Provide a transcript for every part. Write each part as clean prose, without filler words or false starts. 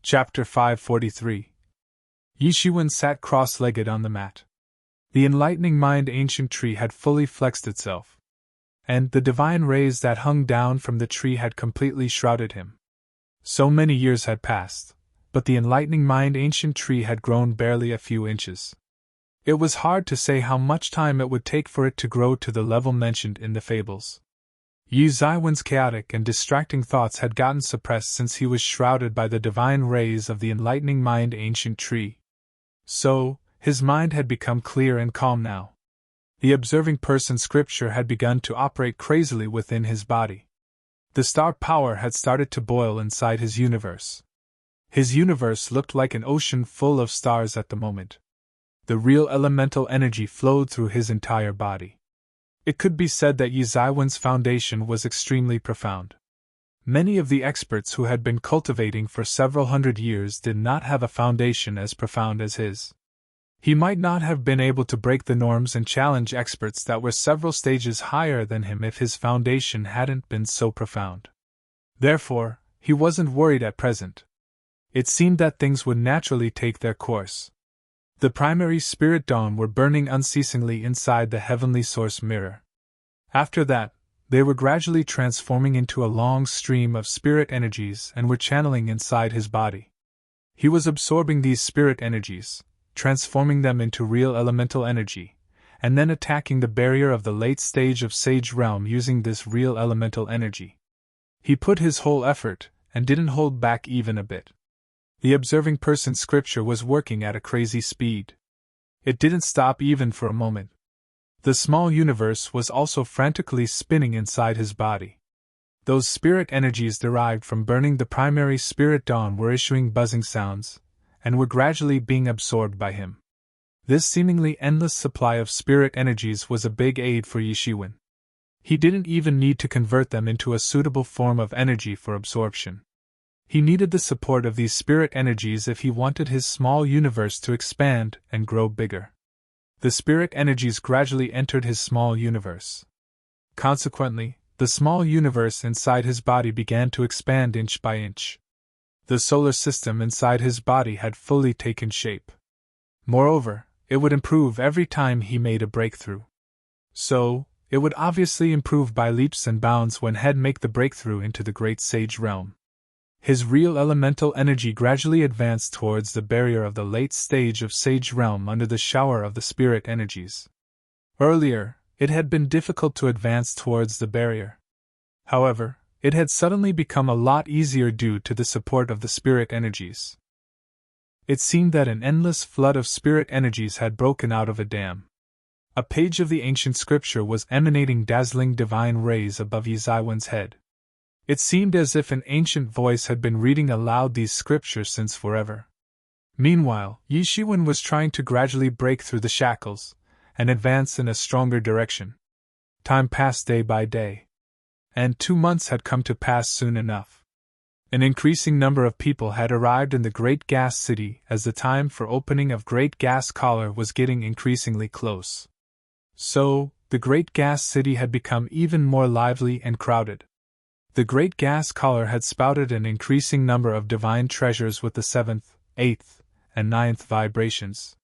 Chapter 543. Yi Shiwen sat cross-legged on the mat. The enlightening mind ancient tree had fully flexed itself, and the divine rays that hung down from the tree had completely shrouded him. So many years had passed, but the enlightening mind ancient tree had grown barely a few inches. It was hard to say how much time it would take for it to grow to the level mentioned in the fables. Yi Ziwen's chaotic and distracting thoughts had gotten suppressed since he was shrouded by the divine rays of the enlightening mind ancient tree. So, his mind had become clear and calm now. The observing person scripture had begun to operate crazily within his body. The star power had started to boil inside his universe. His universe looked like an ocean full of stars at the moment. The real elemental energy flowed through his entire body. It could be said that Yi Ziwen's foundation was extremely profound. Many of the experts who had been cultivating for several hundred years did not have a foundation as profound as his. He might not have been able to break the norms and challenge experts that were several stages higher than him if his foundation hadn't been so profound. Therefore, he wasn't worried at present. It seemed that things would naturally take their course. The primary spirit dawn were burning unceasingly inside the heavenly source mirror. After that, they were gradually transforming into a long stream of spirit energies and were channeling inside his body. He was absorbing these spirit energies, transforming them into real elemental energy, and then attacking the barrier of the late stage of Sage Realm using this real elemental energy. He put his whole effort, and didn't hold back even a bit. The observing person scripture was working at a crazy speed. It didn't stop even for a moment. The small universe was also frantically spinning inside his body. Those spirit energies derived from burning the primary spirit dawn were issuing buzzing sounds, and were gradually being absorbed by him. This seemingly endless supply of spirit energies was a big aid for Yi Shiwen. He didn't even need to convert them into a suitable form of energy for absorption. He needed the support of these spirit energies if he wanted his small universe to expand and grow bigger. The spirit energies gradually entered his small universe. Consequently, the small universe inside his body began to expand inch by inch. The solar system inside his body had fully taken shape. Moreover, it would improve every time he made a breakthrough. So, it would obviously improve by leaps and bounds when he'd make the breakthrough into the great Sage Realm. His real elemental energy gradually advanced towards the barrier of the late stage of Sage Realm under the shower of the spirit energies. Earlier, it had been difficult to advance towards the barrier. However, it had suddenly become a lot easier due to the support of the spirit energies. It seemed that an endless flood of spirit energies had broken out of a dam. A page of the ancient scripture was emanating dazzling divine rays above Yi Ziwen's head. It seemed as if an ancient voice had been reading aloud these scriptures since forever. Meanwhile, Yi Shiwen was trying to gradually break through the shackles and advance in a stronger direction. Time passed day by day, and 2 months had come to pass soon enough. An increasing number of people had arrived in the Great Gas City as the time for opening of Great Gas Collar was getting increasingly close. So, the Great Gas City had become even more lively and crowded. The Great Gas Collar had spouted an increasing number of divine treasures with the 7th, 8th, and 9th vibrations.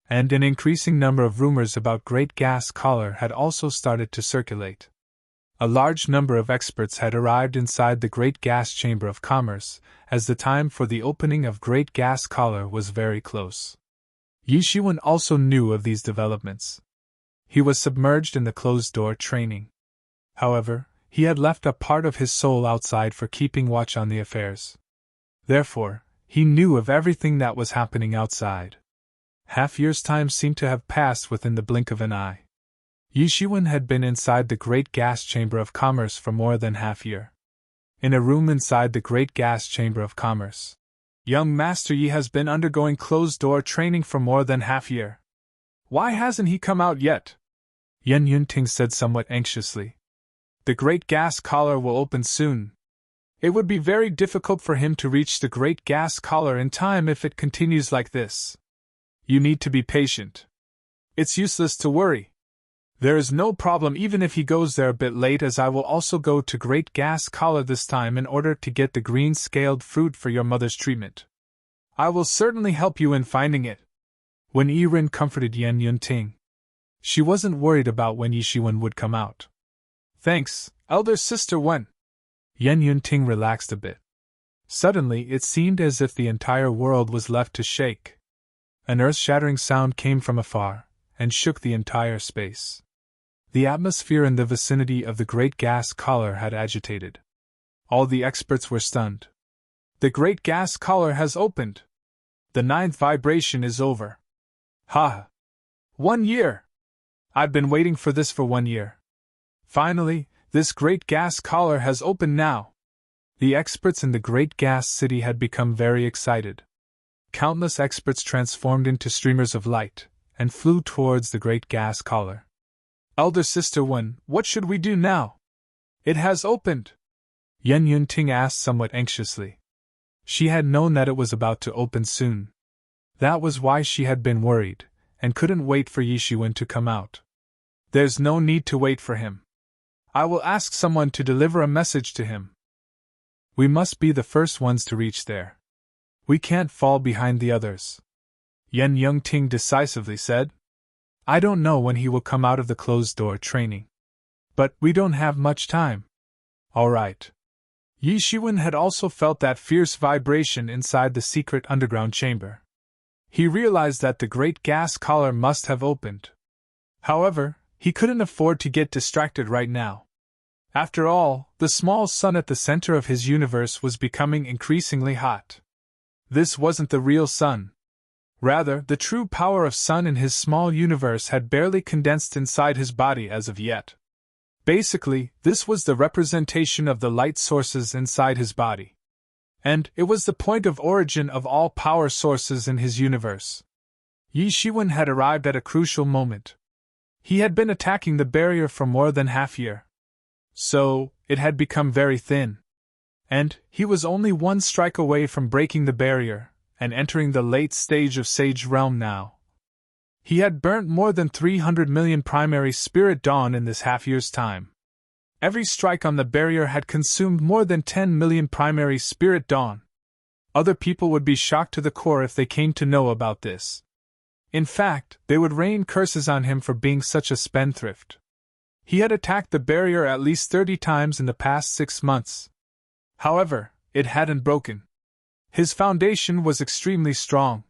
And an increasing number of rumors about Great Gas Collar had also started to circulate. A large number of experts had arrived inside the Great Gas Chamber of Commerce, as the time for the opening of Great Gas Collar was very close. Yi Shiwen also knew of these developments. He was submerged in the closed-door training. However, he had left a part of his soul outside for keeping watch on the affairs. Therefore, he knew of everything that was happening outside. Half-year's time seemed to have passed within the blink of an eye. Yi Shiwen had been inside the Great Gas Chamber of Commerce for more than half-year. In a room inside the Great Gas Chamber of Commerce, young Master Yi has been undergoing closed-door training for more than half-year. Why hasn't he come out yet? Yen Yunting said somewhat anxiously. The Great Gas Collar will open soon. It would be very difficult for him to reach the Great Gas Collar in time if it continues like this. You need to be patient. It's useless to worry. There is no problem even if he goes there a bit late, as I will also go to Great Gas Collar this time in order to get the green scaled fruit for your mother's treatment. I will certainly help you in finding it. When Yiren comforted Yen Yunting, she wasn't worried about when Yi Shiwen would come out. Thanks, elder sister Wen. Yen Yunting relaxed a bit. Suddenly it seemed as if the entire world was left to shake. An earth-shattering sound came from afar, and shook the entire space. The atmosphere in the vicinity of the great gas collar had agitated. All the experts were stunned. The great gas collar has opened. The 9th vibration is over. Ha! 1 year! I've been waiting for this for 1 year. Finally, this great gas collar has opened now. The experts in the great gas city had become very excited. Countless experts transformed into streamers of light, and flew towards the great gas collar. Elder Sister Wen, what should we do now? It has opened. Yen Yunting asked somewhat anxiously. She had known that it was about to open soon. That was why she had been worried, and couldn't wait for Yi Shiwen to come out. There's no need to wait for him. I will ask someone to deliver a message to him. We must be the first ones to reach there. We can't fall behind the others. Yen Yunting decisively said. I don't know when he will come out of the closed-door training. But we don't have much time. All right. Yi Shiwen had also felt that fierce vibration inside the secret underground chamber. He realized that the great gas collar must have opened. However, he couldn't afford to get distracted right now. After all, the small sun at the center of his universe was becoming increasingly hot. This wasn't the real sun. Rather, the true power of sun in his small universe had barely condensed inside his body as of yet. Basically, this was the representation of the light sources inside his body. And it was the point of origin of all power sources in his universe. Yi Shiwen had arrived at a crucial moment. He had been attacking the barrier for more than half a year. So, it had become very thin. And he was only one strike away from breaking the barrier, and entering the late stage of Sage Realm now. He had burnt more than 300 million primary spirit dawn in this half-year's time. Every strike on the barrier had consumed more than 10 million primary spirit dawn. Other people would be shocked to the core if they came to know about this. In fact, they would rain curses on him for being such a spendthrift. He had attacked the barrier at least 30 times in the past 6 months. However, it hadn't broken. His foundation was extremely strong.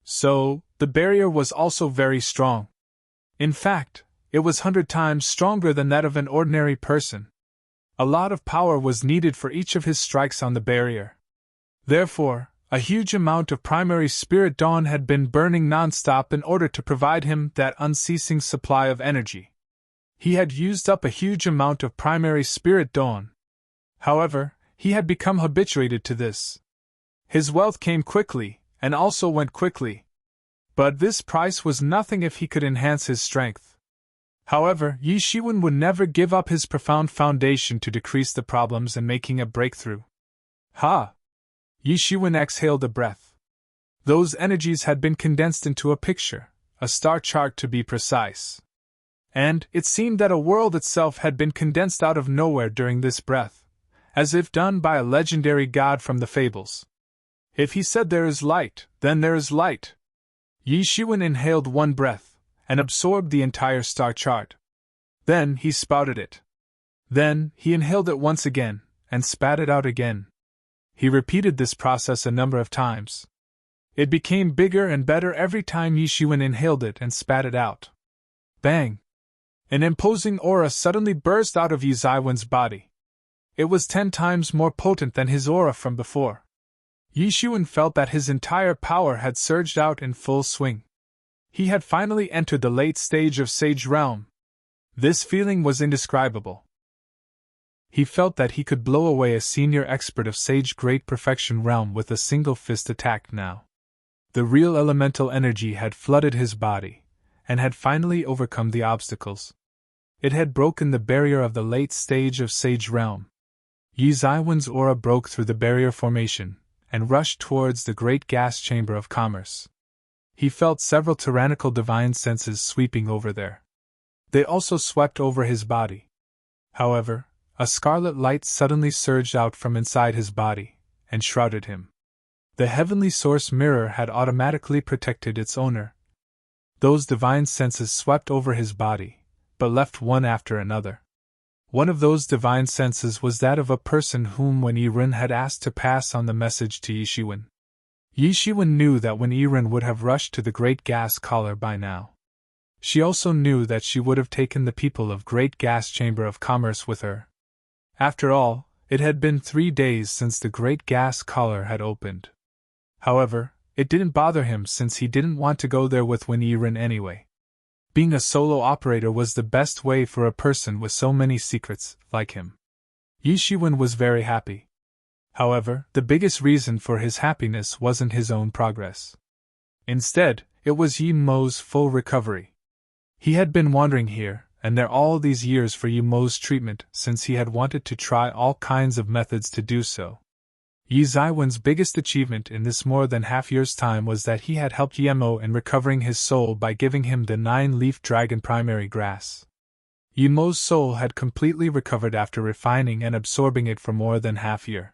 So, the barrier was also very strong. In fact, it was 100 times stronger than that of an ordinary person. A lot of power was needed for each of his strikes on the barrier. Therefore, a huge amount of primary spirit dawn had been burning non-stop in order to provide him that unceasing supply of energy. He had used up a huge amount of primary spirit dawn. However, he had become habituated to this. His wealth came quickly, and also went quickly. But this price was nothing if he could enhance his strength. However, Yi Shiwen would never give up his profound foundation to decrease the problems and making a breakthrough. Ha! Yi Shiwen exhaled a breath. Those energies had been condensed into a picture, a star chart to be precise. And it seemed that a world itself had been condensed out of nowhere during this breath, as if done by a legendary god from the fables. If he said there is light, then there is light. Yi Shiwen inhaled one breath, and absorbed the entire star chart. Then he spouted it. Then he inhaled it once again, and spat it out again. He repeated this process a number of times. It became bigger and better every time Yi Shiwen inhaled it and spat it out. Bang! An imposing aura suddenly burst out of Yi Shiwen's body. It was 10 times more potent than his aura from before. Yi Shiwen felt that his entire power had surged out in full swing. He had finally entered the late stage of Sage Realm. This feeling was indescribable. He felt that he could blow away a senior expert of Sage Great Perfection Realm with a single fist attack now. The real elemental energy had flooded his body, and had finally overcome the obstacles. It had broken the barrier of the late stage of Sage Realm. Yi Shiwen's aura broke through the barrier formation, and rushed towards the great gas chamber of commerce. He felt several tyrannical divine senses sweeping over there. They also swept over his body. However, a scarlet light suddenly surged out from inside his body, and shrouded him. The heavenly source mirror had automatically protected its owner. Those divine senses swept over his body, but left one after another. One of those divine senses was that of a person whom when Yiren had asked to pass on the message to Yishiwen. Yishiwen knew that when Yiren would have rushed to the great gas collar by now. She also knew that she would have taken the people of Great Gas Chamber of Commerce with her. After all, it had been 3 days since the great gas collar had opened. However, it didn't bother him since he didn't want to go there with Wen Yiren anyway. Being a solo operator was the best way for a person with so many secrets, like him. Yishiwen was very happy. However, the biggest reason for his happiness wasn't his own progress. Instead, it was Yi Mo's full recovery. He had been wandering here and there all these years for Yi Mo's treatment since he had wanted to try all kinds of methods to do so. Yi Zaiwen's biggest achievement in this more than half year's time was that he had helped Yi Mo in recovering his soul by giving him the 9-leaf dragon primary grass. Yi Mo's soul had completely recovered after refining and absorbing it for more than half year.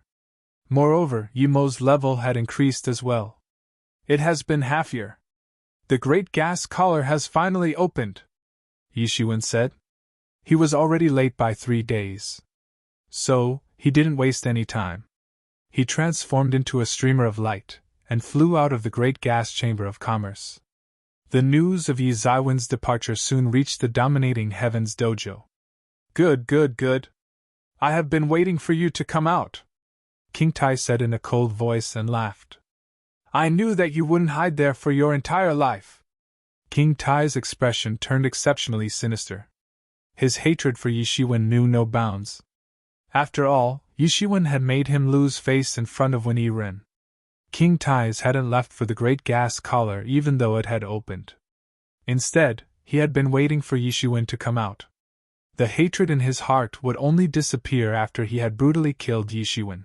Moreover, Yi Mo's level had increased as well. It has been half year. The great gas collar has finally opened, Yishiwen said. He was already late by 3 days. So, he didn't waste any time. He transformed into a streamer of light, and flew out of the Great Gas Chamber of Commerce. The news of Yi Zaiwen's departure soon reached the dominating heavens dojo. Good. I have been waiting for you to come out, King Tai said in a cold voice and laughed. I knew that you wouldn't hide there for your entire life. King Tai's expression turned exceptionally sinister. His hatred for Yishiwen knew no bounds. After all, Yishiwen had made him lose face in front of Wen Yiren. King Tai's hadn't left for the great gas collar even though it had opened. Instead, he had been waiting for Yishiwen to come out. The hatred in his heart would only disappear after he had brutally killed Yishiwen.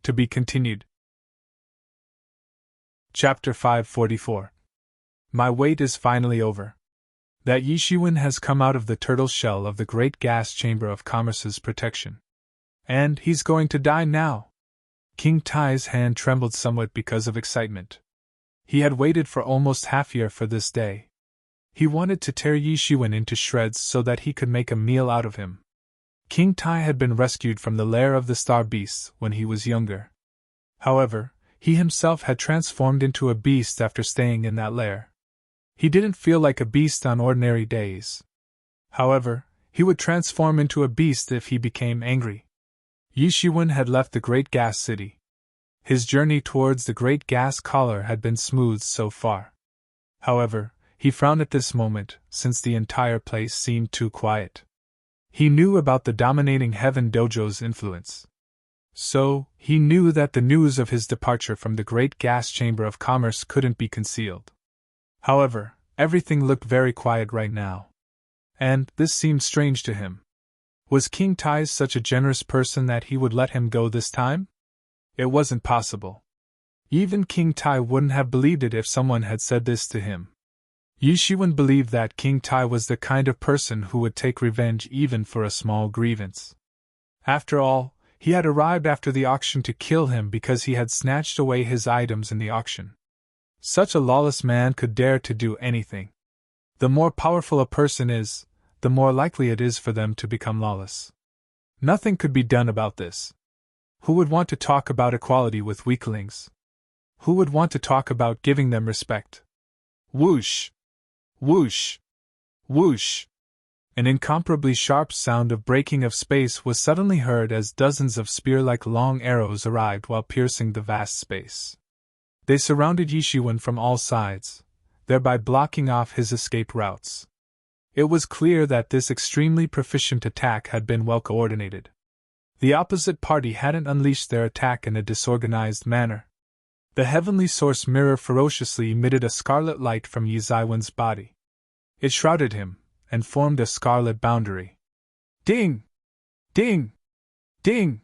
To be continued. Chapter 544. My wait is finally over. That Yishiwen has come out of the turtle shell of the Great Gas Chamber of Commerce's protection. And he's going to die now. King Tai's hand trembled somewhat because of excitement. He had waited for almost half year for this day. He wanted to tear Yishiwen into shreds so that he could make a meal out of him. King Tai had been rescued from the lair of the star beasts when he was younger. However, he himself had transformed into a beast after staying in that lair. He didn't feel like a beast on ordinary days. However, he would transform into a beast if he became angry. Yishiwen had left the Great Gas City. His journey towards the Great Gas Collar had been smooth so far. However, he frowned at this moment, since the entire place seemed too quiet. He knew about the dominating Heaven Dojo's influence. So, he knew that the news of his departure from the Great Gas Chamber of Commerce couldn't be concealed. However, everything looked very quiet right now. And this seemed strange to him. Was King Tai such a generous person that he would let him go this time? It wasn't possible. Even King Tai wouldn't have believed it if someone had said this to him. Yishiwen believed that King Tai was the kind of person who would take revenge even for a small grievance. After all, he had arrived after the auction to kill him because he had snatched away his items in the auction. Such a lawless man could dare to do anything. The more powerful a person is, the more likely it is for them to become lawless. Nothing could be done about this. Who would want to talk about equality with weaklings? Who would want to talk about giving them respect? Whoosh! Whoosh! Whoosh! An incomparably sharp sound of breaking of space was suddenly heard as dozens of spear-like long arrows arrived while piercing the vast space. They surrounded Yishiwen from all sides, thereby blocking off his escape routes. It was clear that this extremely proficient attack had been well coordinated. The opposite party hadn't unleashed their attack in a disorganized manner. The heavenly source mirror ferociously emitted a scarlet light from Yi Zaiwen's body. It shrouded him, and formed a scarlet boundary. Ding! Ding! Ding!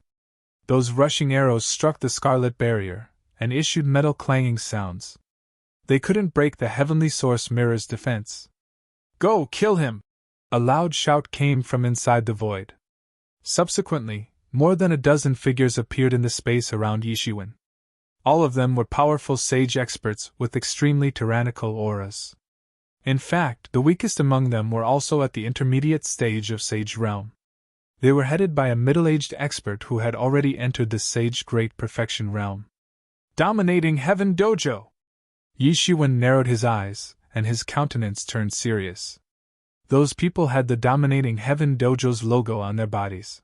Those rushing arrows struck the scarlet barrier, and issued metal clanging sounds. They couldn't break the heavenly source mirror's defense. Go, kill him! A loud shout came from inside the void. Subsequently, more than a dozen figures appeared in the space around Yishiwen. All of them were powerful sage experts with extremely tyrannical auras. In fact, the weakest among them were also at the intermediate stage of sage realm. They were headed by a middle-aged expert who had already entered the sage great perfection realm. Dominating Heaven Dojo! Yi Shiwen narrowed his eyes, and his countenance turned serious. Those people had the Dominating Heaven Dojo's logo on their bodies.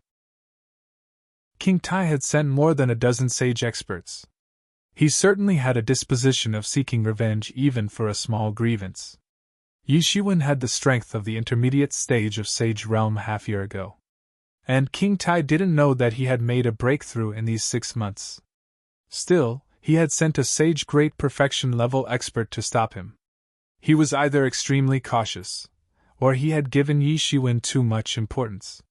King Tai had sent more than a dozen sage experts. He certainly had a disposition of seeking revenge even for a small grievance. Yi Shiwen had the strength of the intermediate stage of sage realm half-year ago. And King Tai didn't know that he had made a breakthrough in these 6 months. Still, he had sent a sage great perfection level expert to stop him. He was either extremely cautious, or he had given Yi Shiwen too much importance.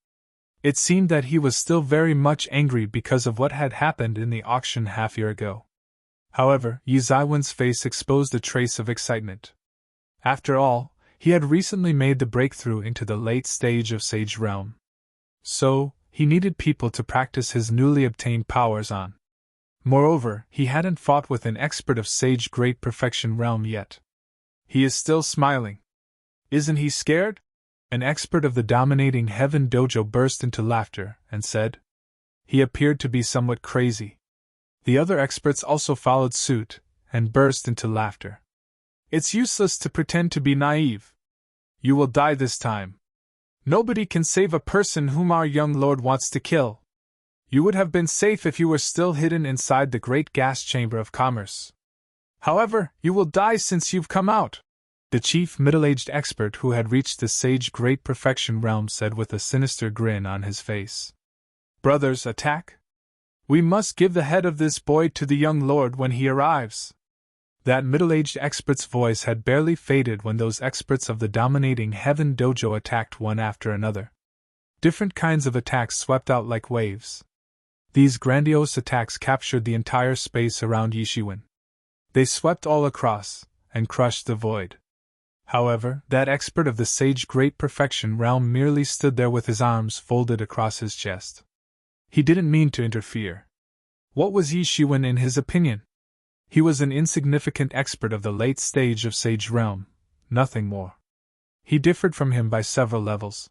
It seemed that he was still very much angry because of what had happened in the auction half-year ago. However, Yi Ziwen's face exposed a trace of excitement. After all, he had recently made the breakthrough into the late stage of sage realm. So, he needed people to practice his newly obtained powers on. Moreover, he hadn't fought with an expert of sage great perfection realm yet. He is still smiling. Isn't he scared? An expert of the Dominating Heaven Dojo burst into laughter and said. He appeared to be somewhat crazy. The other experts also followed suit and burst into laughter. It's useless to pretend to be naive. You will die this time. Nobody can save a person whom our young lord wants to kill. You would have been safe if you were still hidden inside the great gas chamber of commerce. However, you will die since you've come out. The chief middle-aged expert who had reached the sage great perfection realm said with a sinister grin on his face. Brothers, attack! We must give the head of this boy to the young lord when he arrives. That middle-aged expert's voice had barely faded when those experts of the Dominating Heaven Dojo attacked one after another. Different kinds of attacks swept out like waves. These grandiose attacks captured the entire space around Yi Shiwen. They swept all across, and crushed the void. However, that expert of the sage great perfection realm merely stood there with his arms folded across his chest. He didn't mean to interfere. What was Yi Shiwen in his opinion? He was an insignificant expert of the late stage of sage realm, nothing more. He differed from him by several levels.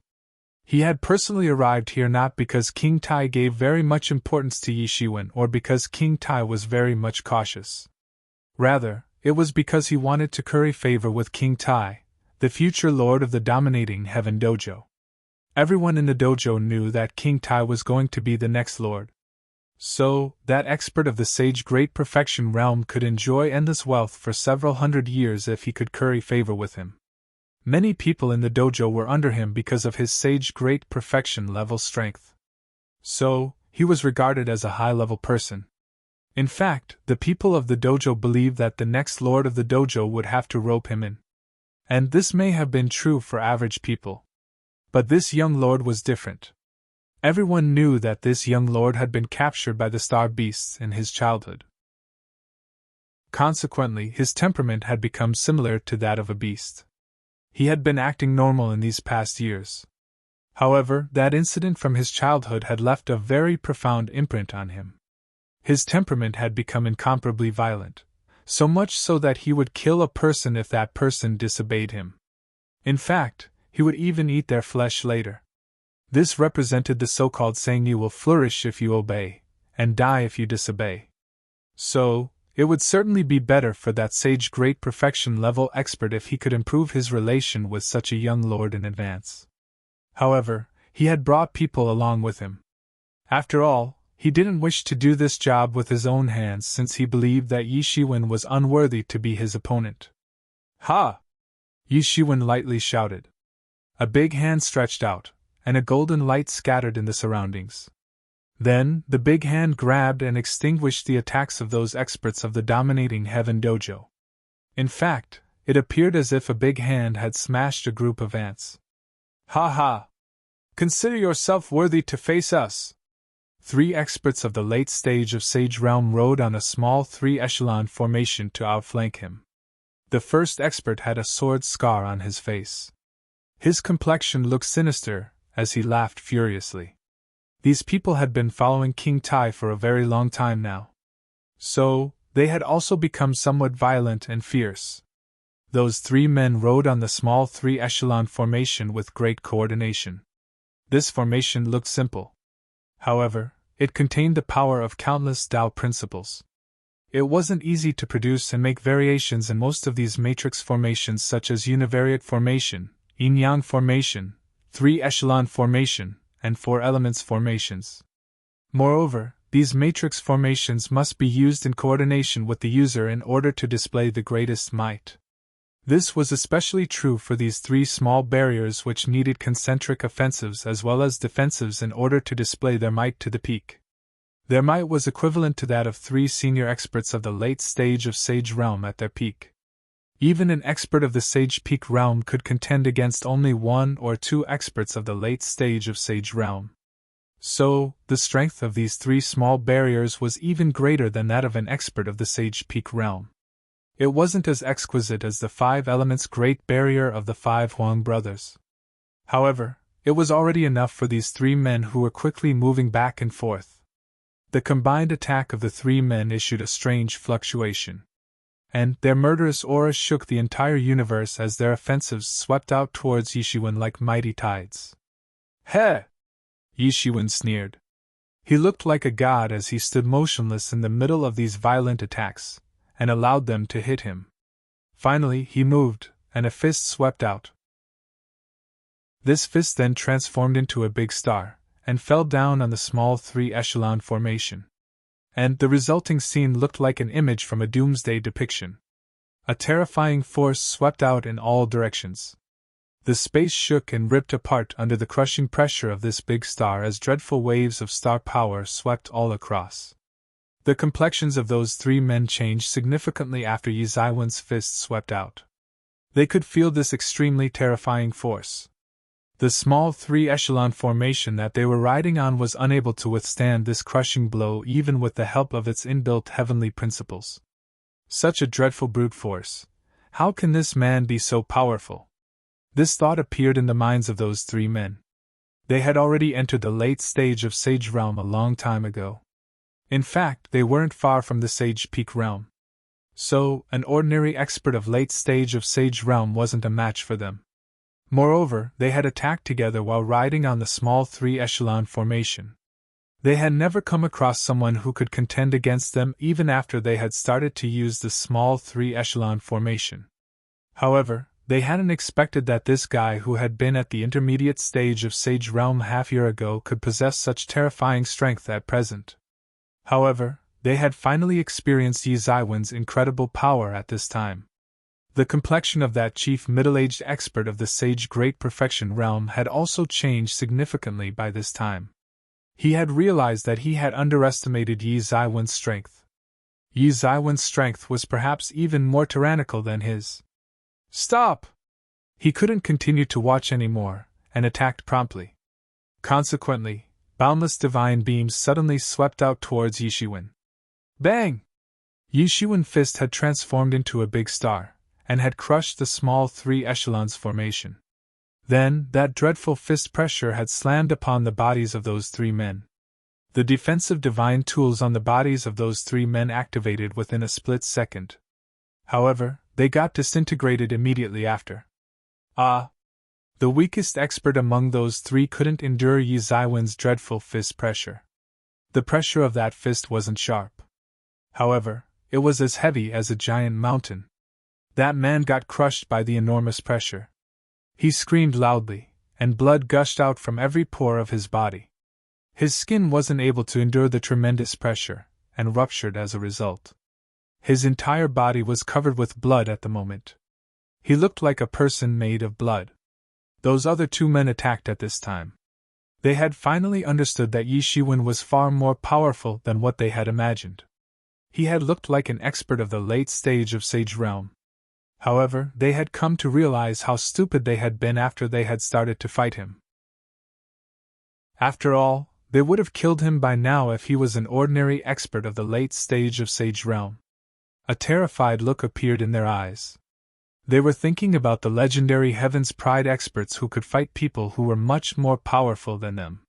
He had personally arrived here not because King Tai gave very much importance to Yi Shiwen or because King Tai was very much cautious. Rather, it was because he wanted to curry favor with King Tai, the future lord of the Dominating Heaven Dojo. Everyone in the dojo knew that King Tai was going to be the next lord. So, that expert of the sage great perfection realm could enjoy endless wealth for several hundred years if he could curry favor with him. Many people in the dojo were under him because of his sage great perfection level strength. So, he was regarded as a high-level person. In fact, the people of the dojo believed that the next lord of the dojo would have to rope him in. And this may have been true for average people. But this young lord was different. Everyone knew that this young lord had been captured by the star beasts in his childhood. Consequently, his temperament had become similar to that of a beast. He had been acting normal in these past years. However, that incident from his childhood had left a very profound imprint on him. His temperament had become incomparably violent, so much so that he would kill a person if that person disobeyed him. In fact, he would even eat their flesh later. This represented the so-called saying you will flourish if you obey, and die if you disobey. So, it would certainly be better for that sage great perfection level expert if he could improve his relation with such a young lord in advance. However, he had brought people along with him. After all, he didn't wish to do this job with his own hands since he believed that Yi Shiwen was unworthy to be his opponent. Ha! Yi Shiwen lightly shouted. A big hand stretched out, and a golden light scattered in the surroundings. Then, the big hand grabbed and extinguished the attacks of those experts of the Dominating Heaven Dojo. In fact, it appeared as if a big hand had smashed a group of ants. Ha ha! Consider yourself worthy to face us! 3 experts of the late stage of Sage Realm rode on a small 3-echelon formation to outflank him. The first expert had a sword scar on his face. His complexion looked sinister as he laughed furiously. These people had been following King Tai for a very long time now. So, they had also become somewhat violent and fierce. Those 3 men rode on the small 3-echelon formation with great coordination. This formation looked simple. However, it contained the power of countless Tao principles. It wasn't easy to produce and make variations in most of these matrix formations such as univariate formation, yin-yang formation, 3-echelon formation, and 4-elements formations. Moreover, these matrix formations must be used in coordination with the user in order to display the greatest might. This was especially true for these 3 small barriers which needed concentric offensives as well as defensives in order to display their might to the peak. Their might was equivalent to that of 3 senior experts of the late stage of Sage Realm at their peak. Even an expert of the Sage Peak Realm could contend against only 1 or 2 experts of the late stage of Sage Realm. So, the strength of these 3 small barriers was even greater than that of an expert of the Sage Peak Realm. It wasn't as exquisite as the 5 elements Great Barrier of the 5 Huang brothers. However, it was already enough for these 3 men who were quickly moving back and forth. The combined attack of the 3 men issued a strange fluctuation. And their murderous auras shook the entire universe as their offensives swept out towards Yishiwen like mighty tides. Heh! Yishiwen sneered. He looked like a god as he stood motionless in the middle of these violent attacks, and allowed them to hit him. Finally, he moved, and a fist swept out. This fist then transformed into a big star, and fell down on the small 3-echelon formation. And the resulting scene looked like an image from a doomsday depiction. A terrifying force swept out in all directions. The space shook and ripped apart under the crushing pressure of this big star as dreadful waves of star power swept all across. The complexions of those 3 men changed significantly after Yi Zaiwen's fist swept out. They could feel this extremely terrifying force. The small 3-echelon formation that they were riding on was unable to withstand this crushing blow even with the help of its inbuilt heavenly principles. Such a dreadful brute force. How can this man be so powerful? This thought appeared in the minds of those 3 men. They had already entered the late stage of Sage Realm a long time ago. In fact, they weren't far from the Sage Peak Realm. So, an ordinary expert of late stage of Sage Realm wasn't a match for them. Moreover, they had attacked together while riding on the small 3-echelon formation. They had never come across someone who could contend against them even after they had started to use the small 3-echelon formation. However, they hadn't expected that this guy who had been at the intermediate stage of Sage Realm half-year ago could possess such terrifying strength at present. However, they had finally experienced Yi Zaiwen's incredible power at this time. The complexion of that chief middle-aged expert of the Sage Great Perfection Realm had also changed significantly by this time. He had realized that he had underestimated Yi Zaiwen's strength. Yi Zaiwen's strength was perhaps even more tyrannical than his. Stop! He couldn't continue to watch anymore, and attacked promptly. Consequently, boundless divine beams suddenly swept out towards Yishiwen. Bang! Yishiwen's fist had transformed into a big star, and had crushed the small 3-echelons formation. Then, that dreadful fist pressure had slammed upon the bodies of those 3 men. The defensive divine tools on the bodies of those 3 men activated within a split second. However, they got disintegrated immediately after. The weakest expert among those 3 couldn't endure Yi Zaiwen's dreadful fist pressure. The pressure of that fist wasn't sharp. However, it was as heavy as a giant mountain. That man got crushed by the enormous pressure. He screamed loudly, and blood gushed out from every pore of his body. His skin wasn't able to endure the tremendous pressure, and ruptured as a result. His entire body was covered with blood at the moment. He looked like a person made of blood. Those other 2 men attacked at this time. They had finally understood that Yishiwen was far more powerful than what they had imagined. He had looked like an expert of the late stage of Sage Realm. However, they had come to realize how stupid they had been after they had started to fight him. After all, they would have killed him by now if he was an ordinary expert of the late stage of Sage Realm. A terrified look appeared in their eyes. They were thinking about the legendary Heaven's Pride experts who could fight people who were much more powerful than them.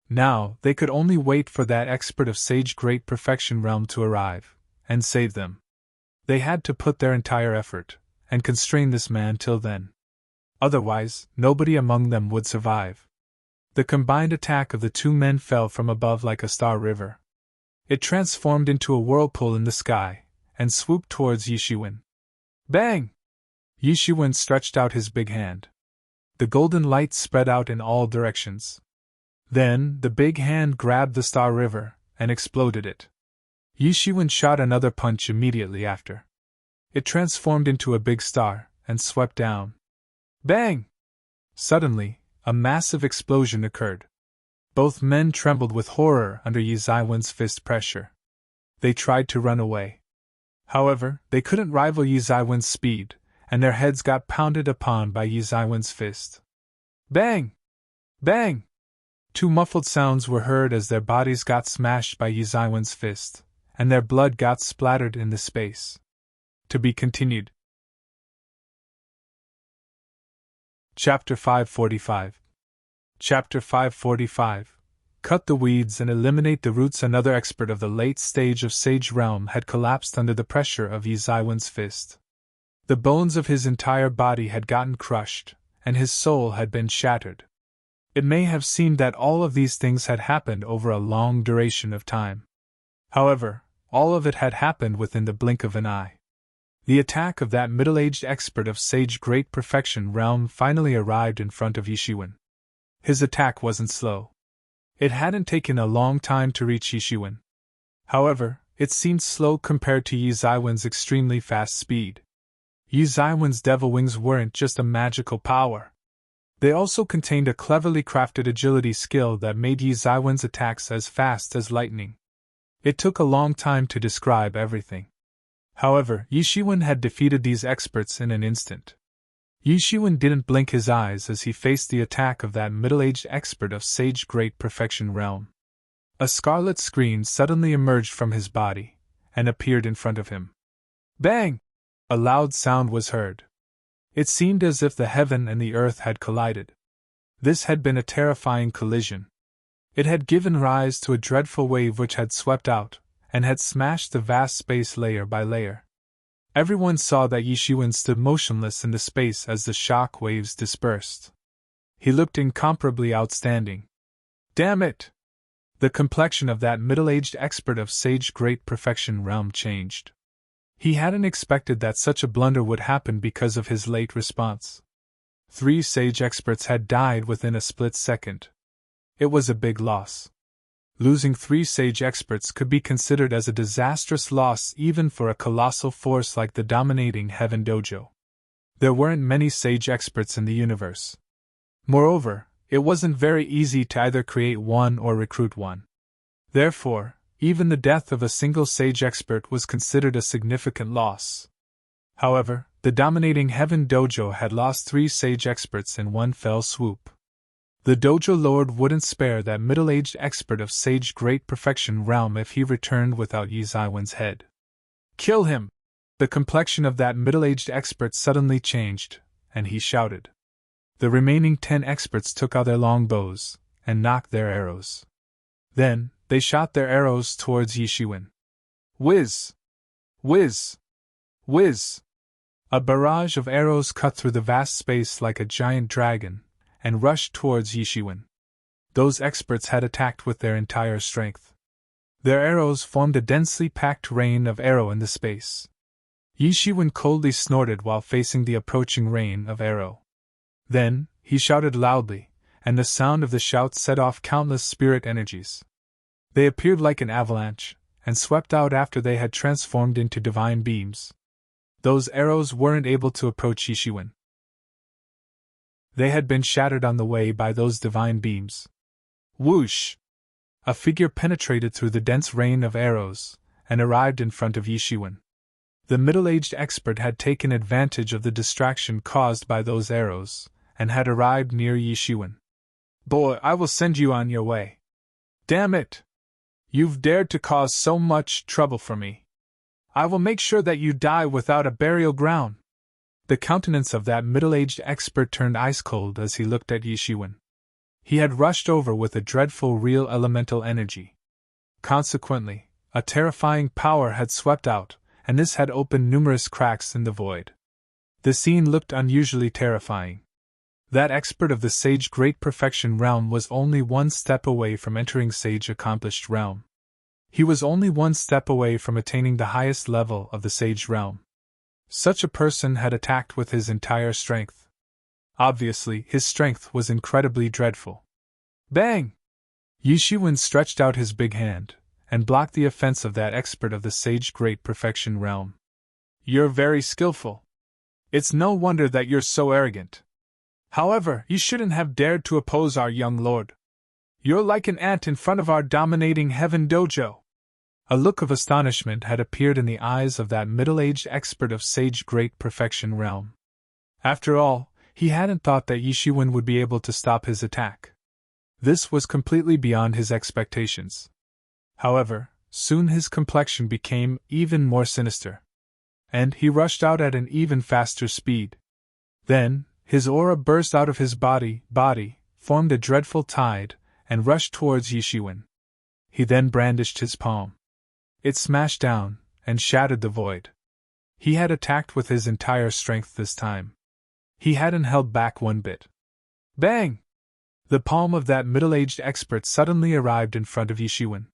Now, they could only wait for that expert of Sage Great Perfection Realm to arrive, and save them. They had to put their entire effort, and constrain this man till then. Otherwise, nobody among them would survive. The combined attack of the two men fell from above like a star river. It transformed into a whirlpool in the sky, and swooped towards Yishiwen. Bang! Yishiwen stretched out his big hand. The golden light spread out in all directions. Then, the big hand grabbed the star river, and exploded it. Yishiwen shot another punch immediately after. It transformed into a big star, and swept down. Bang! Suddenly, a massive explosion occurred. Both men trembled with horror under Yi Zaiwen's fist pressure. They tried to run away. However, they couldn't rival Yi Zaiwen's speed, and their heads got pounded upon by Yi Zaiwen's fist. Bang! Bang! Two muffled sounds were heard as their bodies got smashed by Yi Zaiwen's fist, and their blood got splattered in the space. To be continued. Chapter 545. Chapter 545. Cut the weeds and eliminate the roots. Another expert of the late stage of Sage Realm had collapsed under the pressure of Yi Zaiwen's fist. The bones of his entire body had gotten crushed, and his soul had been shattered. It may have seemed that all of these things had happened over a long duration of time. However, all of it had happened within the blink of an eye. The attack of that middle-aged expert of Sage Great Perfection Realm finally arrived in front of Yishiwen. His attack wasn't slow. It hadn't taken a long time to reach Yishiwen. However, it seemed slow compared to Yi Zaiwen's extremely fast speed. Yi Zaiwen's devil wings weren't just a magical power. They also contained a cleverly crafted agility skill that made Yi Zaiwen's attacks as fast as lightning. It took a long time to describe everything. However, Yishiwen had defeated these experts in an instant. Yishiwen didn't blink his eyes as he faced the attack of that middle-aged expert of Sage Great Perfection Realm. A scarlet screen suddenly emerged from his body, and appeared in front of him. Bang! A loud sound was heard. It seemed as if the heaven and the earth had collided. This had been a terrifying collision. It had given rise to a dreadful wave which had swept out, and had smashed the vast space layer by layer. Everyone saw that Yishiwen stood motionless in the space as the shock waves dispersed. He looked incomparably outstanding. Damn it! The complexion of that middle-aged expert of Sage Great Perfection Realm changed. He hadn't expected that such a blunder would happen because of his late response. 3 sage experts had died within a split second. It was a big loss. Losing 3 sage experts could be considered as a disastrous loss even for a colossal force like the dominating Heaven Dojo. There weren't many sage experts in the universe. Moreover, it wasn't very easy to either create one or recruit one. Therefore, even the death of a single sage expert was considered a significant loss. However, the dominating Heaven Dojo had lost 3 sage experts in one fell swoop. The dojo lord wouldn't spare that middle-aged expert of Sage Great Perfection Realm if he returned without Yi Zaiwen's head. Kill him! The complexion of that middle-aged expert suddenly changed, and he shouted. The remaining 10 experts took out their long bows, and knocked their arrows. Then, they shot their arrows towards Yishiwen. Whiz! Whiz! Whiz! A barrage of arrows cut through the vast space like a giant dragon, and rushed towards Yishiwen. Those experts had attacked with their entire strength. Their arrows formed a densely packed rain of arrow in the space. Yishiwen coldly snorted while facing the approaching rain of arrow. Then, he shouted loudly, and the sound of the shout set off countless spirit energies. They appeared like an avalanche, and swept out after they had transformed into divine beams. Those arrows weren't able to approach Yishiwen. They had been shattered on the way by those divine beams. Whoosh! A figure penetrated through the dense rain of arrows, and arrived in front of Yishiwen. The middle-aged expert had taken advantage of the distraction caused by those arrows, and had arrived near Yishiwen. Boy, I will send you on your way. Damn it! You've dared to cause so much trouble for me. I will make sure that you die without a burial ground. The countenance of that middle-aged expert turned ice-cold as he looked at Yishiwen. He had rushed over with a dreadful real elemental energy. Consequently, a terrifying power had swept out, and this had opened numerous cracks in the void. The scene looked unusually terrifying. That expert of the Sage Great Perfection realm was only one step away from entering Sage Accomplished realm. He was only one step away from attaining the highest level of the Sage realm. Such a person had attacked with his entire strength. Obviously, his strength was incredibly dreadful. Bang! Yi Shiwen stretched out his big hand, and blocked the offense of that expert of the Sage Great Perfection realm. You're very skillful. It's no wonder that you're so arrogant. However, you shouldn't have dared to oppose our young lord. You're like an ant in front of our dominating heaven dojo. A look of astonishment had appeared in the eyes of that middle-aged expert of Sage Great Perfection realm. After all, he hadn't thought that Yi Shiwen would be able to stop his attack. This was completely beyond his expectations. However, soon his complexion became even more sinister, and he rushed out at an even faster speed. Then, his aura burst out of his body, formed a dreadful tide, and rushed towards Yi Shiwen. He then brandished his palm. It smashed down, and shattered the void. He had attacked with his entire strength this time. He hadn't held back one bit. Bang! The palm of that middle-aged expert suddenly arrived in front of Yi Shiwen.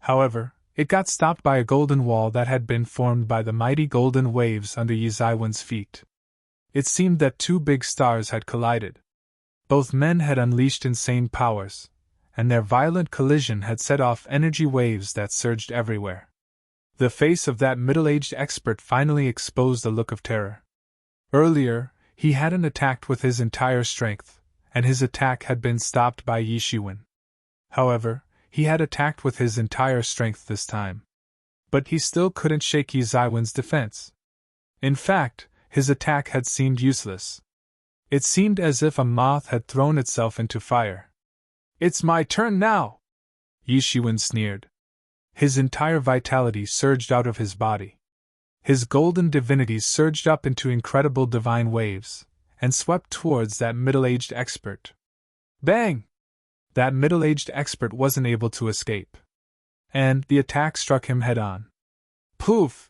However, it got stopped by a golden wall that had been formed by the mighty golden waves under Yi Shiwen's feet. It seemed that two big stars had collided. Both men had unleashed insane powers, and their violent collision had set off energy waves that surged everywhere. The face of that middle-aged expert finally exposed a look of terror. Earlier, he hadn't attacked with his entire strength, and his attack had been stopped by Yi Shiwen. However, he had attacked with his entire strength this time. But he still couldn't shake Yi Shiwen's defense. In fact, his attack had seemed useless. It seemed as if a moth had thrown itself into fire. It's my turn now! Yi Shiwen sneered. His entire vitality surged out of his body. His golden divinities surged up into incredible divine waves, and swept towards that middle-aged expert. Bang! That middle-aged expert wasn't able to escape. And the attack struck him head-on. Poof!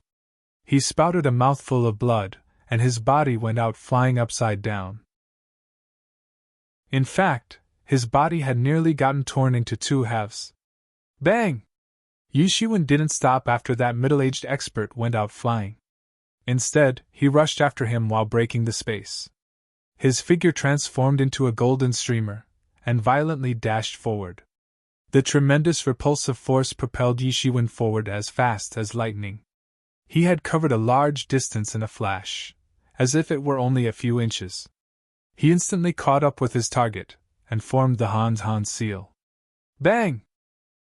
He spouted a mouthful of blood, and his body went out flying upside down. In fact, his body had nearly gotten torn into two halves. Bang! Yi Shiwen didn't stop after that middle-aged expert went out flying. Instead, he rushed after him while breaking the space. His figure transformed into a golden streamer, and violently dashed forward. The tremendous repulsive force propelled Yi Shiwen forward as fast as lightning. He had covered a large distance in a flash, as if it were only a few inches. He instantly caught up with his target, and formed the Hans seal. Bang!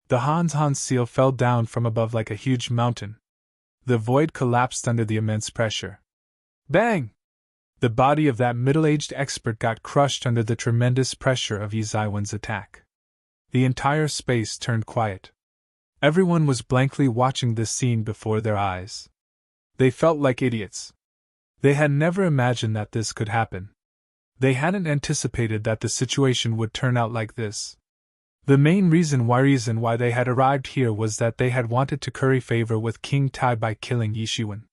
The Hans seal fell down from above like a huge mountain. The void collapsed under the immense pressure. Bang! The body of that middle-aged expert got crushed under the tremendous pressure of Yi Shiwen's attack. The entire space turned quiet. Everyone was blankly watching this scene before their eyes. They felt like idiots. They had never imagined that this could happen. They hadn't anticipated that the situation would turn out like this. The main reason why they had arrived here was that they had wanted to curry favor with King Tai by killing Yi Shiwen.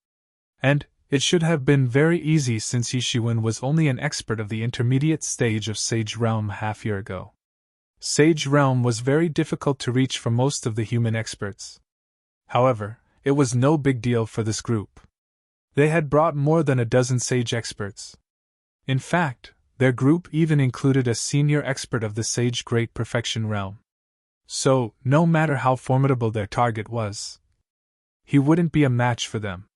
And it should have been very easy since Yi Shiwen was only an expert of the intermediate stage of Sage Realm half year ago. Sage Realm was very difficult to reach for most of the human experts. However, it was no big deal for this group. They had brought more than a dozen Sage experts. In fact, their group even included a senior expert of the Sage Great Perfection realm. So, no matter how formidable their target was, he wouldn't be a match for them.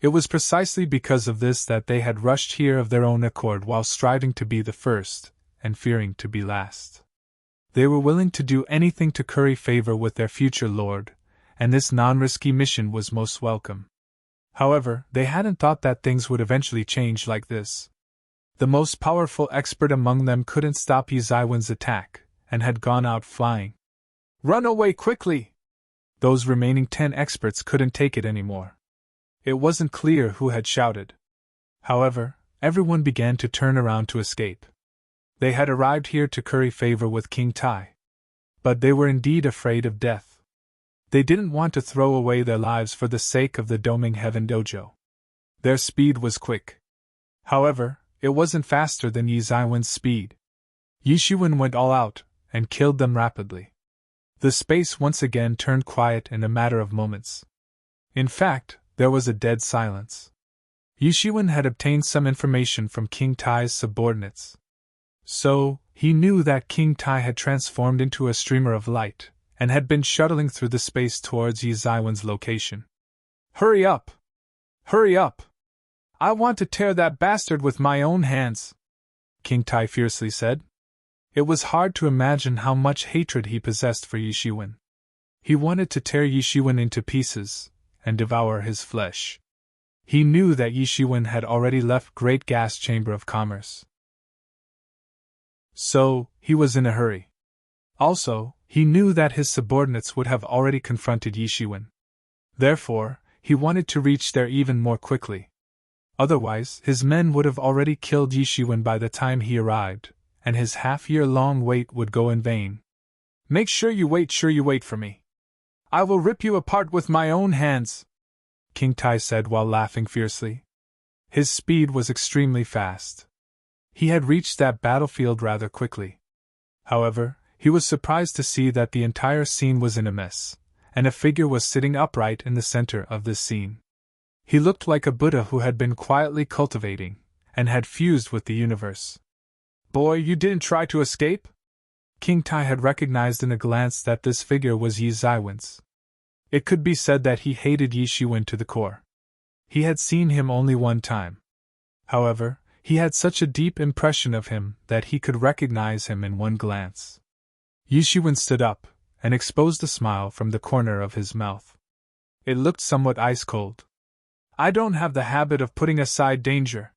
It was precisely because of this that they had rushed here of their own accord while striving to be the first, and fearing to be last. They were willing to do anything to curry favor with their future lord, and this non-risky mission was most welcome. However, they hadn't thought that things would eventually change like this. The most powerful expert among them couldn't stop Yi Shiwen's attack, and had gone out flying. Run away quickly! Those remaining 10 experts couldn't take it anymore. It wasn't clear who had shouted. However, everyone began to turn around to escape. They had arrived here to curry favor with King Tai. But they were indeed afraid of death. They didn't want to throw away their lives for the sake of the doming heaven dojo. Their speed was quick. However, it wasn't faster than Yi Zaiwen's speed. Yi Shiwen went all out, and killed them rapidly. The space once again turned quiet in a matter of moments. In fact, there was a dead silence. Yi Shiwen had obtained some information from King Tai's subordinates. So, he knew that King Tai had transformed into a streamer of light, and had been shuttling through the space towards Yi Zaiwen's location. "Hurry up! Hurry up! I want to tear that bastard with my own hands," King Tai fiercely said. It was hard to imagine how much hatred he possessed for Yi Shiwen. He wanted to tear Yi Shiwen into pieces, and devour his flesh. He knew that Yi Shiwen had already left Great Gas Chamber of Commerce. So, he was in a hurry. Also, he knew that his subordinates would have already confronted Yi Shiwen. Therefore, he wanted to reach there even more quickly. Otherwise, his men would have already killed Yi Shiwen by the time he arrived, and his half-year-long wait would go in vain. "Make sure you wait for me. I will rip you apart with my own hands," King Tai said while laughing fiercely. His speed was extremely fast. He had reached that battlefield rather quickly. However, he was surprised to see that the entire scene was in a mess, and a figure was sitting upright in the center of this scene. He looked like a Buddha who had been quietly cultivating, and had fused with the universe. "Boy, you didn't try to escape?" King Tai had recognized in a glance that this figure was Yi Zaiwen's. It could be said that he hated Yi Shiwen to the core. He had seen him only one time. However, he had such a deep impression of him that he could recognize him in one glance. Yi Shiwen stood up, and exposed a smile from the corner of his mouth. It looked somewhat ice-cold. "I don't have the habit of putting aside danger.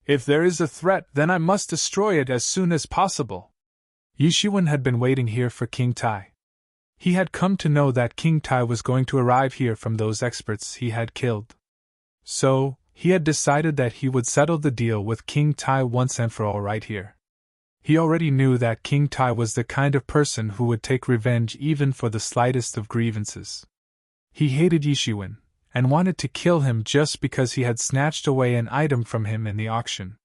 If there is a threat, then I must destroy it as soon as possible." Yi Shiwen had been waiting here for King Tai. He had come to know that King Tai was going to arrive here from those experts he had killed. So, he had decided that he would settle the deal with King Tai once and for all right here. He already knew that King Tai was the kind of person who would take revenge even for the slightest of grievances. He hated Yi Shiwen, and wanted to kill him just because he had snatched away an item from him in the auction.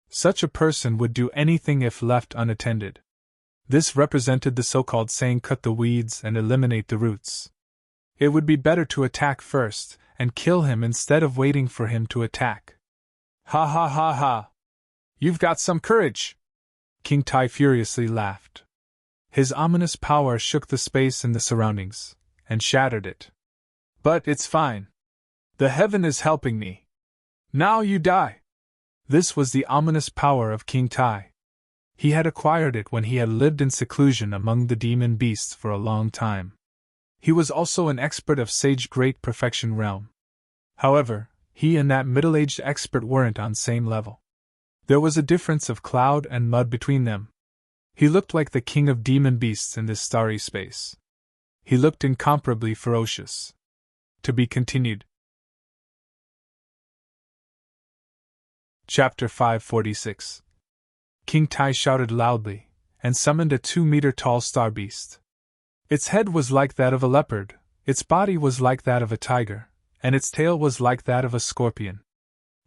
Such a person would do anything if left unattended. This represented the so-called saying, "cut the weeds and eliminate the roots." It would be better to attack first, and kill him instead of waiting for him to attack. "Ha ha ha ha! You've got some courage!" King Tai furiously laughed. His ominous power shook the space in the surroundings, and shattered it. "But it's fine. The heaven is helping me. Now you die!" This was the ominous power of King Tai. He had acquired it when he had lived in seclusion among the demon beasts for a long time. He was also an expert of sage great perfection realm. However, he and that middle-aged expert weren't on same level. There was a difference of cloud and mud between them. He looked like the king of demon beasts in this starry space. He looked incomparably ferocious. To be continued. Chapter 546. King Tai shouted loudly, and summoned a 2-meter-tall star beast. Its head was like that of a leopard, its body was like that of a tiger, and its tail was like that of a scorpion.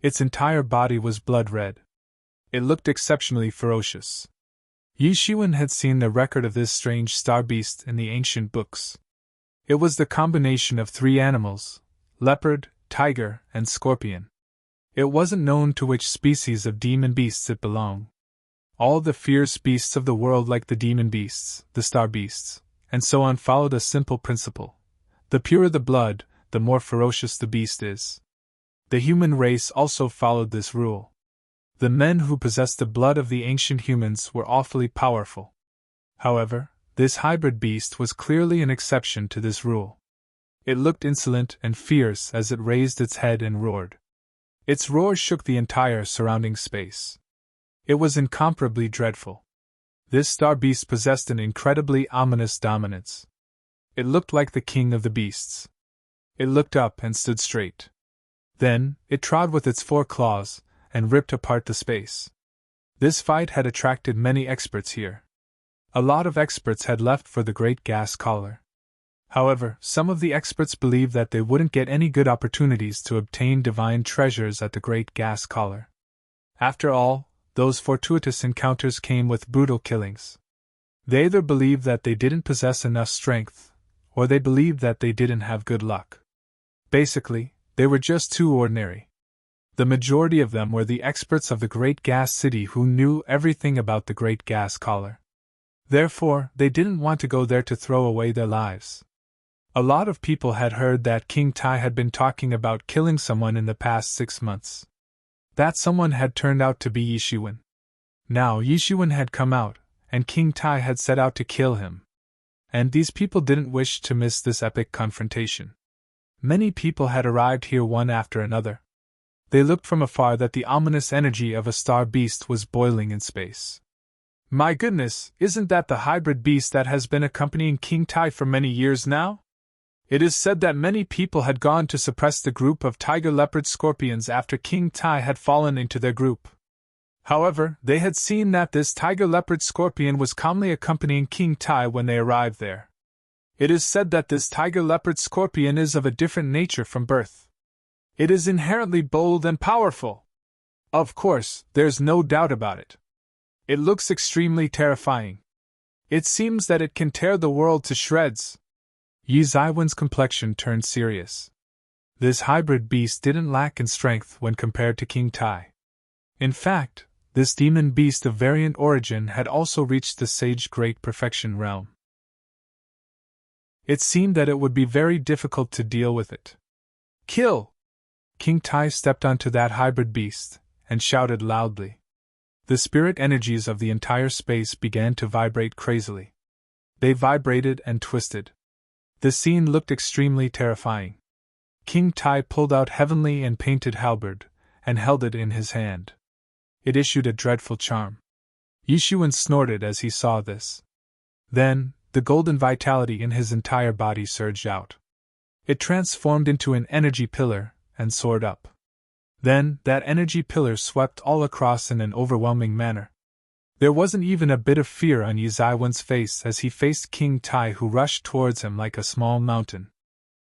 Its entire body was blood-red. It looked exceptionally ferocious. Yi Shiwen had seen the record of this strange star beast in the ancient books. It was the combination of 3 animals: leopard, tiger, and scorpion. It wasn't known to which species of demon beasts it belonged. All the fierce beasts of the world, like the demon beasts, the star beasts, and so on, followed a simple principle. The purer the blood, the more ferocious the beast is. The human race also followed this rule. The men who possessed the blood of the ancient humans were awfully powerful. However, this hybrid beast was clearly an exception to this rule. It looked insolent and fierce as it raised its head and roared. Its roar shook the entire surrounding space. It was incomparably dreadful. This star beast possessed an incredibly ominous dominance. It looked like the king of the beasts. It looked up and stood straight. Then, it trod with its 4 claws, and ripped apart the space. This fight had attracted many experts here. A lot of experts had left for the Great Gas Collar. However, some of the experts believed that they wouldn't get any good opportunities to obtain divine treasures at the Great Gas Collar. After all, those fortuitous encounters came with brutal killings. They either believed that they didn't possess enough strength, or they believed that they didn't have good luck. Basically, they were just too ordinary. The majority of them were the experts of the Great Gas City who knew everything about the Great Gas Collar. Therefore, they didn't want to go there to throw away their lives. A lot of people had heard that King Tai had been talking about killing someone in the past 6 months. That someone had turned out to be Yishiwen. Now Yishiwen had come out, and King Tai had set out to kill him. And these people didn't wish to miss this epic confrontation. Many people had arrived here one after another. They looked from afar that the ominous energy of a star beast was boiling in space. My goodness, isn't that the hybrid beast that has been accompanying King Tai for many years now? It is said that many people had gone to suppress the group of tiger leopard scorpions after King Tai had fallen into their group. However, they had seen that this tiger leopard scorpion was calmly accompanying King Tai when they arrived there. It is said that this tiger leopard scorpion is of a different nature from birth. It is inherently bold and powerful. Of course, there's no doubt about it. It looks extremely terrifying. It seems that it can tear the world to shreds. Yi Zaiwen's complexion turned serious. This hybrid beast didn't lack in strength when compared to King Tai. In fact, this demon beast of variant origin had also reached the Sage Great Perfection realm. It seemed that it would be very difficult to deal with it. Kill! King Tai stepped onto that hybrid beast, and shouted loudly. The spirit energies of the entire space began to vibrate crazily. They vibrated and twisted. The scene looked extremely terrifying. King Tai pulled out heavenly and painted halberd, and held it in his hand. It issued a dreadful charm. Yishuan snorted as he saw this. Then, the golden vitality in his entire body surged out. It transformed into an energy pillar, and soared up. Then, that energy pillar swept all across in an overwhelming manner. There wasn't even a bit of fear on Yi Zaiwen's face as he faced King Tai, who rushed towards him like a small mountain.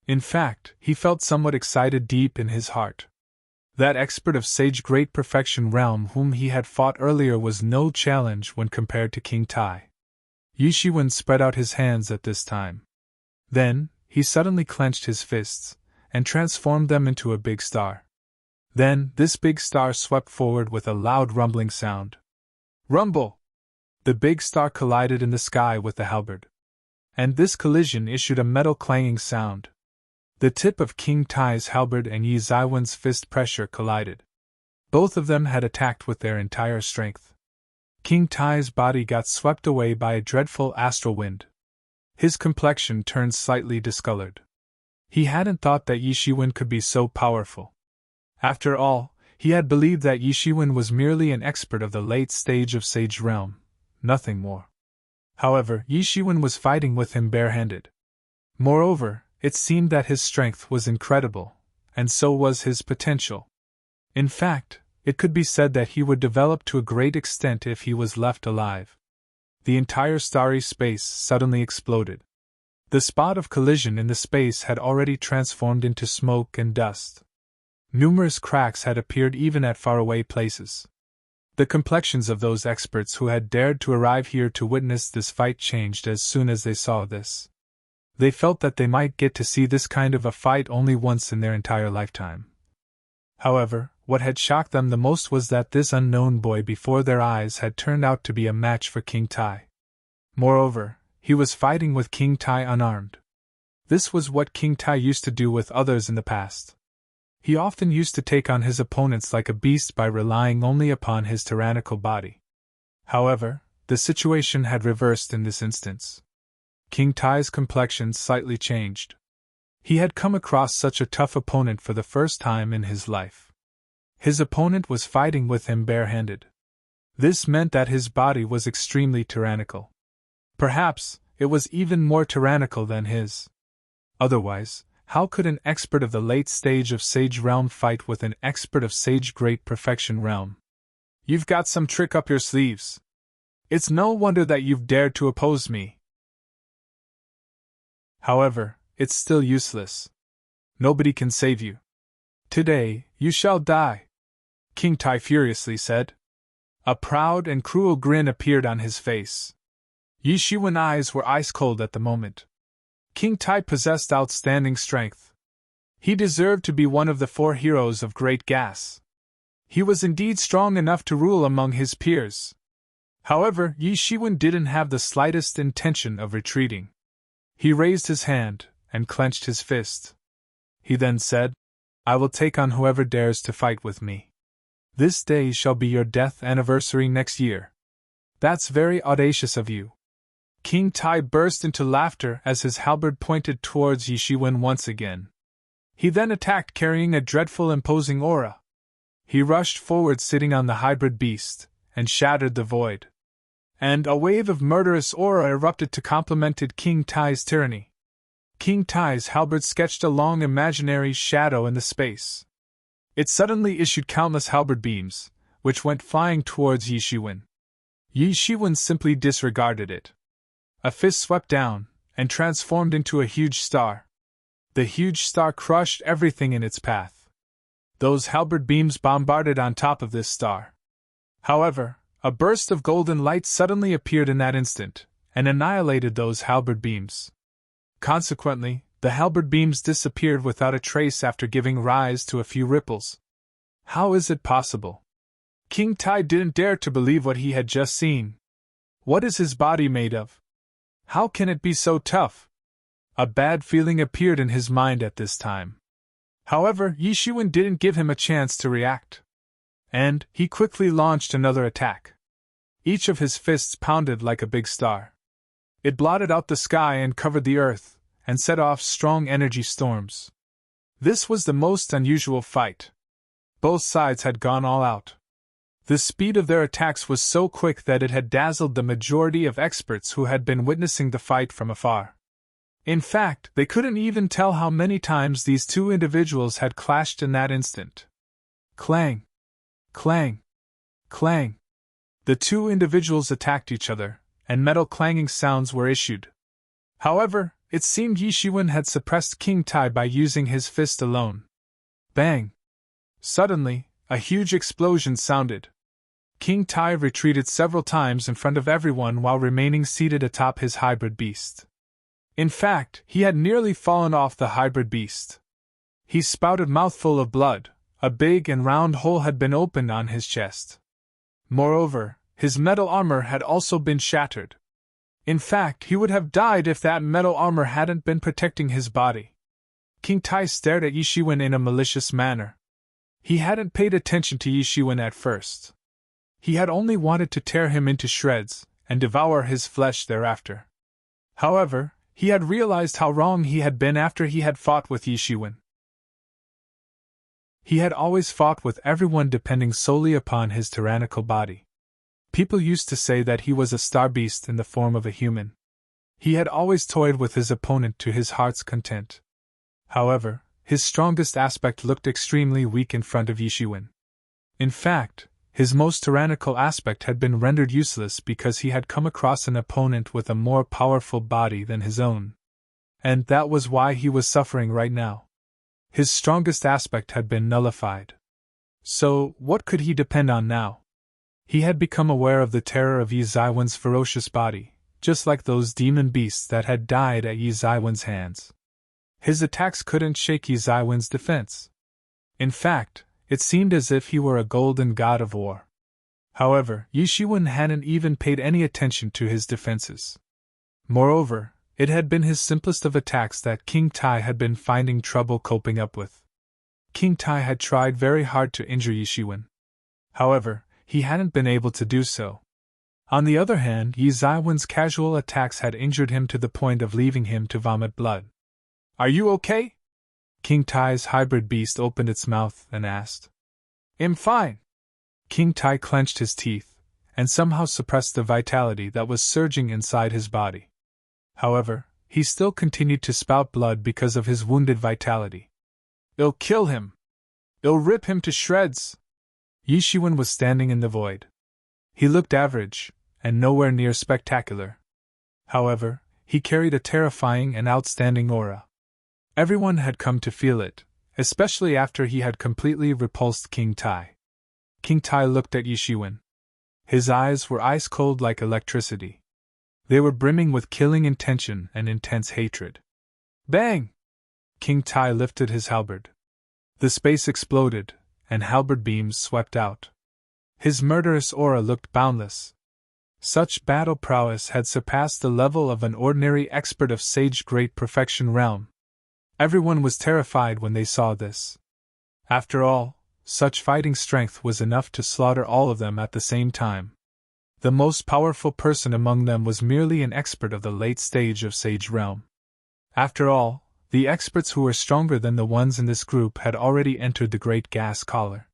In fact, he felt somewhat excited deep in his heart. That expert of Sage Great Perfection realm whom he had fought earlier was no challenge when compared to King Tai. Yishiwen spread out his hands at this time. Then, he suddenly clenched his fists, and transformed them into a big star. Then, this big star swept forward with a loud rumbling sound. Rumble! The big star collided in the sky with the halberd. And this collision issued a metal clanging sound. The tip of King Tai's halberd and Yi Zaiwen's fist pressure collided. Both of them had attacked with their entire strength. King Tai's body got swept away by a dreadful astral wind. His complexion turned slightly discolored. He hadn't thought that Yishiwen could be so powerful. After all, he had believed that Yishiwen was merely an expert of the late stage of Sage Realm, nothing more. However, Yishiwen was fighting with him barehanded. Moreover, it seemed that his strength was incredible, and so was his potential. In fact, it could be said that he would develop to a great extent if he was left alive. The entire starry space suddenly exploded. The spot of collision in the space had already transformed into smoke and dust. Numerous cracks had appeared even at faraway places. The complexions of those experts who had dared to arrive here to witness this fight changed as soon as they saw this. They felt that they might get to see this kind of a fight only once in their entire lifetime. However, what had shocked them the most was that this unknown boy before their eyes had turned out to be a match for King Tai. Moreover, he was fighting with King Tai unarmed. This was what King Tai used to do with others in the past. He often used to take on his opponents like a beast by relying only upon his tyrannical body. However, the situation had reversed in this instance. King Tai's complexion slightly changed. He had come across such a tough opponent for the first time in his life. His opponent was fighting with him barehanded. This meant that his body was extremely tyrannical. Perhaps, it was even more tyrannical than his. Otherwise, how could an expert of the late stage of Sage Realm fight with an expert of Sage Great Perfection Realm? You've got some trick up your sleeves. It's no wonder that you've dared to oppose me. However, it's still useless. Nobody can save you. Today, you shall die, King Tai furiously said. A proud and cruel grin appeared on his face. Yi Shiwen's eyes were ice cold at the moment. King Tai possessed outstanding strength. He deserved to be one of the 4 heroes of Great Gas. He was indeed strong enough to rule among his peers. However, Yi Shiwen didn't have the slightest intention of retreating. He raised his hand and clenched his fist. He then said, I will take on whoever dares to fight with me. This day shall be your death anniversary next year. That's very audacious of you. King Tai burst into laughter as his halberd pointed towards Yi Shiwen once again. He then attacked carrying a dreadful imposing aura. He rushed forward sitting on the hybrid beast, and shattered the void. And a wave of murderous aura erupted to complemented King Tai's tyranny. King Tai's halberd sketched a long imaginary shadow in the space. It suddenly issued countless halberd beams, which went flying towards Yi Shiwen. Yi Shiwen simply disregarded it. A fist swept down, and transformed into a huge star. The huge star crushed everything in its path. Those halberd beams bombarded on top of this star. However, a burst of golden light suddenly appeared in that instant, and annihilated those halberd beams. Consequently, the halberd beams disappeared without a trace after giving rise to a few ripples. How is it possible? King Tai didn't dare to believe what he had just seen. What is his body made of? How can it be so tough? A bad feeling appeared in his mind at this time. However, Yi Shiwen didn't give him a chance to react. And he quickly launched another attack. Each of his fists pounded like a big star. It blotted out the sky and covered the earth, and set off strong energy storms. This was the most unusual fight. Both sides had gone all out. The speed of their attacks was so quick that it had dazzled the majority of experts who had been witnessing the fight from afar. In fact, they couldn't even tell how many times these 2 individuals had clashed in that instant. Clang! Clang! Clang! The 2 individuals attacked each other, and metal clanging sounds were issued. However, it seemed Yi Shiwen had suppressed King Tai by using his fist alone. Bang! Suddenly, a huge explosion sounded. King Tai retreated several times in front of everyone while remaining seated atop his hybrid beast. In fact, he had nearly fallen off the hybrid beast. He spouted mouthful of blood. A big and round hole had been opened on his chest. Moreover, his metal armor had also been shattered. In fact, he would have died if that metal armor hadn't been protecting his body. King Tai stared at Yi Shiwen in a malicious manner. He hadn't paid attention to Yi Shiwen at first. He had only wanted to tear him into shreds, and devour his flesh thereafter. However, he had realized how wrong he had been after he had fought with Yi Shiwen. He had always fought with everyone depending solely upon his tyrannical body. People used to say that he was a star beast in the form of a human. He had always toyed with his opponent to his heart's content. However, his strongest aspect looked extremely weak in front of Yi Shiwen. In fact, his most tyrannical aspect had been rendered useless because he had come across an opponent with a more powerful body than his own. And that was why he was suffering right now. His strongest aspect had been nullified. So, what could he depend on now? He had become aware of the terror of Yi Zaiwen's ferocious body, just like those demon beasts that had died at Yi Zaiwen's hands. His attacks couldn't shake Yi Zaiwen's defense. In fact, it seemed as if he were a golden god of war. However, Yi Shiwen hadn't even paid any attention to his defenses. Moreover, it had been his simplest of attacks that King Tai had been finding trouble coping up with. King Tai had tried very hard to injure Yi Shiwen. However, he hadn't been able to do so. On the other hand, Yi Zaiwen's casual attacks had injured him to the point of leaving him to vomit blood. Are you okay? King Tai's hybrid beast opened its mouth and asked. I'm fine. King Tai clenched his teeth, and somehow suppressed the vitality that was surging inside his body. However, he still continued to spout blood because of his wounded vitality. It'll kill him. It'll rip him to shreds. Yi Shiwen was standing in the void. He looked average, and nowhere near spectacular. However, he carried a terrifying and outstanding aura. Everyone had come to feel it, especially after he had completely repulsed King Tai. King Tai looked at Yi Shiwen. His eyes were ice-cold like electricity. They were brimming with killing intention and intense hatred. Bang! King Tai lifted his halberd. The space exploded, and halberd beams swept out. His murderous aura looked boundless. Such battle prowess had surpassed the level of an ordinary expert of sage great perfection realm. Everyone was terrified when they saw this. After all, such fighting strength was enough to slaughter all of them at the same time. The most powerful person among them was merely an expert of the late stage of sage realm. After all, the experts who were stronger than the ones in this group had already entered the great gas collar.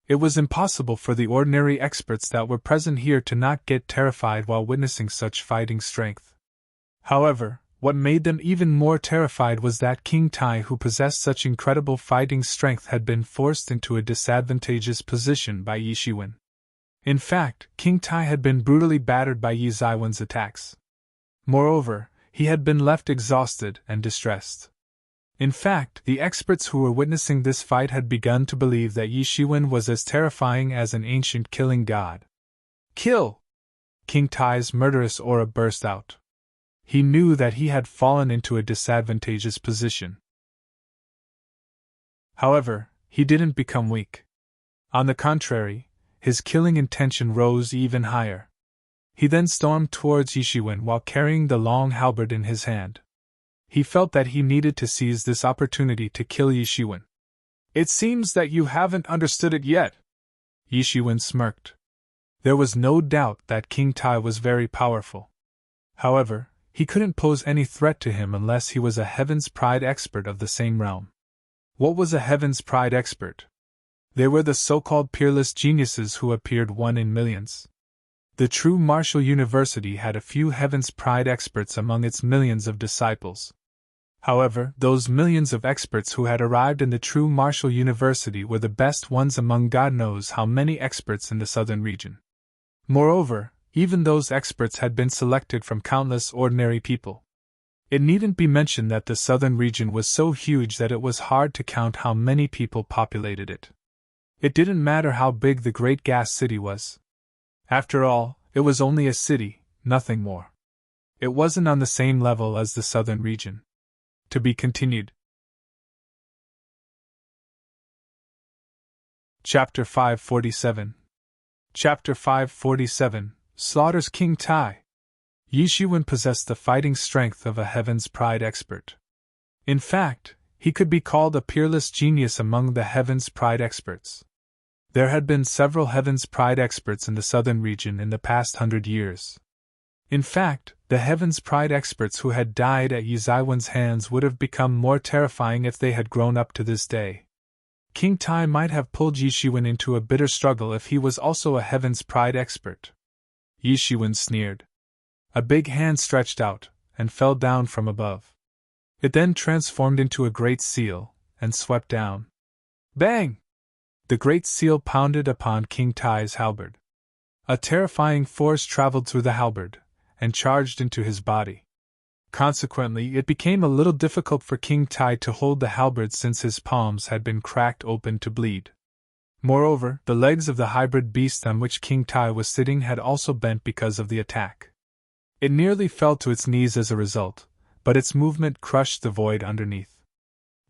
It was impossible for the ordinary experts that were present here to not get terrified while witnessing such fighting strength. However, what made them even more terrified was that King Tai, who possessed such incredible fighting strength, had been forced into a disadvantageous position by Yi Shiwen. In fact, King Tai had been brutally battered by Yi Zaiwen's attacks. Moreover, he had been left exhausted and distressed. In fact, the experts who were witnessing this fight had begun to believe that Yi Shiwen was as terrifying as an ancient killing god. Kill! King Tai's murderous aura burst out. He knew that he had fallen into a disadvantageous position. However, he didn't become weak. On the contrary, his killing intention rose even higher. He then stormed towards Yi Shiwen while carrying the long halberd in his hand. He felt that he needed to seize this opportunity to kill Yi Shiwen. It seems that you haven't understood it yet. Yi Shiwen smirked. There was no doubt that King Tai was very powerful. However, he couldn't pose any threat to him unless he was a Heaven's Pride expert of the same realm. What was a Heaven's Pride expert? They were the so-called peerless geniuses who appeared one in millions. The true martial university had a few Heaven's Pride experts among its millions of disciples. However, those millions of experts who had arrived in the true martial university were the best ones among God knows how many experts in the southern region. Moreover, even those experts had been selected from countless ordinary people. It needn't be mentioned that the southern region was so huge that it was hard to count how many people populated it. It didn't matter how big the great gas city was. After all, it was only a city, nothing more. It wasn't on the same level as the southern region. To be continued. Chapter 547. Chapter 547, Slaughters King Tai. Yi Shiwen possessed the fighting strength of a Heaven's Pride expert. In fact, he could be called a peerless genius among the Heaven's Pride experts. There had been several Heaven's Pride experts in the southern region in the past 100 years. In fact, the Heaven's Pride experts who had died at Yi Zaiwen's hands would have become more terrifying if they had grown up to this day. King Tai might have pulled Yi Shiwen into a bitter struggle if he was also a Heaven's Pride expert. Yi Shiwen sneered. A big hand stretched out, and fell down from above. It then transformed into a great seal, and swept down. Bang! The great seal pounded upon King Tai's halberd. A terrifying force traveled through the halberd, and charged into his body. Consequently, it became a little difficult for King Tai to hold the halberd since his palms had been cracked open to bleed. Moreover, the legs of the hybrid beast on which King Tai was sitting had also bent because of the attack. It nearly fell to its knees as a result, but its movement crushed the void underneath.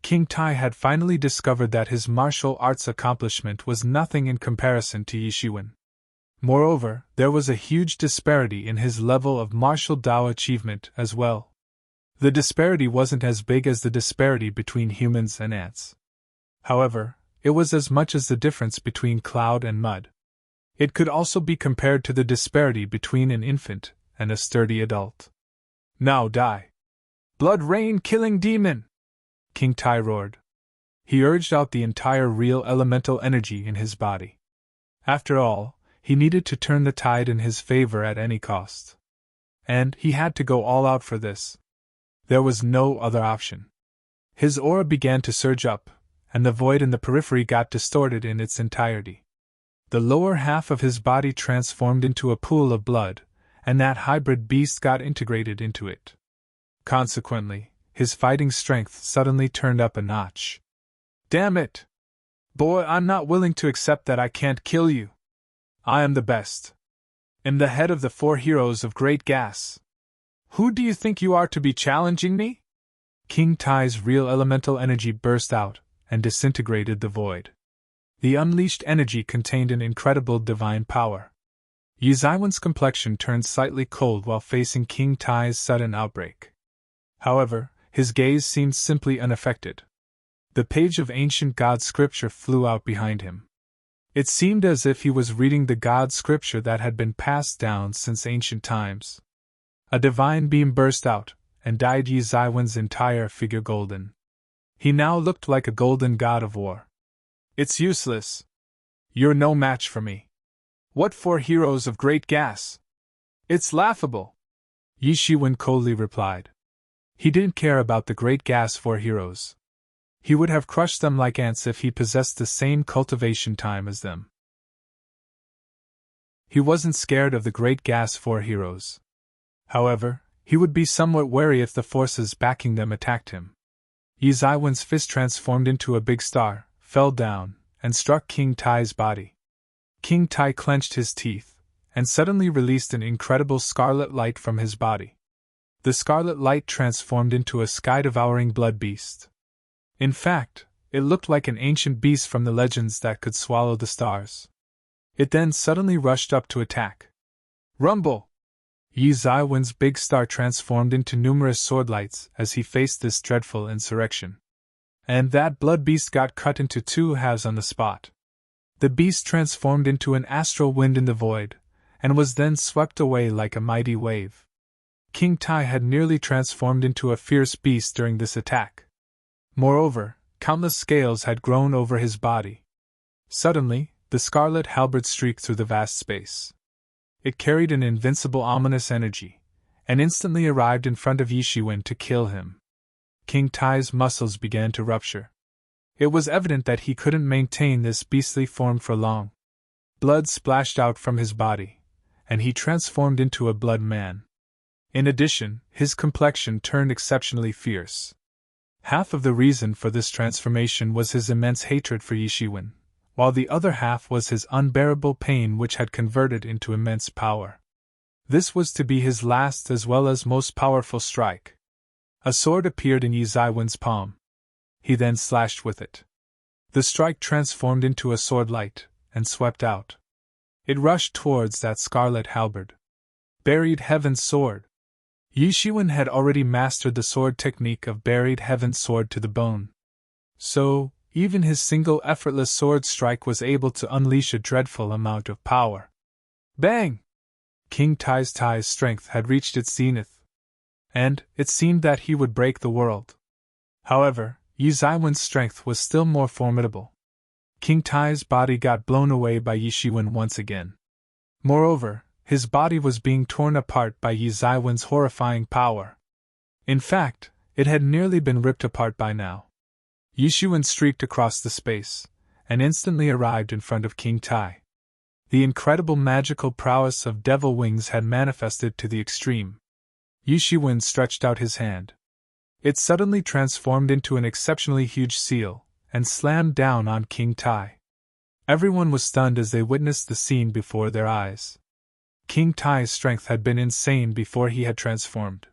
King Tai had finally discovered that his martial arts accomplishment was nothing in comparison to Yi Shiwen. Moreover, there was a huge disparity in his level of martial Dao achievement as well. The disparity wasn't as big as the disparity between humans and ants. However, it was as much as the difference between cloud and mud. It could also be compared to the disparity between an infant and a sturdy adult. Now die! Blood rain killing demon! King Tai roared. He urged out the entire real elemental energy in his body. After all, he needed to turn the tide in his favor at any cost. And he had to go all out for this. There was no other option. His aura began to surge up, and the void in the periphery got distorted in its entirety. The lower half of his body transformed into a pool of blood, and that hybrid beast got integrated into it. Consequently, his fighting strength suddenly turned up a notch. Damn it! Boy, I'm not willing to accept that I can't kill you. I am the best. Am the head of the 4 heroes of Great Gas. Who do you think you are to be challenging me? King Tai's real elemental energy burst out and disintegrated the void. The unleashed energy contained an incredible divine power. Yi Zaiwen's complexion turned slightly cold while facing King Tai's sudden outbreak. However, his gaze seemed simply unaffected. The page of ancient god scripture flew out behind him. It seemed as if he was reading the god scripture that had been passed down since ancient times. A divine beam burst out and dyed Yi Zaiwen's entire figure golden. He now looked like a golden god of war. It's useless. You're no match for me. What 4 heroes of Great Gas? It's laughable. Yi Shiwen coldly replied. He didn't care about the Great Gas 4 heroes. He would have crushed them like ants if he possessed the same cultivation time as them. He wasn't scared of the Great Gas 4 heroes. However, he would be somewhat wary if the forces backing them attacked him. Yi Zaiwen's fist transformed into a big star, fell down, and struck King Tai's body. King Tai clenched his teeth, and suddenly released an incredible scarlet light from his body. The scarlet light transformed into a sky-devouring blood beast. In fact, it looked like an ancient beast from the legends that could swallow the stars. It then suddenly rushed up to attack. Rumble! Yi Zaiwen's big star transformed into numerous swordlights as he faced this dreadful insurrection. And that blood beast got cut into 2 halves on the spot. The beast transformed into an astral wind in the void, and was then swept away like a mighty wave. King Tai had nearly transformed into a fierce beast during this attack. Moreover, countless scales had grown over his body. Suddenly, the scarlet halberd streaked through the vast space. It carried an invincible ominous energy, and instantly arrived in front of Yi Shiwen to kill him. King Tai's muscles began to rupture. It was evident that he couldn't maintain this beastly form for long. Blood splashed out from his body, and he transformed into a blood man. In addition, his complexion turned exceptionally fierce. Half of the reason for this transformation was his immense hatred for Yi Shiwen, while the other half was his unbearable pain which had converted into immense power. This was to be his last as well as most powerful strike. A sword appeared in Yi Zaiwen's palm. He then slashed with it. The strike transformed into a sword light, and swept out. It rushed towards that scarlet halberd. Buried Heaven's Sword! Yi Shiwen had already mastered the sword technique of Buried Heaven's Sword to the bone. So, even his single effortless sword strike was able to unleash a dreadful amount of power. Bang! King Tai's strength had reached its zenith, and it seemed that he would break the world. However, Yi Zaiwen's strength was still more formidable. King Tai's body got blown away by Yi Shiwen once again. Moreover, his body was being torn apart by Yi Zaiwen's horrifying power. In fact, it had nearly been ripped apart by now. Yi Shiwen streaked across the space, and instantly arrived in front of King Tai. The incredible magical prowess of devil wings had manifested to the extreme. Yi Shiwen stretched out his hand. It suddenly transformed into an exceptionally huge seal, and slammed down on King Tai. Everyone was stunned as they witnessed the scene before their eyes. King Tai's strength had been insane before he had transformed.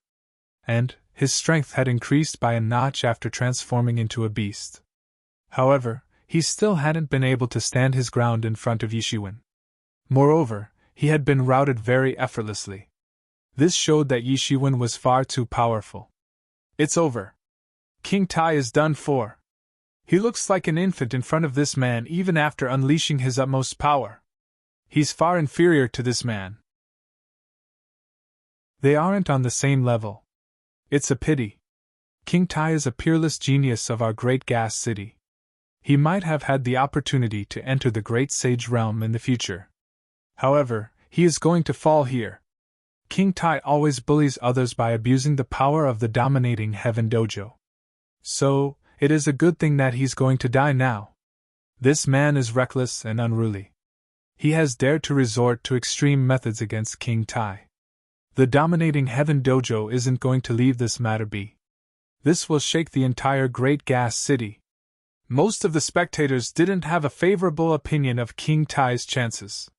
And his strength had increased by a notch after transforming into a beast. However, he still hadn't been able to stand his ground in front of Yi Shiwen. Moreover, he had been routed very effortlessly. This showed that Yi Shiwen was far too powerful. It's over. King Tai is done for. He looks like an infant in front of this man even after unleashing his utmost power. He's far inferior to this man. They aren't on the same level. It's a pity. King Tai is a peerless genius of our great gas city. He might have had the opportunity to enter the great sage realm in the future. However, he is going to fall here. King Tai always bullies others by abusing the power of the dominating Heaven Dojo. So, it is a good thing that he's going to die now. This man is reckless and unruly. He has dared to resort to extreme methods against King Tai. The dominating heaven dojo isn't going to leave this matter be. This will shake the entire Great Gas City. Most of the spectators didn't have a favorable opinion of King Tai's chances.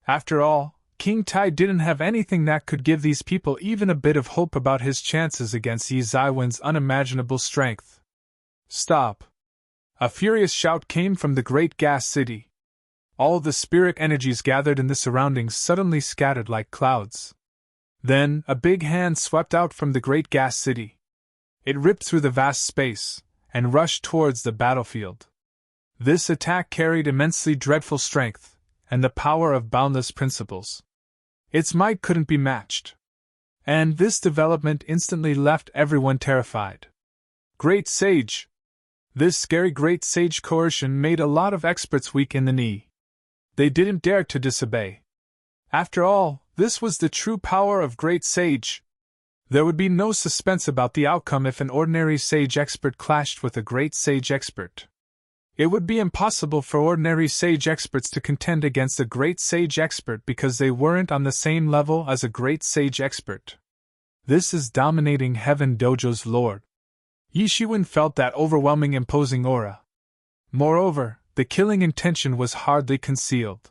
After all, King Tai didn't have anything that could give these people even a bit of hope about his chances against Yi Zaiwen's unimaginable strength. Stop! A furious shout came from the Great Gas City. All the spirit energies gathered in the surroundings suddenly scattered like clouds. Then, a big hand swept out from the Great Gas City. It ripped through the vast space and rushed towards the battlefield. This attack carried immensely dreadful strength and the power of boundless principles. Its might couldn't be matched. And this development instantly left everyone terrified. Great Sage! This scary Great Sage coercion made a lot of experts weak in the knee. They didn't dare to disobey. After all, this was the true power of Great Sage. There would be no suspense about the outcome if an ordinary sage expert clashed with a great sage expert. It would be impossible for ordinary sage experts to contend against a great sage expert because they weren't on the same level as a great sage expert. This is dominating heaven dojo's lord. Yi Shiwen felt that overwhelming imposing aura. Moreover, the killing intention was hardly concealed.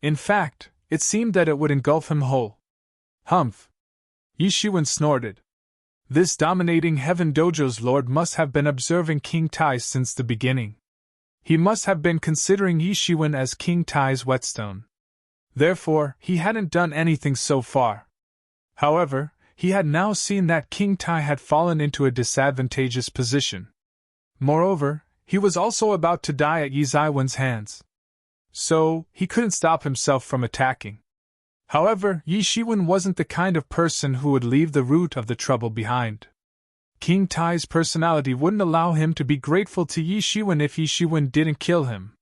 In fact, it seemed that it would engulf him whole. Humph! Yi Shiwen snorted. This dominating heaven dojo's lord must have been observing King Tai since the beginning. He must have been considering Yi Shiwen as King Tai's whetstone. Therefore, he hadn't done anything so far. However, he had now seen that King Tai had fallen into a disadvantageous position. Moreover, he was also about to die at Yi Zaiwen's hands. So, he couldn't stop himself from attacking. However, Yi Shiwen wasn't the kind of person who would leave the root of the trouble behind. King Tai's personality wouldn't allow him to be grateful to Yi Shiwen if Yi Shiwen didn't kill him.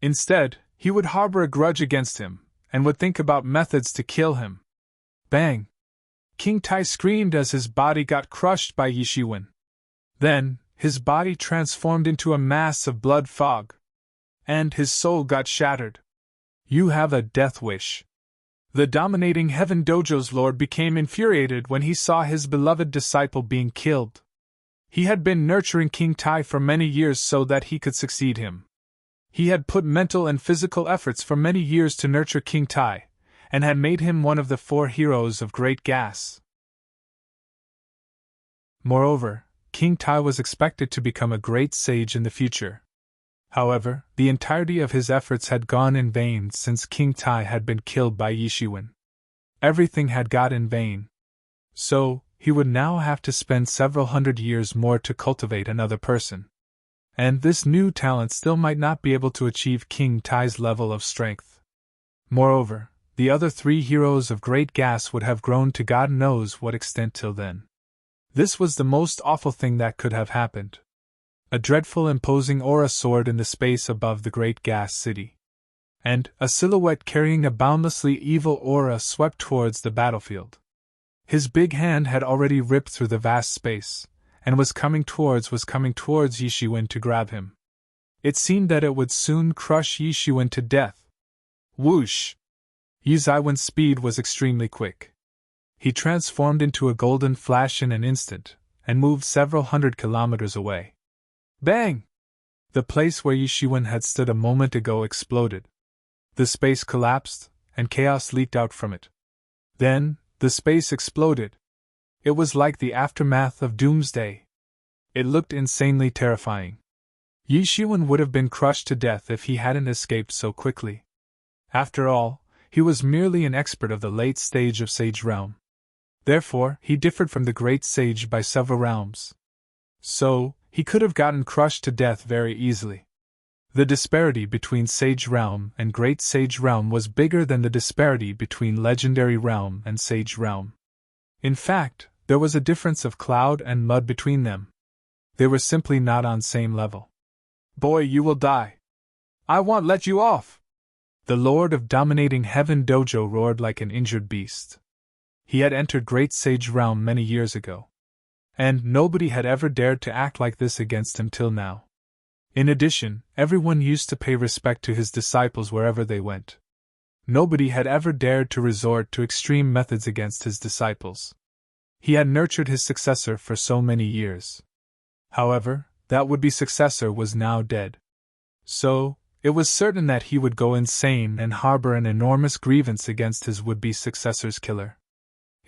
Instead, he would harbor a grudge against him, and would think about methods to kill him. Bang! King Tai screamed as his body got crushed by Yi Shiwen. Then, his body transformed into a mass of blood fog. And his soul got shattered. You have a death wish. The dominating heaven dojo's lord became infuriated when he saw his beloved disciple being killed. He had been nurturing King Tai for many years so that he could succeed him. He had put mental and physical efforts for many years to nurture King Tai, and had made him one of the 4 heroes of Great Gas. Moreover, King Tai was expected to become a great sage in the future. However, the entirety of his efforts had gone in vain since King Tai had been killed by Yi Shiwen. Everything had gone in vain. So, he would now have to spend several hundred years more to cultivate another person. And this new talent still might not be able to achieve King Tai's level of strength. Moreover, the other 3 heroes of Great Gas would have grown to God knows what extent till then. This was the most awful thing that could have happened. A dreadful imposing aura soared in the space above the Great Gas City. And, a silhouette carrying a boundlessly evil aura swept towards the battlefield. His big hand had already ripped through the vast space, and was coming towards Yi Shiwen to grab him. It seemed that it would soon crush Yi Shiwen to death. Whoosh! Yi Zaiwen's speed was extremely quick. He transformed into a golden flash in an instant, and moved several hundred kilometers away. Bang! The place where Yi Shiwen had stood a moment ago exploded. The space collapsed, and chaos leaked out from it. Then, the space exploded. It was like the aftermath of Doomsday. It looked insanely terrifying. Yi Shiwen would have been crushed to death if he hadn't escaped so quickly. After all, he was merely an expert of the late stage of Sage Realm. Therefore, he differed from the Great Sage by several realms. So, he could have gotten crushed to death very easily. The disparity between Sage Realm and Great Sage Realm was bigger than the disparity between Legendary Realm and Sage Realm. In fact, there was a difference of cloud and mud between them. They were simply not on same level. Boy, you will die. I won't let you off! The Lord of Dominating Heaven Dojo roared like an injured beast. He had entered Great Sage Realm many years ago. And nobody had ever dared to act like this against him till now. In addition, everyone used to pay respect to his disciples wherever they went. Nobody had ever dared to resort to extreme methods against his disciples. He had nurtured his successor for so many years. However, that would-be successor was now dead. So, it was certain that he would go insane and harbor an enormous grievance against his would-be successor's killer.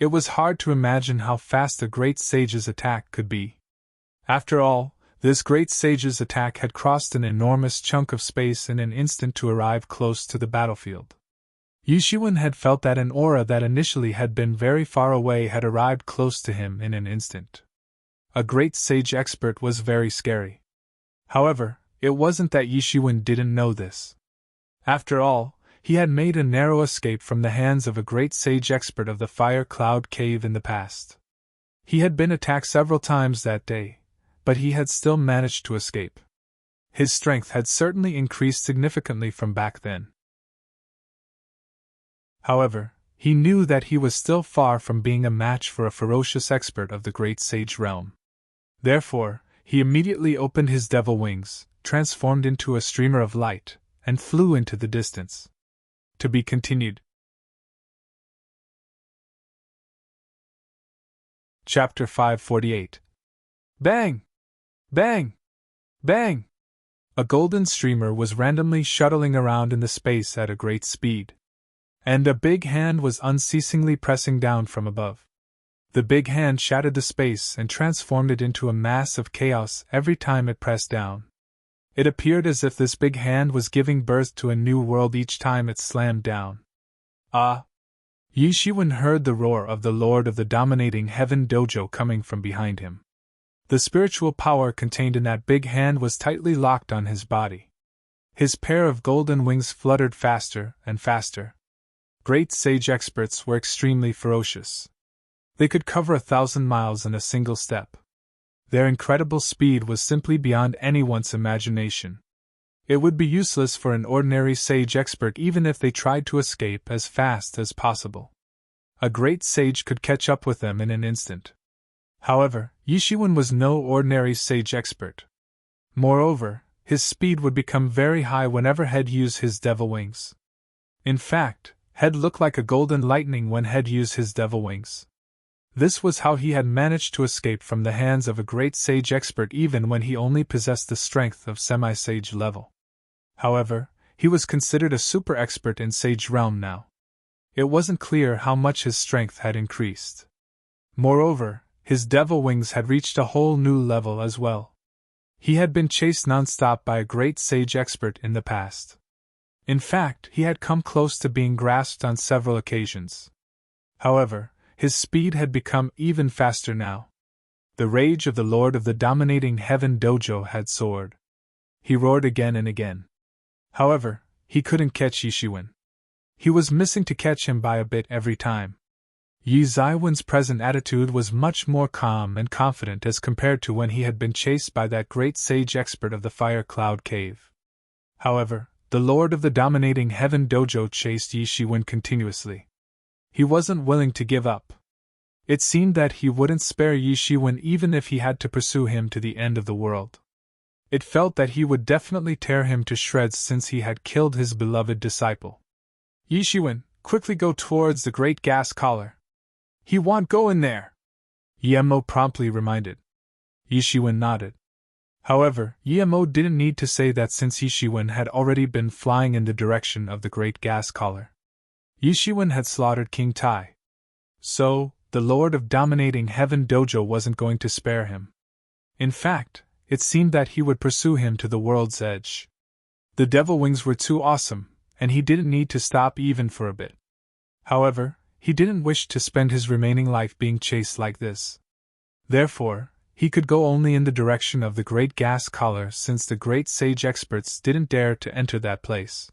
It was hard to imagine how fast the great sage's attack could be. After all, this great sage's attack had crossed an enormous chunk of space in an instant to arrive close to the battlefield. Yishuan had felt that an aura that initially had been very far away had arrived close to him in an instant. A great sage expert was very scary. However, it wasn't that Yishuan didn't know this. After all, he had made a narrow escape from the hands of a great sage expert of the Fire Cloud Cave in the past. He had been attacked several times that day, but he had still managed to escape. His strength had certainly increased significantly from back then. However, he knew that he was still far from being a match for a ferocious expert of the great sage realm. Therefore, he immediately opened his devil wings, transformed into a streamer of light, and flew into the distance. To be continued. Chapter 548. Bang! Bang! Bang! A golden streamer was randomly shuttling around in the space at a great speed. And a big hand was unceasingly pressing down from above. The big hand shattered the space and transformed it into a mass of chaos every time it pressed down. It appeared as if this big hand was giving birth to a new world each time it slammed down. Ah! Yishuan heard the roar of the Lord of the Dominating Heaven Dojo coming from behind him. The spiritual power contained in that big hand was tightly locked on his body. His pair of golden wings fluttered faster and faster. Great sage experts were extremely ferocious. They could cover 1,000 miles in a single step. Their incredible speed was simply beyond anyone's imagination. It would be useless for an ordinary sage expert even if they tried to escape as fast as possible. A great sage could catch up with them in an instant. However, Yishuan was no ordinary sage expert. Moreover, his speed would become very high whenever Head used his devil wings. In fact, Head looked like a golden lightning when Head used his devil wings. This was how he had managed to escape from the hands of a great sage expert even when he only possessed the strength of semi-sage level. However, he was considered a super expert in sage realm now. It wasn't clear how much his strength had increased. Moreover, his devil wings had reached a whole new level as well. He had been chased non-stop by a great sage expert in the past. In fact, he had come close to being grasped on several occasions. However, his speed had become even faster now. The rage of the Lord of the Dominating Heaven Dojo had soared. He roared again and again. However, he couldn't catch Yishuan. He was missing to catch him by a bit every time. Yi Zaiwen's present attitude was much more calm and confident as compared to when he had been chased by that great sage expert of the Fire Cloud Cave. However, the Lord of the Dominating Heaven Dojo chased Yishuan continuously. He wasn't willing to give up. It seemed that he wouldn't spare Yishuan even if he had to pursue him to the end of the world. It felt that he would definitely tear him to shreds since he had killed his beloved disciple. Yishuan, quickly go towards the great gas collar. He won't go in there, Yemo promptly reminded. Yishuan nodded. However, Yemo didn't need to say that since Yishuan had already been flying in the direction of the great gas collar. Yishuan had slaughtered King Tai. So, the Lord of Dominating Heaven Dojo wasn't going to spare him. In fact, it seemed that he would pursue him to the world's edge. The devil wings were too awesome, and he didn't need to stop even for a bit. However, he didn't wish to spend his remaining life being chased like this. Therefore, he could go only in the direction of the great gas collar since the great sage experts didn't dare to enter that place.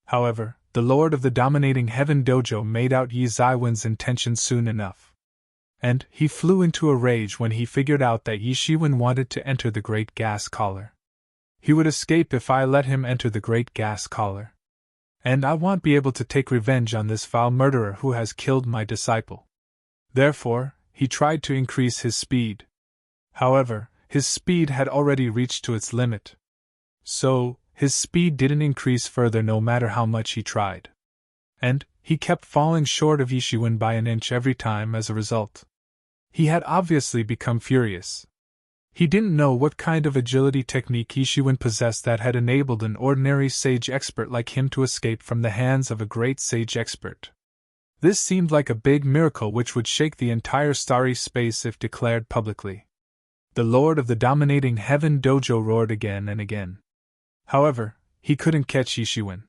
However, the Lord of the Dominating Heaven Dojo made out Yi Zaiwen's intentions soon enough. And he flew into a rage when he figured out that Yishuan wanted to enter the great gas collar. He would escape if I let him enter the great gas collar. And I won't be able to take revenge on this foul murderer who has killed my disciple. Therefore, he tried to increase his speed. However, his speed had already reached to its limit. So, his speed didn't increase further no matter how much he tried. And he kept falling short of Yishiwen by an inch every time as a result. He had obviously become furious. He didn't know what kind of agility technique Yishiwen possessed that had enabled an ordinary sage expert like him to escape from the hands of a great sage expert. This seemed like a big miracle which would shake the entire starry space if declared publicly. The Lord of the Dominating Heaven Dojo roared again and again. However, he couldn't catch Yishiwen.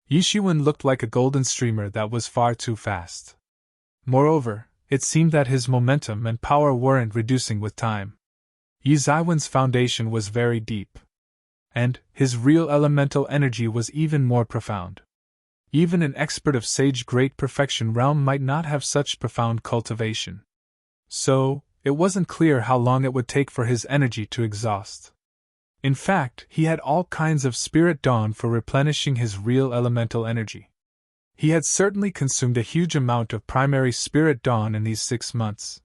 Yishiwen looked like a golden streamer that was far too fast. Moreover, it seemed that his momentum and power weren't reducing with time. Yiziwen's foundation was very deep. And his real elemental energy was even more profound. Even an expert of sage great perfection realm might not have such profound cultivation. So, it wasn't clear how long it would take for his energy to exhaust. In fact, he had all kinds of spirit dawn for replenishing his real elemental energy. He had certainly consumed a huge amount of primary spirit dawn in these 6 months.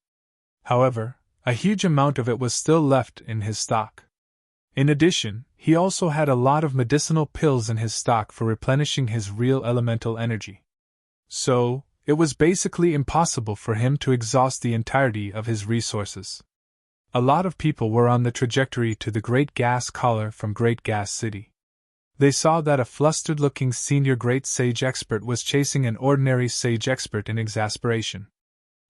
However, a huge amount of it was still left in his stock. In addition, he also had a lot of medicinal pills in his stock for replenishing his real elemental energy. So, it was basically impossible for him to exhaust the entirety of his resources. A lot of people were on the trajectory to the Great Gas Collar from Great Gas City. They saw that a flustered-looking senior great sage expert was chasing an ordinary sage expert in exasperation.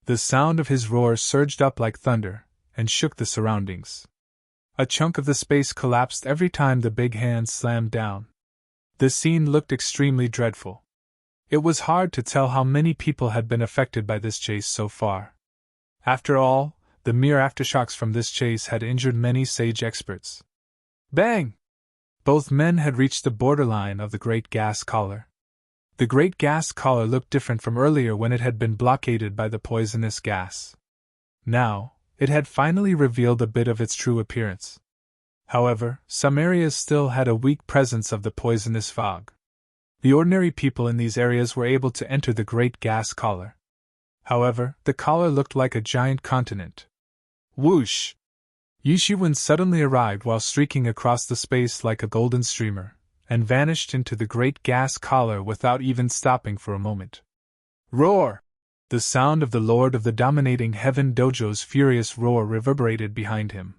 The sound of his roar surged up like thunder and shook the surroundings. A chunk of the space collapsed every time the big hand slammed down. The scene looked extremely dreadful. It was hard to tell how many people had been affected by this chase so far. After all, the mere aftershocks from this chase had injured many sage experts. Bang! Both men had reached the borderline of the Great Gas Collar. The Great Gas Collar looked different from earlier when it had been blockaded by the poisonous gas. Now, it had finally revealed a bit of its true appearance. However, some areas still had a weak presence of the poisonous fog. The ordinary people in these areas were able to enter the Great Gas Collar. However, the collar looked like a giant continent. Whoosh! Yishiwen suddenly arrived while streaking across the space like a golden streamer, and vanished into the Great Gas Collar without even stopping for a moment. Roar! The sound of the Lord of the Dominating Heaven Dojo's furious roar reverberated behind him.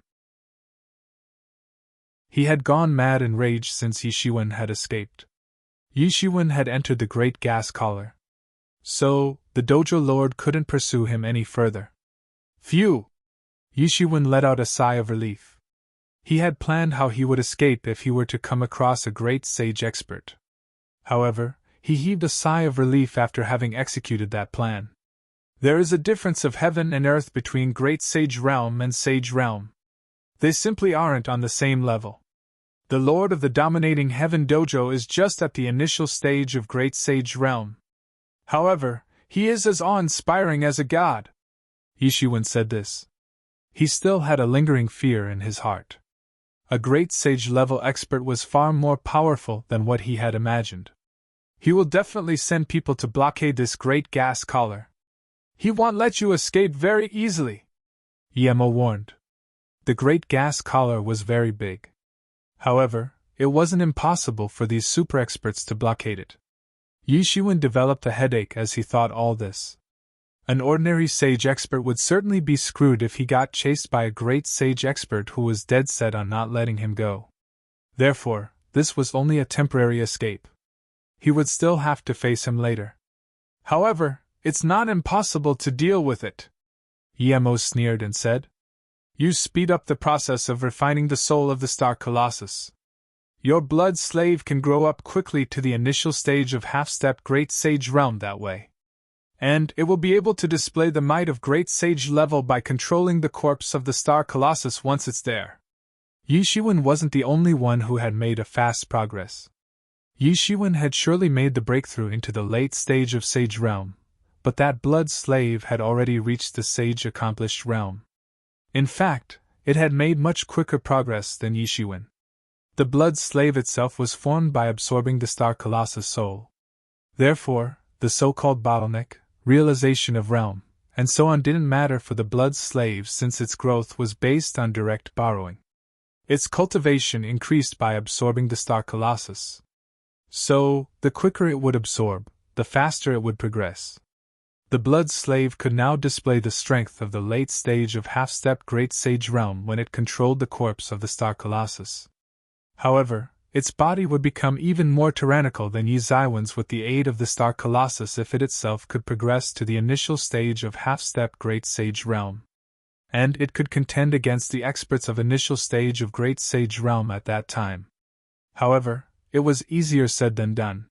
He had gone mad in rage since Yishiwen had escaped. Yishiwen had entered the Great Gas Collar. So, the dojo lord couldn't pursue him any further. Phew! Yishiwen let out a sigh of relief. He had planned how he would escape if he were to come across a great sage expert. However, he heaved a sigh of relief after having executed that plan. There is a difference of heaven and earth between Great Sage Realm and Sage Realm. They simply aren't on the same level. The Lord of the Dominating Heaven Dojo is just at the initial stage of Great Sage Realm. However, he is as awe-inspiring as a god. Yishiwen said this. He still had a lingering fear in his heart. A great sage-level expert was far more powerful than what he had imagined. He will definitely send people to blockade this Great Gas Collar. He won't let you escape very easily, Yemo warned. The Great Gas Collar was very big. However, it wasn't impossible for these super experts to blockade it. Yishiwen developed a headache as he thought all this. An ordinary sage expert would certainly be screwed if he got chased by a great sage expert who was dead set on not letting him go. Therefore, this was only a temporary escape. He would still have to face him later. However, it's not impossible to deal with it, Yemo sneered and said. You speed up the process of refining the soul of the Star Colossus. Your blood slave can grow up quickly to the initial stage of half-step Great Sage Realm that way. And it will be able to display the might of Great Sage level by controlling the corpse of the Star Colossus once it's there. Yishiwen wasn't the only one who had made a fast progress. Yishiwen had surely made the breakthrough into the late stage of Sage Realm, but that blood slave had already reached the Sage Accomplished Realm. In fact, it had made much quicker progress than Yishiwen. The blood slave itself was formed by absorbing the Star Colossus soul. Therefore, the so-called bottleneck, realization of realm, and so on didn't matter for the blood slave since its growth was based on direct borrowing. Its cultivation increased by absorbing the star colossus. So, the quicker it would absorb, the faster it would progress. The blood slave could now display the strength of the late stage of half-stepped great sage realm when it controlled the corpse of the star colossus. However, its body would become even more tyrannical than Yi Zaiwen's with the aid of the star colossus if it itself could progress to the initial stage of half-stepped great sage realm. And it could contend against the experts of initial stage of great sage realm at that time. However, it was easier said than done.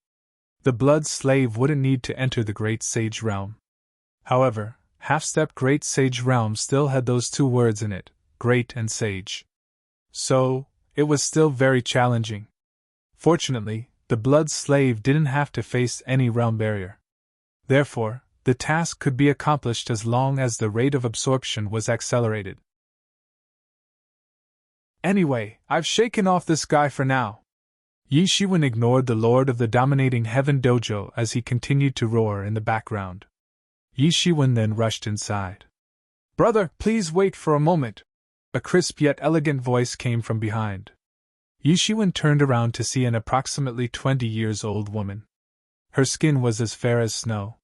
The blood slave wouldn't need to enter the great sage realm. However, half-step great sage realm still had those two words in it, great and sage. So, it was still very challenging. Fortunately, the blood slave didn't have to face any realm barrier. Therefore, the task could be accomplished as long as the rate of absorption was accelerated. Anyway, I've shaken off this guy for now. Yi Shiwen ignored the lord of the dominating heaven dojo as he continued to roar in the background. Yi Shiwen then rushed inside. Brother, please wait for a moment. A crisp yet elegant voice came from behind. Yi Shiwen turned around to see an approximately 20 years old woman. Her skin was as fair as snow.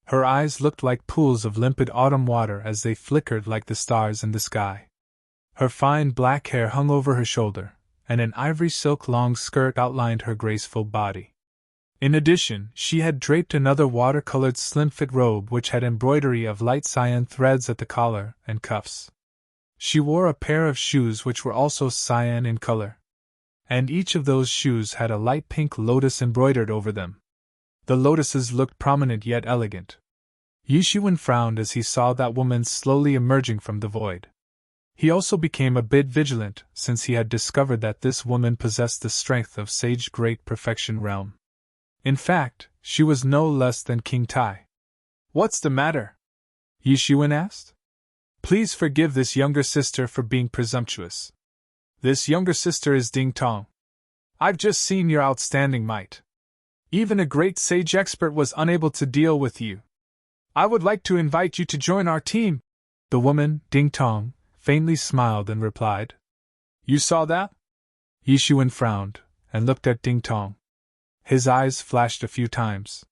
Her eyes looked like pools of limpid autumn water as they flickered like the stars in the sky. Her fine black hair hung over her shoulder, and an ivory silk long skirt outlined her graceful body. In addition, she had draped another watercolored slim-fit robe which had embroidery of light cyan threads at the collar and cuffs. She wore a pair of shoes which were also cyan in color, and each of those shoes had a light pink lotus embroidered over them. The lotuses looked prominent yet elegant. Yi Shiwen frowned as he saw that woman slowly emerging from the void. He also became a bit vigilant, since he had discovered that this woman possessed the strength of Sage Great Perfection Realm. In fact, she was no less than King Tai. What's the matter? Yi Shiwen asked. Please forgive this younger sister for being presumptuous. This younger sister is Ding Tong. I've just seen your outstanding might. Even a great sage expert was unable to deal with you. I would like to invite you to join our team. The woman, Ding Tong, faintly smiled and replied. You saw that? Yi Shiwen frowned and looked at Ding Tong. His eyes flashed a few times.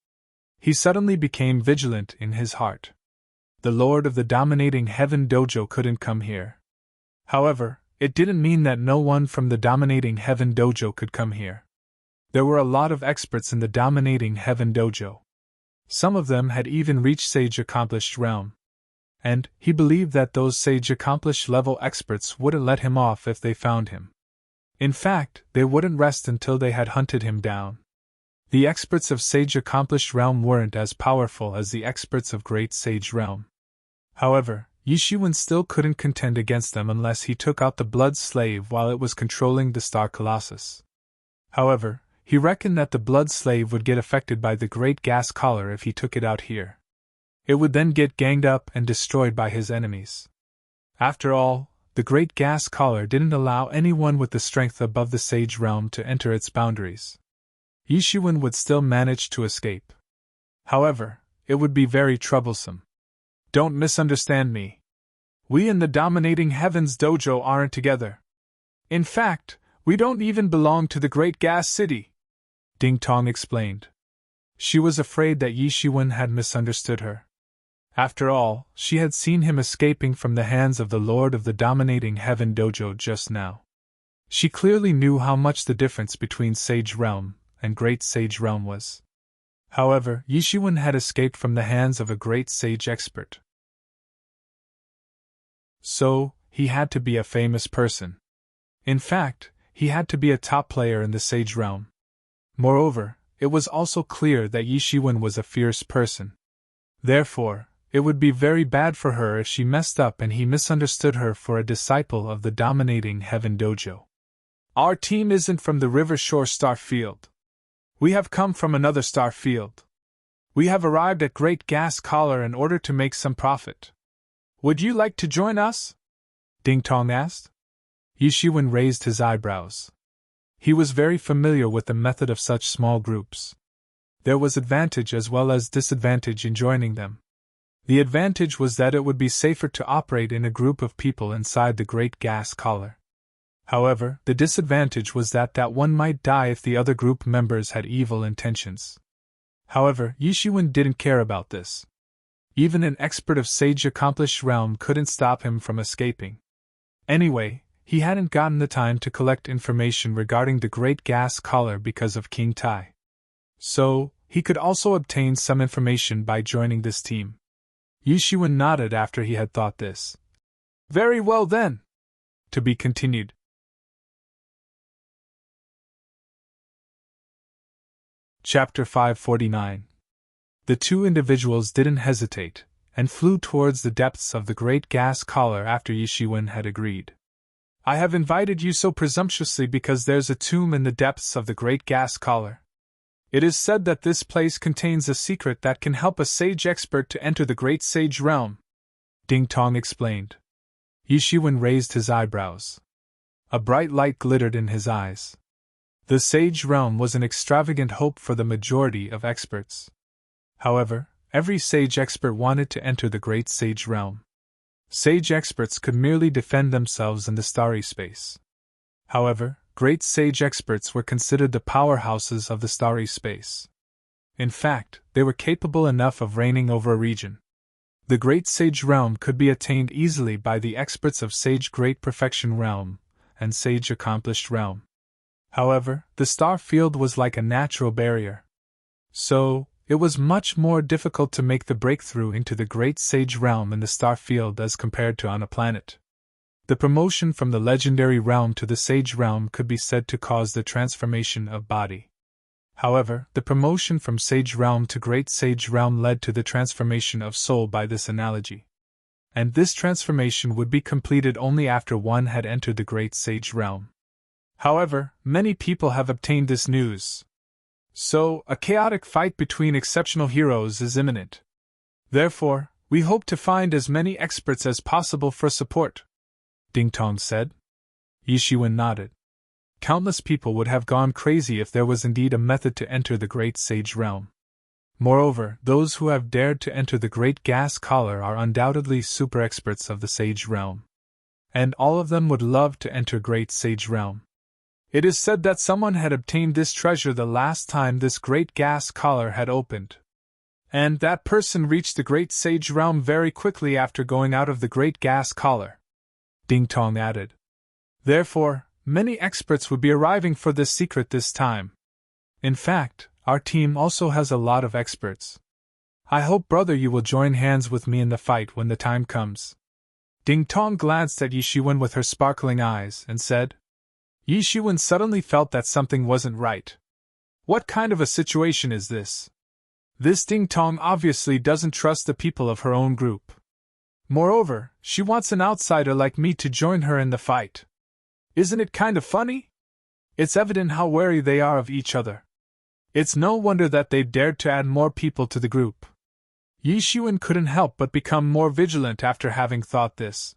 He suddenly became vigilant in his heart. The lord of the dominating heaven dojo couldn't come here. However, it didn't mean that no one from the dominating heaven dojo could come here. There were a lot of experts in the dominating heaven dojo. Some of them had even reached sage accomplished realm. And he believed that those sage accomplished level experts wouldn't let him off if they found him. In fact, they wouldn't rest until they had hunted him down. The experts of Sage Accomplished Realm weren't as powerful as the experts of Great Sage Realm. However, Yi Shiwen still couldn't contend against them unless he took out the Blood Slave while it was controlling the Star Colossus. However, he reckoned that the Blood Slave would get affected by the Great Gas Collar if he took it out here. It would then get ganged up and destroyed by his enemies. After all, the Great Gas Collar didn't allow anyone with the strength above the Sage Realm to enter its boundaries. Yi Shiwen would still manage to escape. However, it would be very troublesome. Don't misunderstand me. We in the Dominating Heavens dojo aren't together. In fact, we don't even belong to the Great Gas City, Ding Tong explained. She was afraid that Yi Shiwen had misunderstood her. After all, she had seen him escaping from the hands of the Lord of the Dominating Heaven dojo just now. She clearly knew how much the difference between Sage Realm and Great Sage Realm was. However, Yi Shiwen had escaped from the hands of a great sage expert. So, he had to be a famous person. In fact, he had to be a top player in the Sage Realm. Moreover, it was also clear that Yi Shiwen was a fierce person. Therefore, it would be very bad for her if she messed up and he misunderstood her for a disciple of the Dominating Heaven dojo. Our team isn't from the River Shore Star Field. We have come from another star field. We have arrived at Great Gas Collar in order to make some profit. Would you like to join us? Ding Tong asked. Yi Shiwen raised his eyebrows. He was very familiar with the method of such small groups. There was advantage as well as disadvantage in joining them. The advantage was that it would be safer to operate in a group of people inside the Great Gas Collar. However, the disadvantage was that one might die if the other group members had evil intentions. However, Yishiwen didn't care about this. Even an expert of sage accomplished realm couldn't stop him from escaping. Anyway, he hadn't gotten the time to collect information regarding the Great Gas Collar because of King Tai. So, he could also obtain some information by joining this team. Yishiwen nodded after he had thought this. Very well then. To be continued. Chapter 549. The two individuals didn't hesitate, and flew towards the depths of the Great Gas Collar after Yishiwen had agreed. I have invited you so presumptuously because there's a tomb in the depths of the Great Gas Collar. It is said that this place contains a secret that can help a sage expert to enter the Great Sage Realm, Ding Tong explained. Yishiwen raised his eyebrows. A bright light glittered in his eyes. The Sage Realm was an extravagant hope for the majority of experts. However, every sage expert wanted to enter the Great Sage Realm. Sage experts could merely defend themselves in the starry space. However, great sage experts were considered the powerhouses of the starry space. In fact, they were capable enough of reigning over a region. The Great Sage Realm could be attained easily by the experts of Sage Great Perfection Realm and Sage Accomplished Realm. However, the star field was like a natural barrier. So, it was much more difficult to make the breakthrough into the Great Sage Realm in the star field as compared to on a planet. The promotion from the legendary realm to the Sage Realm could be said to cause the transformation of body. However, the promotion from Sage Realm to Great Sage Realm led to the transformation of soul by this analogy. And this transformation would be completed only after one had entered the Great Sage Realm. However, many people have obtained this news. So, a chaotic fight between exceptional heroes is imminent. Therefore, we hope to find as many experts as possible for support, Ding Tong said. Yishiwen nodded. Countless people would have gone crazy if there was indeed a method to enter the Great Sage Realm. Moreover, those who have dared to enter the Great Gas Collar are undoubtedly super experts of the Sage Realm. And all of them would love to enter Great Sage Realm. It is said that someone had obtained this treasure the last time this Great Gas Collar had opened. And that person reached the Great Sage Realm very quickly after going out of the Great Gas Collar, Ding Tong added. Therefore, many experts would be arriving for this secret this time. In fact, our team also has a lot of experts. I hope, brother, you will join hands with me in the fight when the time comes. Ding Tong glanced at Yishiwen with her sparkling eyes and said. Yishiwen suddenly felt that something wasn't right. What kind of a situation is this? This Ding Tong obviously doesn't trust the people of her own group. Moreover, she wants an outsider like me to join her in the fight. Isn't it kind of funny? It's evident how wary they are of each other. It's no wonder that they've dared to add more people to the group. Yishiwen couldn't help but become more vigilant after having thought this.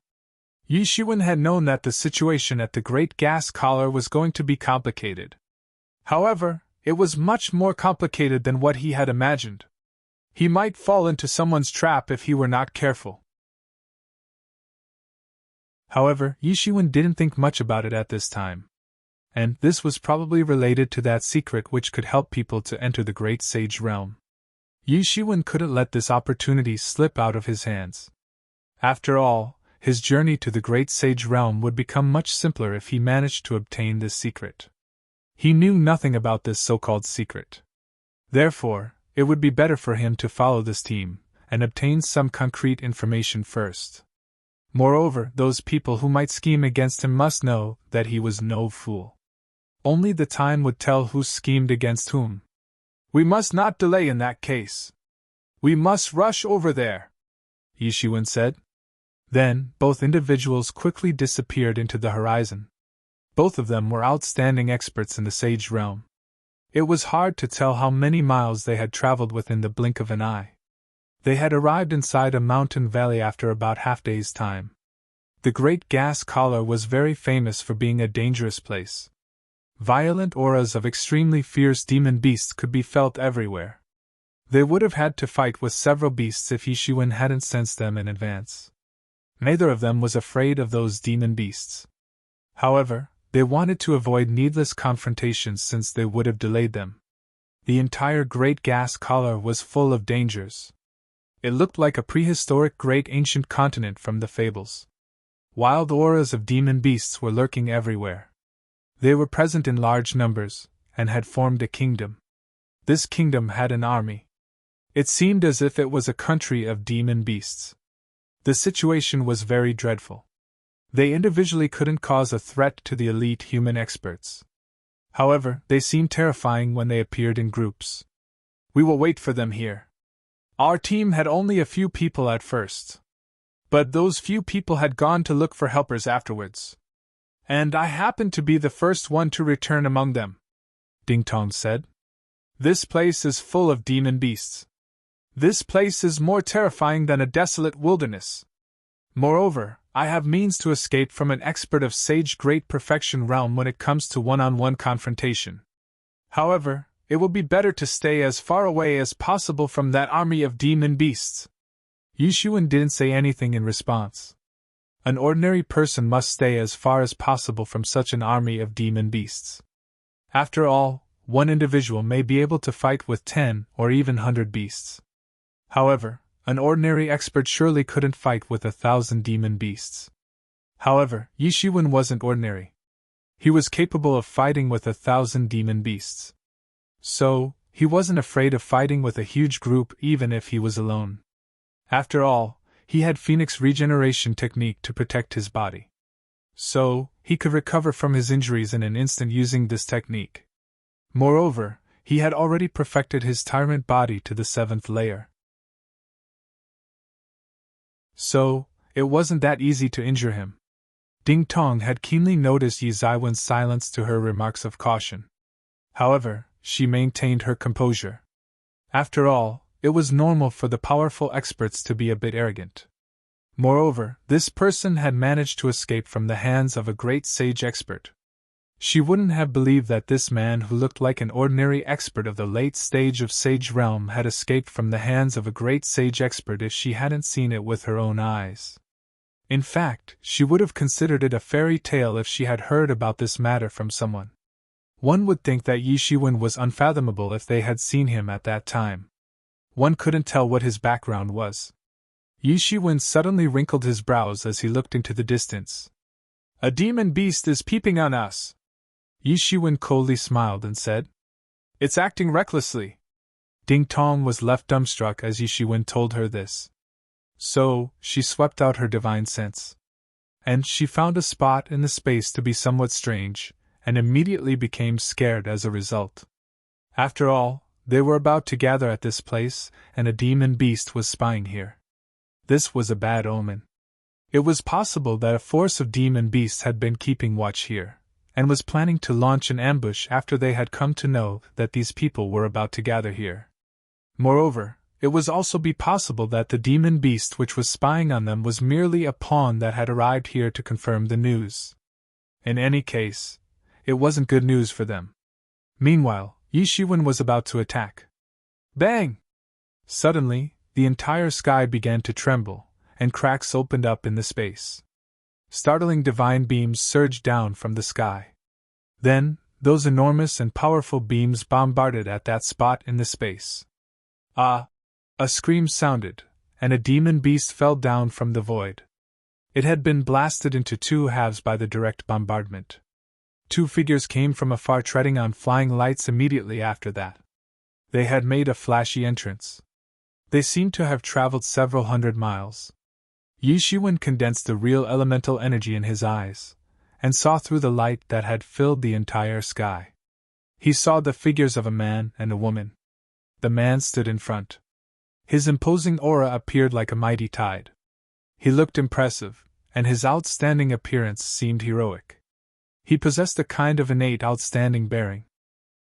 Yishiwen had known that the situation at the Great Gas Collar was going to be complicated. However, it was much more complicated than what he had imagined. He might fall into someone's trap if he were not careful. However, Yishiwen didn't think much about it at this time. And this was probably related to that secret which could help people to enter the Great Sage Realm. Yishiwen couldn't let this opportunity slip out of his hands. After all, his journey to the Great Sage Realm would become much simpler if he managed to obtain this secret. He knew nothing about this so-called secret. Therefore, it would be better for him to follow this team, and obtain some concrete information first. Moreover, those people who might scheme against him must know that he was no fool. Only the time would tell who schemed against whom. We must not delay in that case. We must rush over there, Yishiwen said. Then, both individuals quickly disappeared into the horizon. Both of them were outstanding experts in the Sage Realm. It was hard to tell how many miles they had traveled within the blink of an eye. They had arrived inside a mountain valley after about half-day's time. The Great Gas Collar was very famous for being a dangerous place. Violent auras of extremely fierce demon beasts could be felt everywhere. They would have had to fight with several beasts if Yishiwen hadn't sensed them in advance. Neither of them was afraid of those demon beasts. However, they wanted to avoid needless confrontations since they would have delayed them. The entire great gas collar was full of dangers. It looked like a prehistoric great ancient continent from the fables. Wild auras of demon beasts were lurking everywhere. They were present in large numbers, and had formed a kingdom. This kingdom had an army. It seemed as if it was a country of demon beasts. The situation was very dreadful. They individually couldn't cause a threat to the elite human experts. However, they seemed terrifying when they appeared in groups. We will wait for them here. Our team had only a few people at first. But those few people had gone to look for helpers afterwards. And I happened to be the first one to return among them, Ding Tong said. This place is full of demon beasts. This place is more terrifying than a desolate wilderness. Moreover, I have means to escape from an expert of sage great perfection realm when it comes to one-on-one confrontation. However, it will be better to stay as far away as possible from that army of demon beasts. Yishuan didn't say anything in response. An ordinary person must stay as far as possible from such an army of demon beasts. After all, one individual may be able to fight with 10 or even 100 beasts. However, an ordinary expert surely couldn't fight with 1,000 demon beasts. However, Yishuan wasn't ordinary. He was capable of fighting with 1,000 demon beasts. So, he wasn't afraid of fighting with a huge group even if he was alone. After all, he had Phoenix regeneration technique to protect his body. So, he could recover from his injuries in an instant using this technique. Moreover, he had already perfected his tyrant body to the 7th layer. So, it wasn't that easy to injure him. Ding Tong had keenly noticed Yi Zaiwen's silence to her remarks of caution. However, she maintained her composure. After all, it was normal for the powerful experts to be a bit arrogant. Moreover, this person had managed to escape from the hands of a great sage expert. She wouldn't have believed that this man who looked like an ordinary expert of the late stage of sage realm had escaped from the hands of a great sage expert if she hadn't seen it with her own eyes. In fact, she would have considered it a fairy tale if she had heard about this matter from someone. One would think that Yishuan was unfathomable if they had seen him at that time. One couldn't tell what his background was. Yishuan suddenly wrinkled his brows as he looked into the distance. A demon beast is peeping on us. Yishuan coldly smiled and said, It's acting recklessly. Ding Tong was left dumbstruck as Yishuan told her this. So, she swept out her divine sense. And she found a spot in the space to be somewhat strange, and immediately became scared as a result. After all, they were about to gather at this place, and a demon beast was spying here. This was a bad omen. It was possible that a force of demon beasts had been keeping watch here, and was planning to launch an ambush after they had come to know that these people were about to gather here. Moreover, it was also be possible that the demon beast which was spying on them was merely a pawn that had arrived here to confirm the news. In any case, it wasn't good news for them. Meanwhile, Yishuan was about to attack. Bang! Suddenly, the entire sky began to tremble, and cracks opened up in the space. Startling divine beams surged down from the sky. Then, those enormous and powerful beams bombarded at that spot in the space. Ah! A scream sounded, and a demon beast fell down from the void. It had been blasted into 2 halves by the direct bombardment. 2 figures came from afar treading on flying lights immediately after that. They had made a flashy entrance. They seemed to have traveled several hundred miles. Yishuan condensed the real elemental energy in his eyes, and saw through the light that had filled the entire sky. He saw the figures of a man and a woman. The man stood in front. His imposing aura appeared like a mighty tide. He looked impressive, and his outstanding appearance seemed heroic. He possessed a kind of innate outstanding bearing.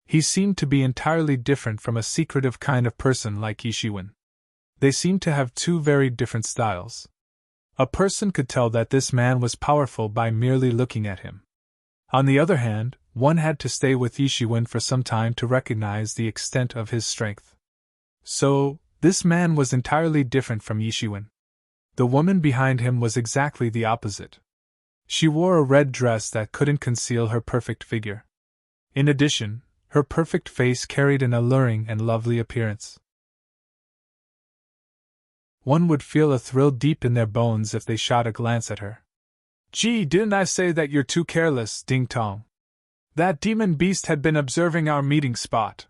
He seemed to be entirely different from a secretive kind of person like Yishuan. They seemed to have 2 very different styles. A person could tell that this man was powerful by merely looking at him. On the other hand, one had to stay with Yishuan for some time to recognize the extent of his strength. So, this man was entirely different from Yishuan. The woman behind him was exactly the opposite. She wore a red dress that couldn't conceal her perfect figure. In addition, her perfect face carried an alluring and lovely appearance. One would feel a thrill deep in their bones if they shot a glance at her. "Gee, didn't I say that you're too careless, Ding Tong? That demon beast had been observing our meeting spot.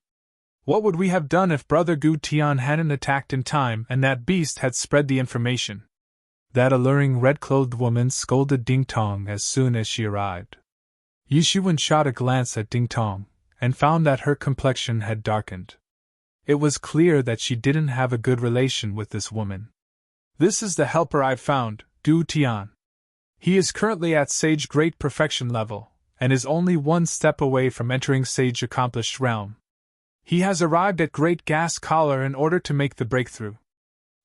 What would we have done if Brother Gu Tian hadn't attacked in time and that beast had spread the information?" That alluring red-clothed woman scolded Ding Tong as soon as she arrived. Yi Shiwen shot a glance at Ding Tong and found that her complexion had darkened. It was clear that she didn't have a good relation with this woman. "This is the helper I've found, Gu Tian. He is currently at Sage Great Perfection level, and is only one step away from entering Sage Accomplished realm. He has arrived at Great Gas Collar in order to make the breakthrough.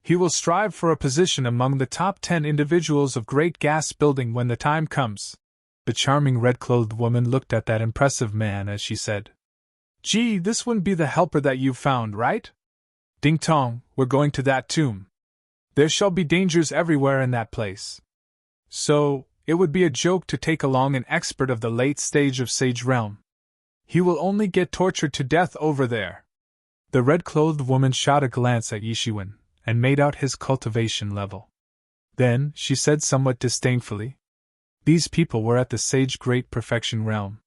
He will strive for a position among the top 10 individuals of Great Gas Building when the time comes." The charming red-clothed woman looked at that impressive man as she said, "Gee, this wouldn't be the helper that you've found, right? Ding Tong, we're going to that tomb. There shall be dangers everywhere in that place. So, it would be a joke to take along an expert of the late stage of Sage Realm. He will only get tortured to death over there." The red-clothed woman shot a glance at Yi Shiwen and made out his cultivation level. Then, she said somewhat disdainfully, "These people were at the Sage Great Perfection realm.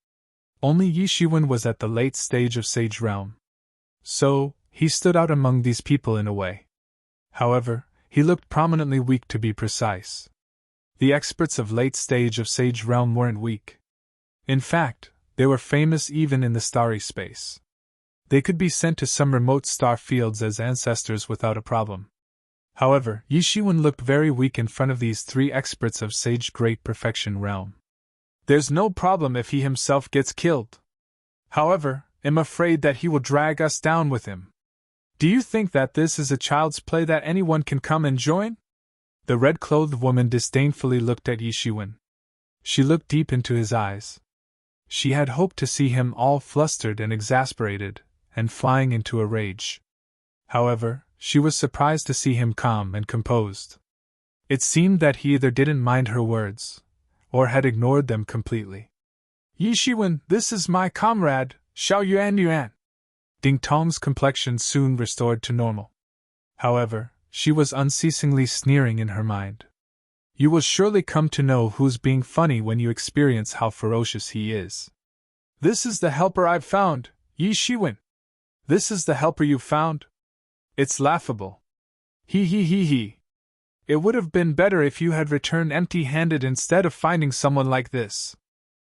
Only Yi Shiwen was at the late stage of Sage realm. So, he stood out among these people in a way. However, he looked prominently weak, to be precise. The experts of late stage of Sage realm weren't weak. In fact, they were famous even in the starry space. They could be sent to some remote star fields as ancestors without a problem. However, Yi Shiwen looked very weak in front of these three experts of Sage Great Perfection realm. "There's no problem if he himself gets killed. However, I'm afraid that he will drag us down with him. Do you think that this is a child's play that anyone can come and join?" The red-clothed woman disdainfully looked at Yi Shiwen. She looked deep into his eyes. She had hoped to see him all flustered and exasperated, and flying into a rage. However, she was surprised to see him calm and composed. It seemed that he either didn't mind her words, or had ignored them completely. "Yi Shiwen, this is my comrade, Xiao Yuan. Ding Tong's complexion soon restored to normal. However, she was unceasingly sneering in her mind. "You will surely come to know who's being funny when you experience how ferocious he is. This is the helper I've found, Yi Shiwen. This is the helper you found? It's laughable. He. It would have been better if you had returned empty-handed instead of finding someone like this."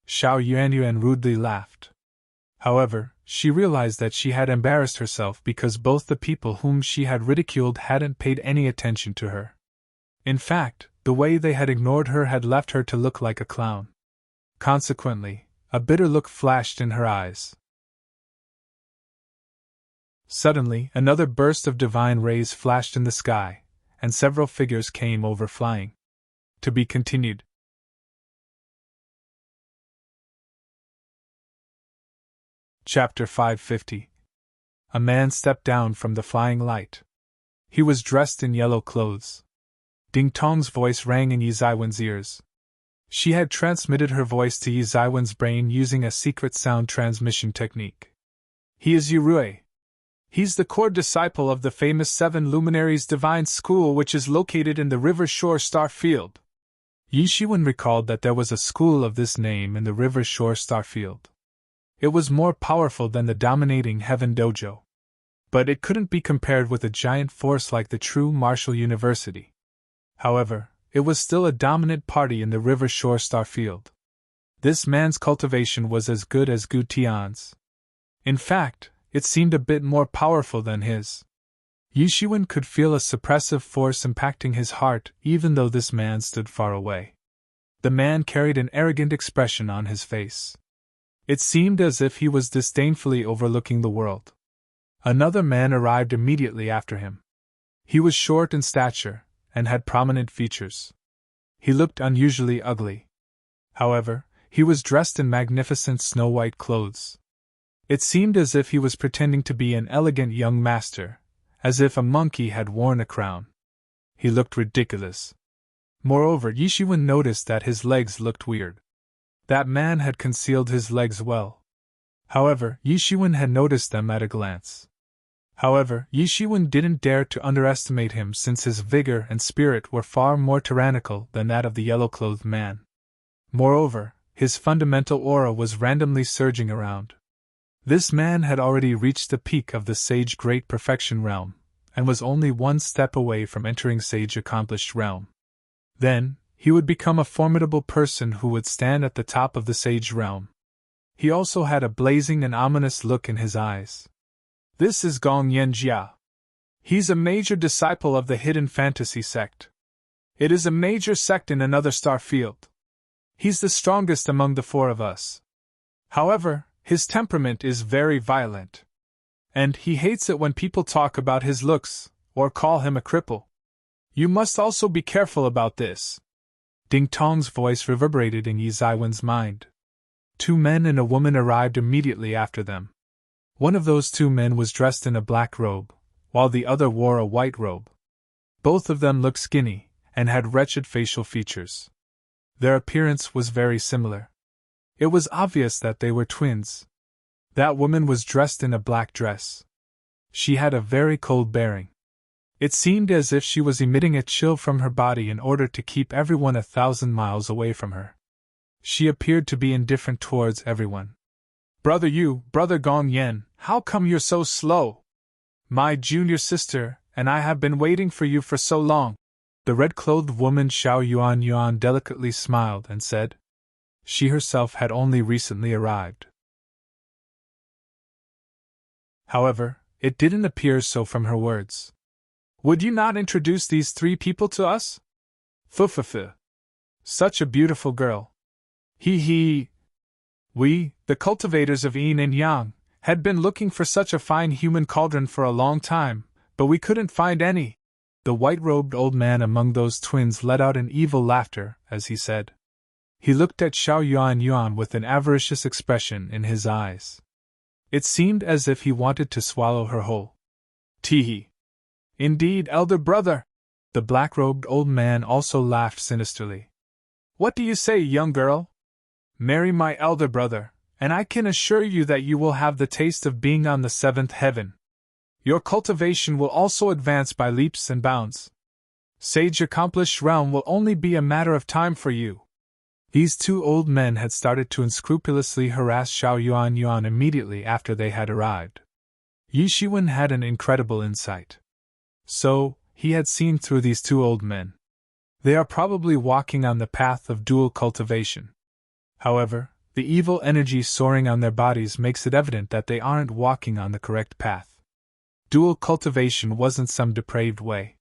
Xiao Yuan rudely laughed. However, she realized that she had embarrassed herself because both the people whom she had ridiculed hadn't paid any attention to her. In fact, the way they had ignored her had left her to look like a clown. Consequently, a bitter look flashed in her eyes. Suddenly, another burst of divine rays flashed in the sky, and several figures came over flying. To be continued. Chapter 550. A man stepped down from the flying light. He was dressed in yellow clothes. Ding Tong's voice rang in Yi Zaiwen's ears. She had transmitted her voice to Yi Zaiwen's brain using a secret sound transmission technique. "He is Yu Rui. He's the core disciple of the famous Seven Luminaries Divine School, which is located in the River Shore Star Field." Yi Shiwen recalled that there was a school of this name in the River Shore Star Field. It was more powerful than the dominating Heaven Dojo. But it couldn't be compared with a giant force like the true Martial University. However, it was still a dominant party in the River Shore Star Field. This man's cultivation was as good as Gu Tian's. In fact, it seemed a bit more powerful than his. Yi Shiwen could feel a suppressive force impacting his heart even though this man stood far away. The man carried an arrogant expression on his face. It seemed as if he was disdainfully overlooking the world. Another man arrived immediately after him. He was short in stature, and had prominent features. He looked unusually ugly. However, he was dressed in magnificent snow-white clothes. It seemed as if he was pretending to be an elegant young master, as if a monkey had worn a crown. He looked ridiculous. Moreover, Yishiwen noticed that his legs looked weird. That man had concealed his legs well. However, Yishiwen had noticed them at a glance. However, Yishiwen didn't dare to underestimate him since his vigor and spirit were far more tyrannical than that of the yellow-clothed man. Moreover, his fundamental aura was randomly surging around. This man had already reached the peak of the Sage Great Perfection realm, and was only one step away from entering Sage Accomplished realm. Then, he would become a formidable person who would stand at the top of the Sage realm. He also had a blazing and ominous look in his eyes. This is Gong Yanjia. He's a major disciple of the Hidden Fantasy sect. It is a major sect in another star field. He's the strongest among the four of us. However, his temperament is very violent. And he hates it when people talk about his looks, or call him a cripple. You must also be careful about this. Ding Tong's voice reverberated in Yi Zaiwen's mind. 2 men and a woman arrived immediately after them. One of those 2 men was dressed in a black robe, while the other wore a white robe. Both of them looked skinny, and had wretched facial features. Their appearance was very similar. It was obvious that they were twins. That woman was dressed in a black dress. She had a very cold bearing. It seemed as if she was emitting a chill from her body in order to keep everyone 1,000 miles away from her. She appeared to be indifferent towards everyone. Brother Gong Yen, how come you're so slow? My junior sister and I have been waiting for you for so long. The red-clothed woman Xiao Yuan delicately smiled and said. She herself had only recently arrived. However, it didn't appear so from her words. Would you not introduce these 3 people to us? Fufufu. Such a beautiful girl. He. We, the cultivators of Yin and Yang, had been looking for such a fine human cauldron for a long time, but we couldn't find any. The white-robed old man among those twins let out an evil laughter as he said. He looked at Xiao Yuan with an avaricious expression in his eyes. It seemed as if he wanted to swallow her whole. Teehee. Indeed, elder brother. The black-robed old man also laughed sinisterly. What do you say, young girl? Marry my elder brother, and I can assure you that you will have the taste of being on the 7th heaven. Your cultivation will also advance by leaps and bounds. Sage Accomplished realm will only be a matter of time for you. These 2 old men had started to unscrupulously harass Xiao Yuan immediately after they had arrived. Yishiwen had an incredible insight. So, he had seen through these 2 old men. They are probably walking on the path of dual cultivation. However, the evil energy soaring on their bodies makes it evident that they aren't walking on the correct path. Dual cultivation wasn't some depraved way.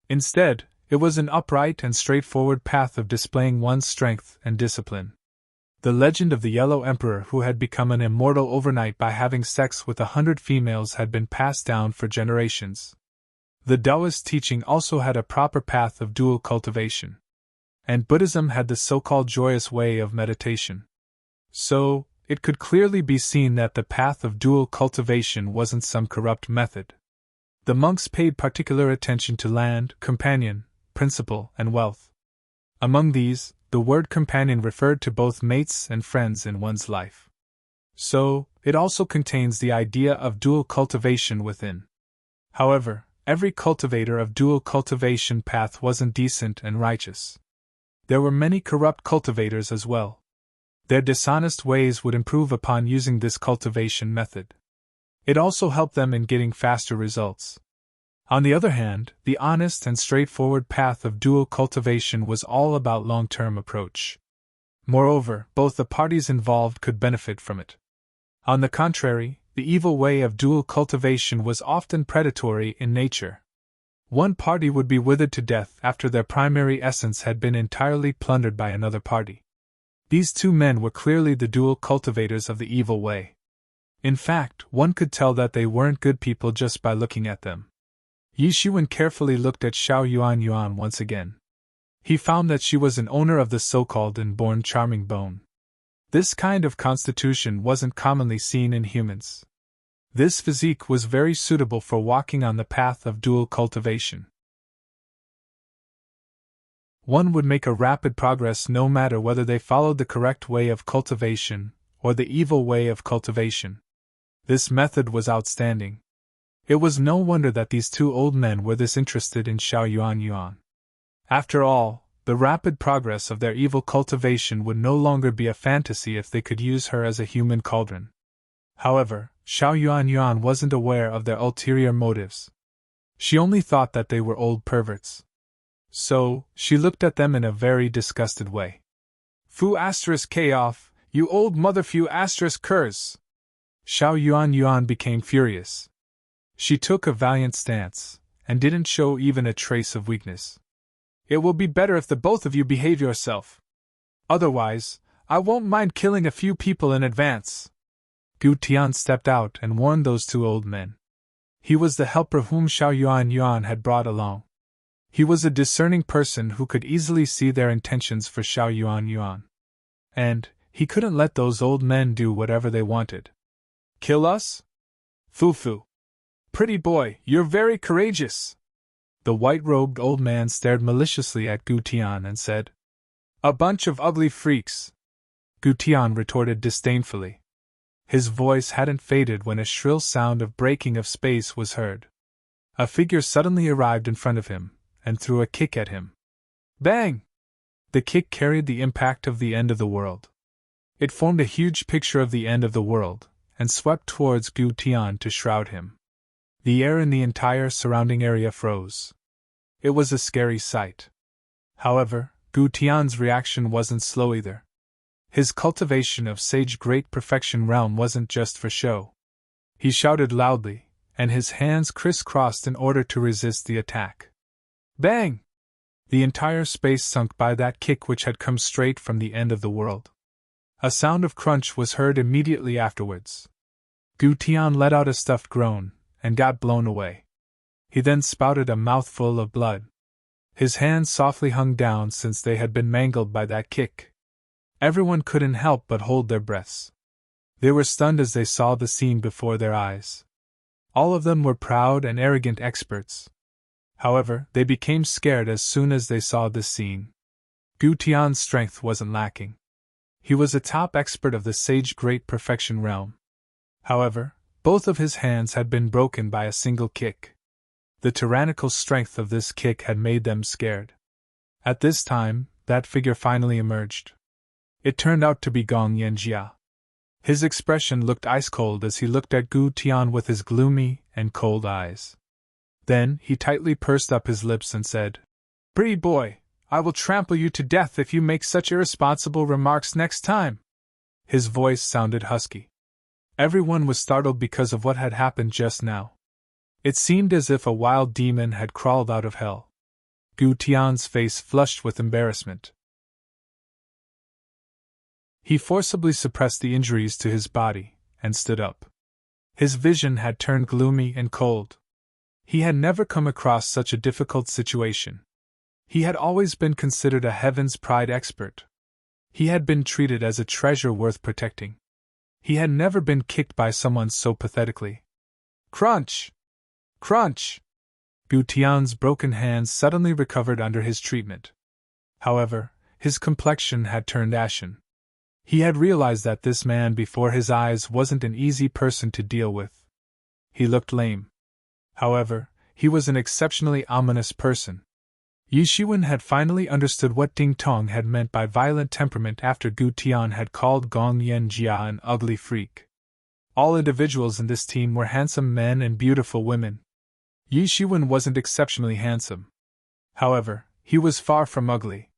Instead, it was an upright and straightforward path of displaying one's strength and discipline. The legend of the Yellow Emperor who had become an immortal overnight by having sex with 100 females had been passed down for generations. The Taoist teaching also had a proper path of dual cultivation. And Buddhism had the so-called joyous way of meditation. So, it could clearly be seen that the path of dual cultivation wasn't some corrupt method. The monks paid particular attention to land, companion, principle, and wealth. Among these, the word companion referred to both mates and friends in one's life. So, it also contains the idea of dual cultivation within. However, every cultivator of dual cultivation path wasn't decent and righteous. There were many corrupt cultivators as well. Their dishonest ways would improve upon using this cultivation method. It also helped them in getting faster results. On the other hand, the honest and straightforward path of dual cultivation was all about long-term approach. Moreover, both the parties involved could benefit from it. On the contrary, the evil way of dual cultivation was often predatory in nature. One party would be withered to death after their primary essence had been entirely plundered by another party. These 2 men were clearly the dual cultivators of the evil way. In fact, one could tell that they weren't good people just by looking at them. Yishiwen carefully looked at Xiao Yuan once again. He found that she was an owner of the so-called inborn charming bone. This kind of constitution wasn't commonly seen in humans. This physique was very suitable for walking on the path of dual cultivation. one would make a rapid progress no matter whether they followed the correct way of cultivation or the evil way of cultivation. This method was outstanding. It was no wonder that these two old men were this interested in Xiao Yuan. After all, the rapid progress of their evil cultivation would no longer be a fantasy if they could use her as a human cauldron. However, Xiao Yuan wasn't aware of their ulterior motives. She only thought that they were old perverts. So, she looked at them in a very disgusted way. Fu *k off, you old mother fu curs! Xiao Yuan became furious. She took a valiant stance, and didn't show even a trace of weakness. It will be better if the both of you behave yourself. Otherwise, I won't mind killing a few people in advance. Gu Tian stepped out and warned those two old men. He was the helper whom Xiao Yuan had brought along. He was a discerning person who could easily see their intentions for Xiao Yuan. And he couldn't let those old men do whatever they wanted. Kill us? Fu. Pretty boy, you're very courageous. The white-robed old man stared maliciously at Gu Tian and said, A bunch of ugly freaks. Gu Tian retorted disdainfully. His voice hadn't faded when a shrill sound of breaking of space was heard. A figure suddenly arrived in front of him, and threw a kick at him. Bang! The kick carried the impact of the end of the world. It formed a huge picture of the end of the world, and swept towards Gu Tian to shroud him. The air in the entire surrounding area froze. It was a scary sight. However, Gu Tian's reaction wasn't slow either. His cultivation of sage great perfection realm wasn't just for show. He shouted loudly, and his hands crisscrossed in order to resist the attack. Bang! The entire space sunk by that kick which had come straight from the end of the world. A sound of crunch was heard immediately afterwards. Gu Tian let out a stuffed groan, and got blown away. He then spouted a mouthful of blood. His hands softly hung down since they had been mangled by that kick. Everyone couldn't help but hold their breaths. They were stunned as they saw the scene before their eyes. All of them were proud and arrogant experts. However, they became scared as soon as they saw this scene. Gu Tian's strength wasn't lacking. He was a top expert of the sage great perfection realm. However, both of his hands had been broken by a single kick. The tyrannical strength of this kick had made them scared. At this time, that figure finally emerged. It turned out to be Gong Yanjia. His expression looked ice-cold as he looked at Gu Tian with his gloomy and cold eyes. Then he tightly pursed up his lips and said, Pretty boy, I will trample you to death if you make such irresponsible remarks next time. His voice sounded husky. Everyone was startled because of what had happened just now. It seemed as if a wild demon had crawled out of hell. Gu Tian's face flushed with embarrassment. He forcibly suppressed the injuries to his body, and stood up. His vision had turned gloomy and cold. He had never come across such a difficult situation. He had always been considered a Heaven's Pride expert. He had been treated as a treasure worth protecting. He had never been kicked by someone so pathetically. Crunch! Crunch! Gu Tian's broken hands suddenly recovered under his treatment. However, his complexion had turned ashen. He had realized that this man before his eyes wasn't an easy person to deal with. He looked lame. However, he was an exceptionally ominous person. Yi Shiwen had finally understood what Ding Tong had meant by violent temperament after Gu Tian had called Gong Yanjia an ugly freak. All individuals in this team were handsome men and beautiful women. Yi Shiwen wasn't exceptionally handsome. However, he was far from ugly.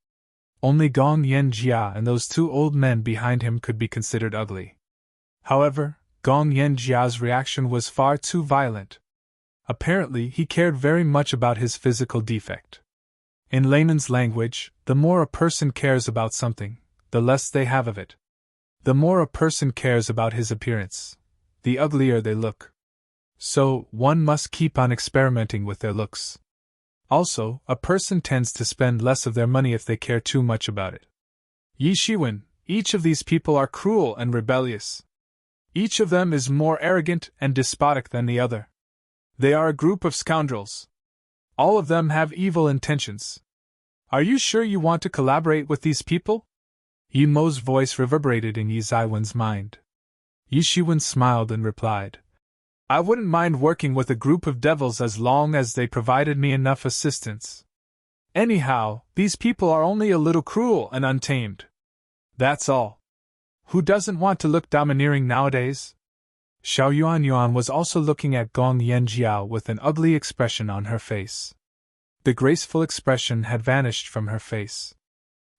Only Gong Yanjia and those two old men behind him could be considered ugly. However, Gong Yanjia's reaction was far too violent. Apparently, he cared very much about his physical defect. In layman's language, the more a person cares about something, the less they have of it. The more a person cares about his appearance, the uglier they look. So, one must keep on experimenting with their looks. Also, a person tends to spend less of their money if they care too much about it. Yi Shiwen, each of these people are cruel and rebellious. Each of them is more arrogant and despotic than the other. They are a group of scoundrels. All of them have evil intentions. Are you sure you want to collaborate with these people? Yi Mo's voice reverberated in Yi Zaiwen's mind. Yi Shiwen smiled and replied, I wouldn't mind working with a group of devils as long as they provided me enough assistance. Anyhow, these people are only a little cruel and untamed. That's all. Who doesn't want to look domineering nowadays? Xiao Yuan was also looking at Gong Yanjiao with an ugly expression on her face. The graceful expression had vanished from her face.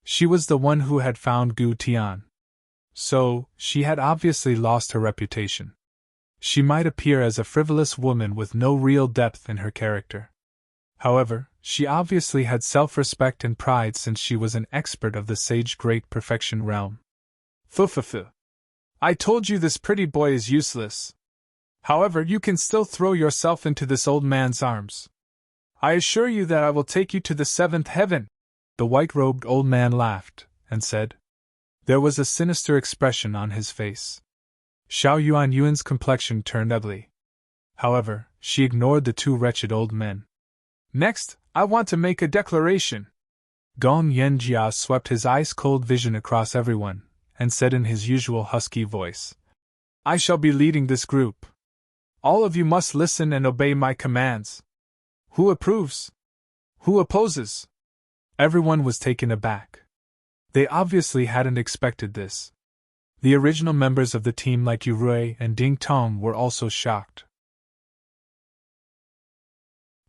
She was the one who had found Gu Tian. So, she had obviously lost her reputation. She might appear as a frivolous woman with no real depth in her character. However, she obviously had self-respect and pride since she was an expert of the sage great perfection realm. Fufufu. I told you this pretty boy is useless. However, you can still throw yourself into this old man's arms. I assure you that I will take you to the seventh heaven. The white-robed old man laughed, and said. There was a sinister expression on his face. Xiao Yuan's complexion turned ugly. However, she ignored the two wretched old men. Next, I want to make a declaration. Gong Yanjia swept his ice-cold vision across everyone, and said in his usual husky voice, I shall be leading this group. All of you must listen and obey my commands. Who approves? Who opposes? Everyone was taken aback. They obviously hadn't expected this. The original members of the team like Yu Rui and Ding Tong were also shocked.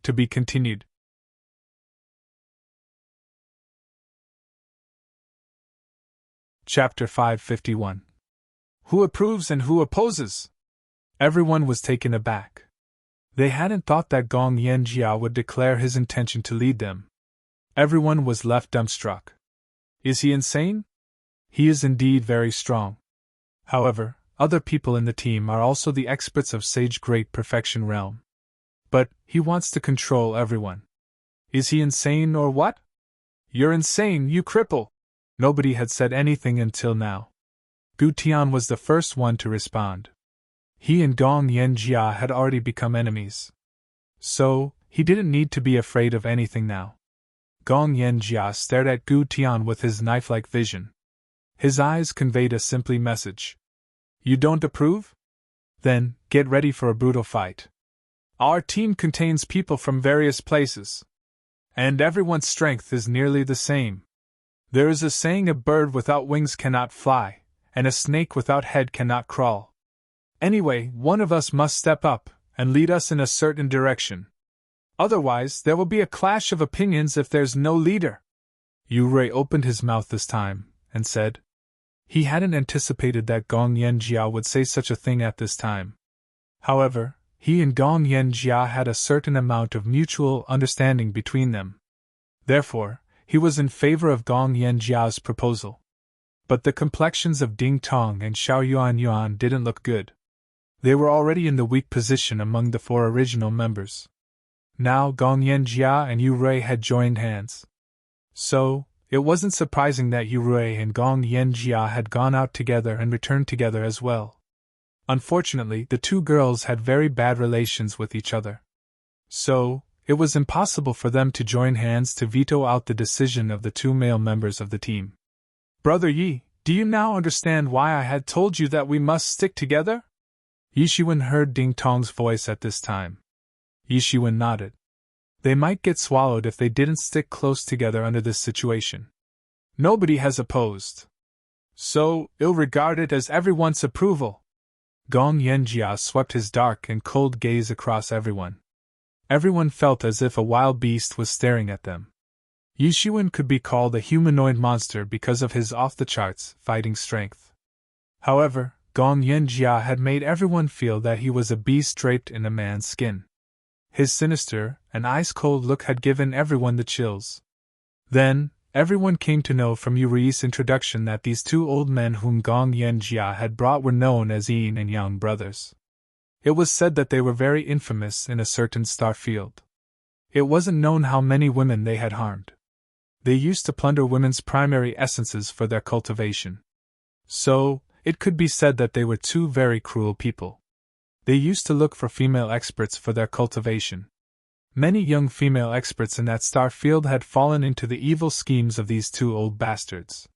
To be continued. Chapter 551. Who approves and who opposes? Everyone was taken aback. They hadn't thought that Gong Yanjia would declare his intention to lead them. Everyone was left dumbstruck. Is he insane? He is indeed very strong. However, other people in the team are also the experts of Sage Great Perfection Realm. But, he wants to control everyone. Is he insane or what? You're insane, you cripple! Nobody had said anything until now. Gu Tian was the first one to respond. He and Gong Yanjia had already become enemies. So, he didn't need to be afraid of anything now. Gong Yanjia stared at Gu Tian with his knife-like vision. His eyes conveyed a simple message. You don't approve? Then, get ready for a brutal fight. Our team contains people from various places. And everyone's strength is nearly the same. There is a saying, a bird without wings cannot fly, and a snake without head cannot crawl. Anyway, one of us must step up, and lead us in a certain direction. Otherwise, there will be a clash of opinions if there's no leader. Yu Rui opened his mouth this time, and said. He hadn't anticipated that Gong Yanjia would say such a thing at this time. However, he and Gong Yanjia had a certain amount of mutual understanding between them. Therefore, he was in favor of Gong Yanjia's proposal. But the complexions of Ding Tong and Xiao Yuan didn't look good. They were already in the weak position among the four original members. Now Gong Yanjia and Yu Rui had joined hands. So, it wasn't surprising that Yu Rui and Gong Yanjia had gone out together and returned together as well. Unfortunately, the two girls had very bad relations with each other. So, it was impossible for them to join hands to veto out the decision of the two male members of the team. Brother Yi, do you now understand why I had told you that we must stick together? Yi Shiwen heard Ding Tong's voice at this time. Yi Shiwen nodded. They might get swallowed if they didn't stick close together under this situation. Nobody has opposed. So, I'll regard it as everyone's approval. Gong Yanjia swept his dark and cold gaze across everyone. Everyone felt as if a wild beast was staring at them. Yi Shiwen could be called a humanoid monster because of his off-the-charts fighting strength. However, Gong Yanjia had made everyone feel that he was a beast draped in a man's skin. His sinister and ice-cold look had given everyone the chills. Then, everyone came to know from Yuri's introduction that these two old men whom Gong Yanjia had brought were known as Yin and Yang brothers. It was said that they were very infamous in a certain star field. It wasn't known how many women they had harmed. They used to plunder women's primary essences for their cultivation. So, it could be said that they were two very cruel people. They used to look for female experts for their cultivation. Many young female experts in that star field had fallen into the evil schemes of these two old bastards.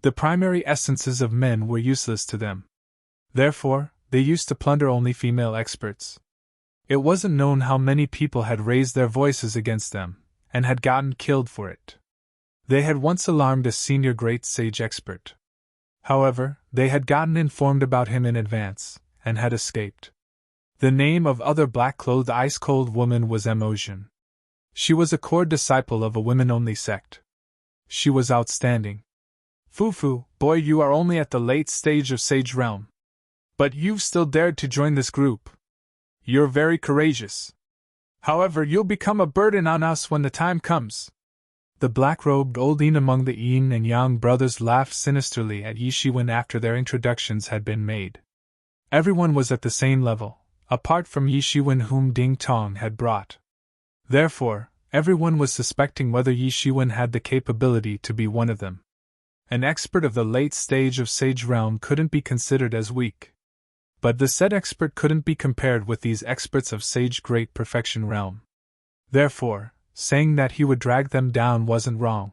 The primary essences of men were useless to them. Therefore, they used to plunder only female experts. It wasn't known how many people had raised their voices against them, and had gotten killed for it. They had once alarmed a senior great sage expert. However, they had gotten informed about him in advance, and had escaped. The name of other black-clothed ice-cold woman was Emotion. She was a core disciple of a women-only sect. She was outstanding. Fufu, boy, you are only at the late stage of sage realm. But you've still dared to join this group. You're very courageous. However, you'll become a burden on us when the time comes. The black-robed old Yin among the Yin and Yang brothers laughed sinisterly at Yi Shiwen after their introductions had been made. Everyone was at the same level, apart from Yi Shiwen whom Ding Tong had brought. Therefore, everyone was suspecting whether Yi Shiwen had the capability to be one of them. An expert of the late stage of sage realm couldn't be considered as weak. But the said expert couldn't be compared with these experts of sage great perfection realm. Therefore, saying that he would drag them down wasn't wrong.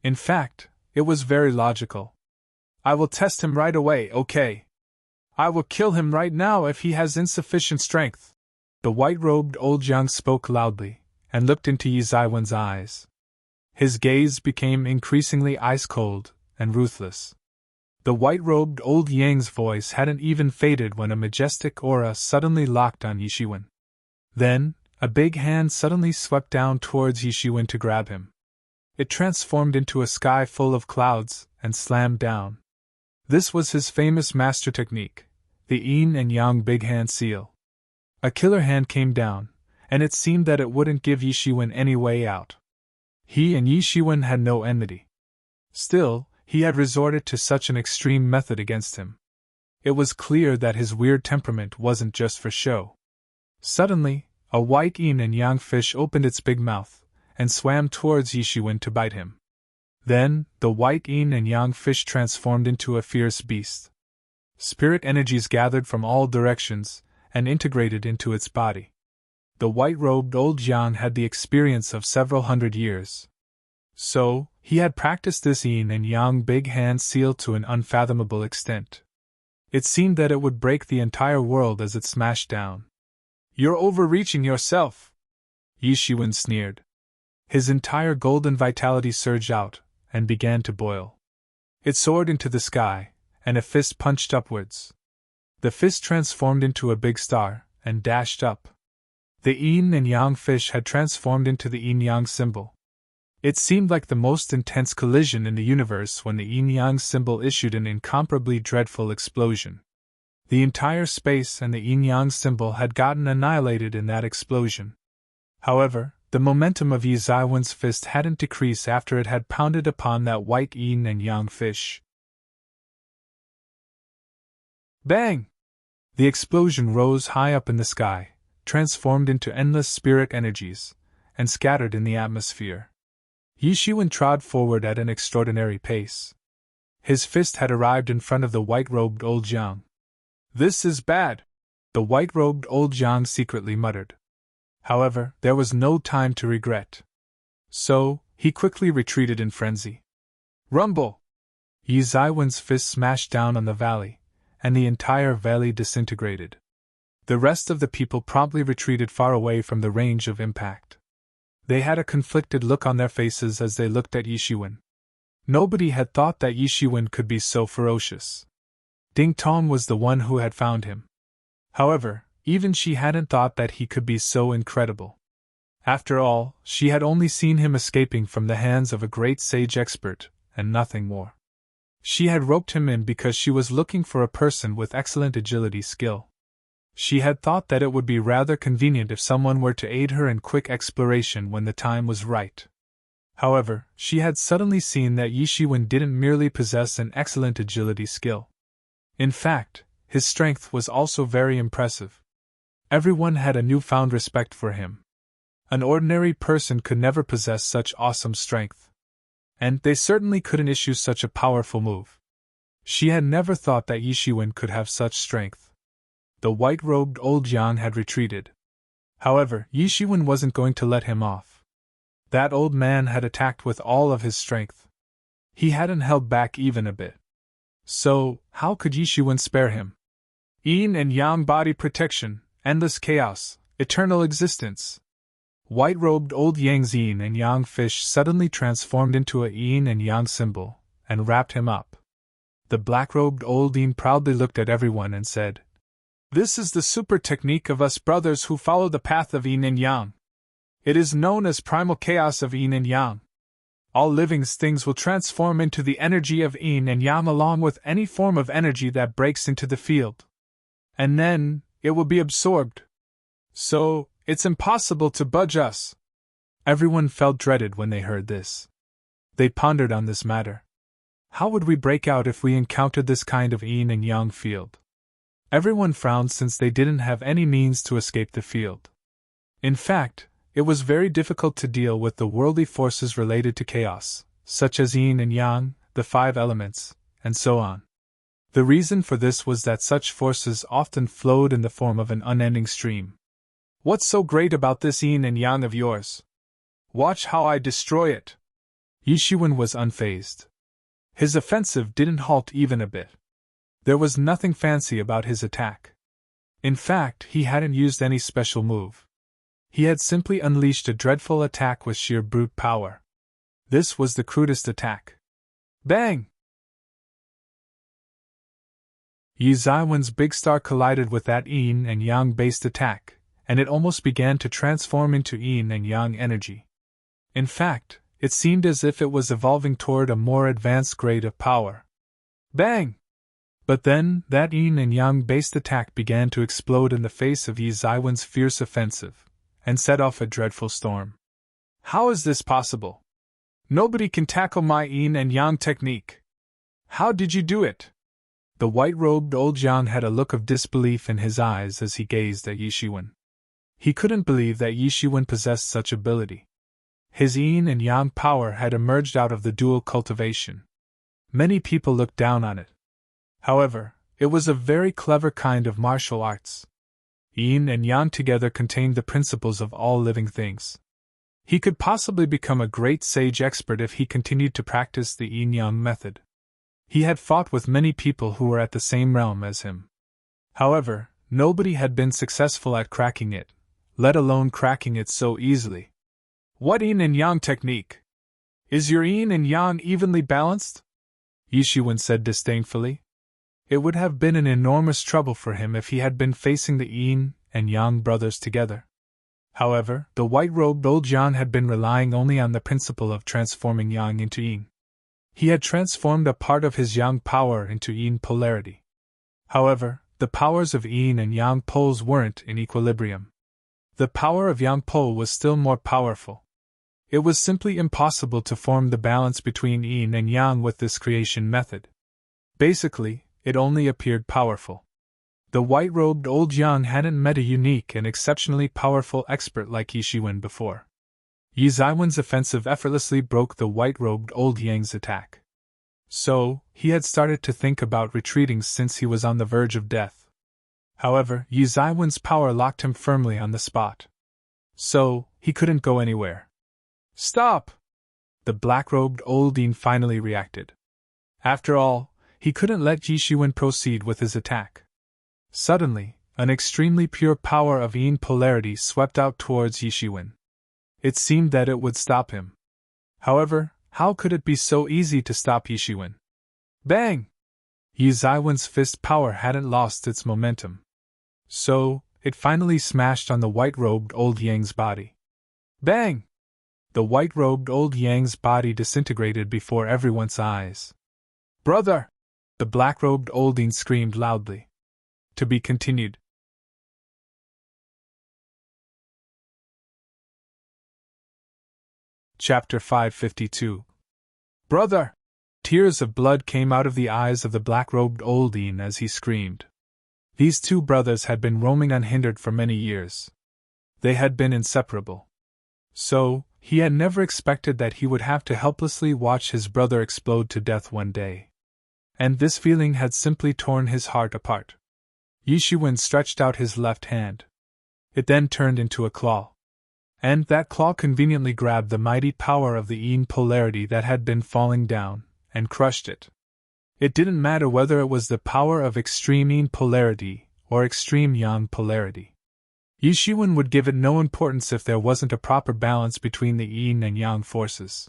In fact, it was very logical. I will test him right away, okay? I will kill him right now if he has insufficient strength. The white-robed old Yang spoke loudly, and looked into Yi Zaiwen's eyes. His gaze became increasingly ice-cold and ruthless. The white-robed old Yang's voice hadn't even faded when a majestic aura suddenly locked on Yi Shiwen. Then, a big hand suddenly swept down towards Yi Shiwen to grab him. It transformed into a sky full of clouds and slammed down. This was his famous master technique, the Yin and Yang big hand seal. A killer hand came down, and it seemed that it wouldn't give Yi Shiwen any way out. He and Yi Shiwen had no enmity. Still, he had resorted to such an extreme method against him. It was clear that his weird temperament wasn't just for show. Suddenly, a white Yin and Yang fish opened its big mouth, and swam towards Yi Shiwen to bite him. Then, the white Yin and Yang fish transformed into a fierce beast. Spirit energies gathered from all directions, and integrated into its body. The white-robed old Yang had the experience of several hundred years. So, he had practiced this Yin and Yang big hand seal to an unfathomable extent. It seemed that it would break the entire world as it smashed down. You're overreaching yourself, Yi Shiwen sneered. His entire golden vitality surged out, and began to boil. It soared into the sky, and a fist punched upwards. The fist transformed into a big star, and dashed up. The Yin and Yang fish had transformed into the Yin-Yang symbol. It seemed like the most intense collision in the universe when the Yin-Yang symbol issued an incomparably dreadful explosion. The entire space and the Yin-Yang symbol had gotten annihilated in that explosion. However, the momentum of Yi Zaiwen's fist hadn't decreased after it had pounded upon that white Yin and Yang fish. Bang! The explosion rose high up in the sky, transformed into endless spirit energies, and scattered in the atmosphere. Yi Shiwen trod forward at an extraordinary pace. His fist had arrived in front of the white-robed old Yang. This is bad, the white-robed old Yang secretly muttered. However, there was no time to regret. So, he quickly retreated in frenzy. Rumble! Yi Zaiwen's fist smashed down on the valley, and the entire valley disintegrated. The rest of the people promptly retreated far away from the range of impact. They had a conflicted look on their faces as they looked at Yi Shiwen. Nobody had thought that Yi Shiwen could be so ferocious. Ding Tong was the one who had found him. However, even she hadn't thought that he could be so incredible. After all, she had only seen him escaping from the hands of a great sage expert, and nothing more. She had roped him in because she was looking for a person with excellent agility skill. She had thought that it would be rather convenient if someone were to aid her in quick exploration when the time was right. However, she had suddenly seen that Yi Shiwen didn't merely possess an excellent agility skill. In fact, his strength was also very impressive. Everyone had a newfound respect for him. An ordinary person could never possess such awesome strength. And they certainly couldn't issue such a powerful move. She had never thought that Yi Shiwen could have such strength. the white-robed old Yang had retreated. However, Yi Shiwen wasn't going to let him off. That old man had attacked with all of his strength. He hadn't held back even a bit. So, how could Yi Shiwen spare him? Yin and Yang body protection, endless chaos, eternal existence. White-robed old Yang's yin and yang fish suddenly transformed into a yin and yang symbol, and wrapped him up. The black-robed old yin proudly looked at everyone and said, "This is the super technique of us brothers who follow the path of yin and yang. It is known as primal chaos of yin and yang. All living things will transform into the energy of yin and yang along with any form of energy that breaks into the field. And then, it will be absorbed. So, it's impossible to budge us." Everyone felt dreaded when they heard this. They pondered on this matter. How would we break out if we encountered this kind of yin and yang field? Everyone frowned since they didn't have any means to escape the field. In fact, it was very difficult to deal with the worldly forces related to chaos, such as yin and yang, the 5 elements, and so on. The reason for this was that such forces often flowed in the form of an unending stream. "What's so great about this yin and yang of yours? Watch how I destroy it." Yi Shiwen was unfazed. His offensive didn't halt even a bit. There was nothing fancy about his attack. In fact, he hadn't used any special move. He had simply unleashed a dreadful attack with sheer brute power. This was the crudest attack. Bang! Yi Zaiwen's big star collided with that yin and yang based attack, and it almost began to transform into yin and yang energy. In fact, it seemed as if it was evolving toward a more advanced grade of power. Bang! But then, that yin and yang based attack began to explode in the face of Yi Zaiwen's fierce offensive, and set off a dreadful storm. "How is this possible? Nobody can tackle my yin and yang technique. How did you do it?" The white-robed old Yang had a look of disbelief in his eyes as he gazed at Yi Shiwen. He couldn't believe that Yi Shiwen possessed such ability. His yin and yang power had emerged out of the dual cultivation. Many people looked down on it. However, it was a very clever kind of martial arts. Yin and yang together contained the principles of all living things. He could possibly become a great sage expert if he continued to practice the yin-yang method. He had fought with many people who were at the same realm as him. However, nobody had been successful at cracking it, let alone cracking it so easily. "What yin and yang technique? Is your yin and yang evenly balanced?" Yi Shiwen said disdainfully. It would have been an enormous trouble for him if he had been facing the yin and yang brothers together. However, the white-robed old Yang had been relying only on the principle of transforming yang into yin. He had transformed a part of his yang power into yin polarity. However, the powers of yin and yang poles weren't in equilibrium. The power of yang pole was still more powerful. It was simply impossible to form the balance between yin and yang with this creation method. Basically, it only appeared powerful. The white-robed old Yang hadn't met a unique and exceptionally powerful expert like Yi Shiwen before. Yi Zaiwen's offensive effortlessly broke the white-robed old Yang's attack. So, he had started to think about retreating since he was on the verge of death. However, Yi Zaiwen's power locked him firmly on the spot. So, he couldn't go anywhere. "Stop!" The black-robed old Yin finally reacted. After all, he couldn't let Yi Shiwen proceed with his attack. Suddenly, an extremely pure power of yin polarity swept out towards Yi Shiwen. It seemed that it would stop him. However, how could it be so easy to stop Yi Shiwen? Bang! Yi Zaiwen's fist power hadn't lost its momentum. So, it finally smashed on the white-robed old Yang's body. Bang! The white-robed old Yang's body disintegrated before everyone's eyes. "Brother!" The black-robed old Yin screamed loudly. To be continued. Chapter 552. "Brother!" Tears of blood came out of the eyes of the black-robed old Yin as he screamed. These two brothers had been roaming unhindered for many years. They had been inseparable. So, he had never expected that he would have to helplessly watch his brother explode to death one day. And this feeling had simply torn his heart apart. Yi Shiwen stretched out his left hand. It then turned into a claw. And that claw conveniently grabbed the mighty power of the yin polarity that had been falling down, and crushed it. It didn't matter whether it was the power of extreme yin polarity or extreme yang polarity. Yi Shiwen would give it no importance if there wasn't a proper balance between the yin and yang forces.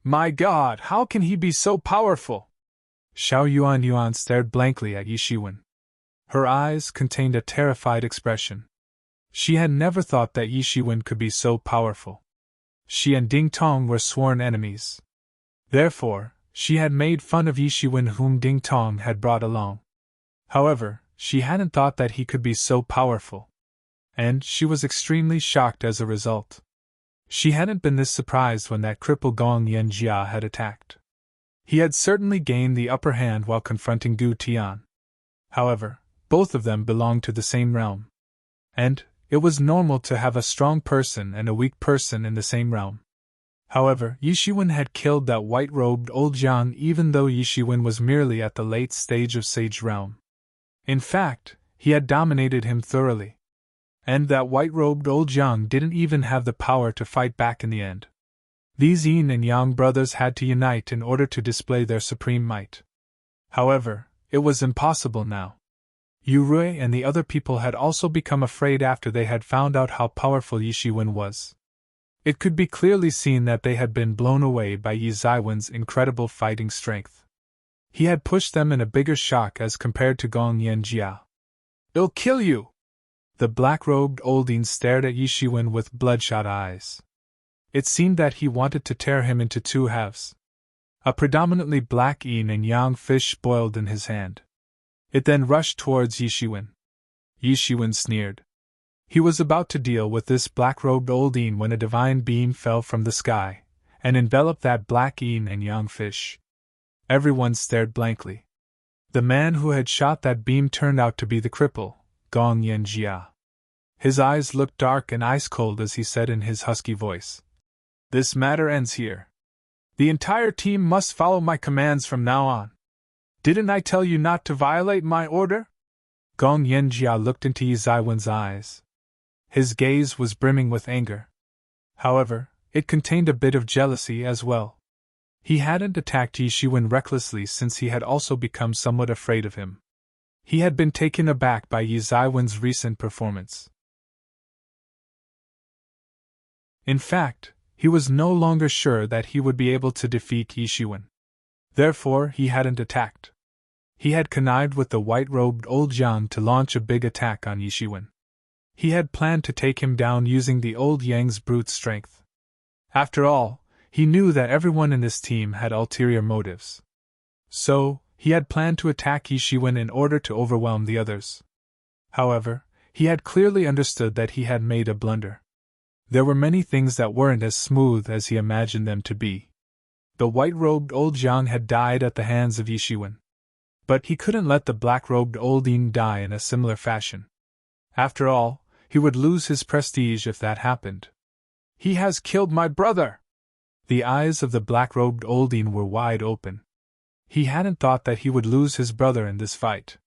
My God, how can he be so powerful? Xiao Yuan stared blankly at Yi Shiwen. Her eyes contained a terrified expression. She had never thought that Yi Shiwen could be so powerful. She and Ding Tong were sworn enemies. Therefore, she had made fun of Yi Shiwen, whom Ding Tong had brought along. However, she hadn't thought that he could be so powerful. And she was extremely shocked as a result. She hadn't been this surprised when that cripple Gong Yanjia had attacked. He had certainly gained the upper hand while confronting Gu Tian. However, both of them belonged to the same realm. And it was normal to have a strong person and a weak person in the same realm. However, Yi Shiwen had killed that white-robed old Jiang even though Yi Shiwen was merely at the late stage of Sage Realm. In fact, he had dominated him thoroughly. And that white-robed old Jiang didn't even have the power to fight back in the end. These yin and yang brothers had to unite in order to display their supreme might. However, it was impossible now. Yu Rui and the other people had also become afraid after they had found out how powerful Yi Shiwen was. It could be clearly seen that they had been blown away by Yi Zaiwen's incredible fighting strength. He had pushed them in a bigger shock as compared to Gong Yanjia. It'll kill you! The black-robed olding stared at Yi Shiwen with bloodshot eyes. It seemed that he wanted to tear him into two halves. A predominantly black yin and yang fish boiled in his hand. It then rushed towards Yi Shiwen. Yi Shiwen sneered. He was about to deal with this black-robed old yin when a divine beam fell from the sky, and enveloped that black yin and yang fish. Everyone stared blankly. The man who had shot that beam turned out to be the cripple, Gong Yanjia. His eyes looked dark and ice-cold as he said in his husky voice, "This matter ends here. The entire team must follow my commands from now on. Didn't I tell you not to violate my order?" Gong Yanjia looked into Yi Zaiwen's eyes. His gaze was brimming with anger. However, it contained a bit of jealousy as well. He hadn't attacked Yi Shiwen recklessly since he had also become somewhat afraid of him. He had been taken aback by Yi Zaiwen's recent performance. In fact, he was no longer sure that he would be able to defeat Yi Shiwen. Therefore, he hadn't attacked. He had connived with the white-robed old Jiang to launch a big attack on Yi Shiwen. He had planned to take him down using the old Yang's brute strength. After all, he knew that everyone in this team had ulterior motives. So, he had planned to attack Yi Shiwen in order to overwhelm the others. However, he had clearly understood that he had made a blunder. There were many things that weren't as smooth as he imagined them to be. The white-robed old Jiang had died at the hands of Yi Shiwen. But he couldn't let the black-robed old Yin die in a similar fashion. After all, he would lose his prestige if that happened. "He has killed my brother!" The eyes of the black-robed old Yin were wide open. He hadn't thought that he would lose his brother in this fight.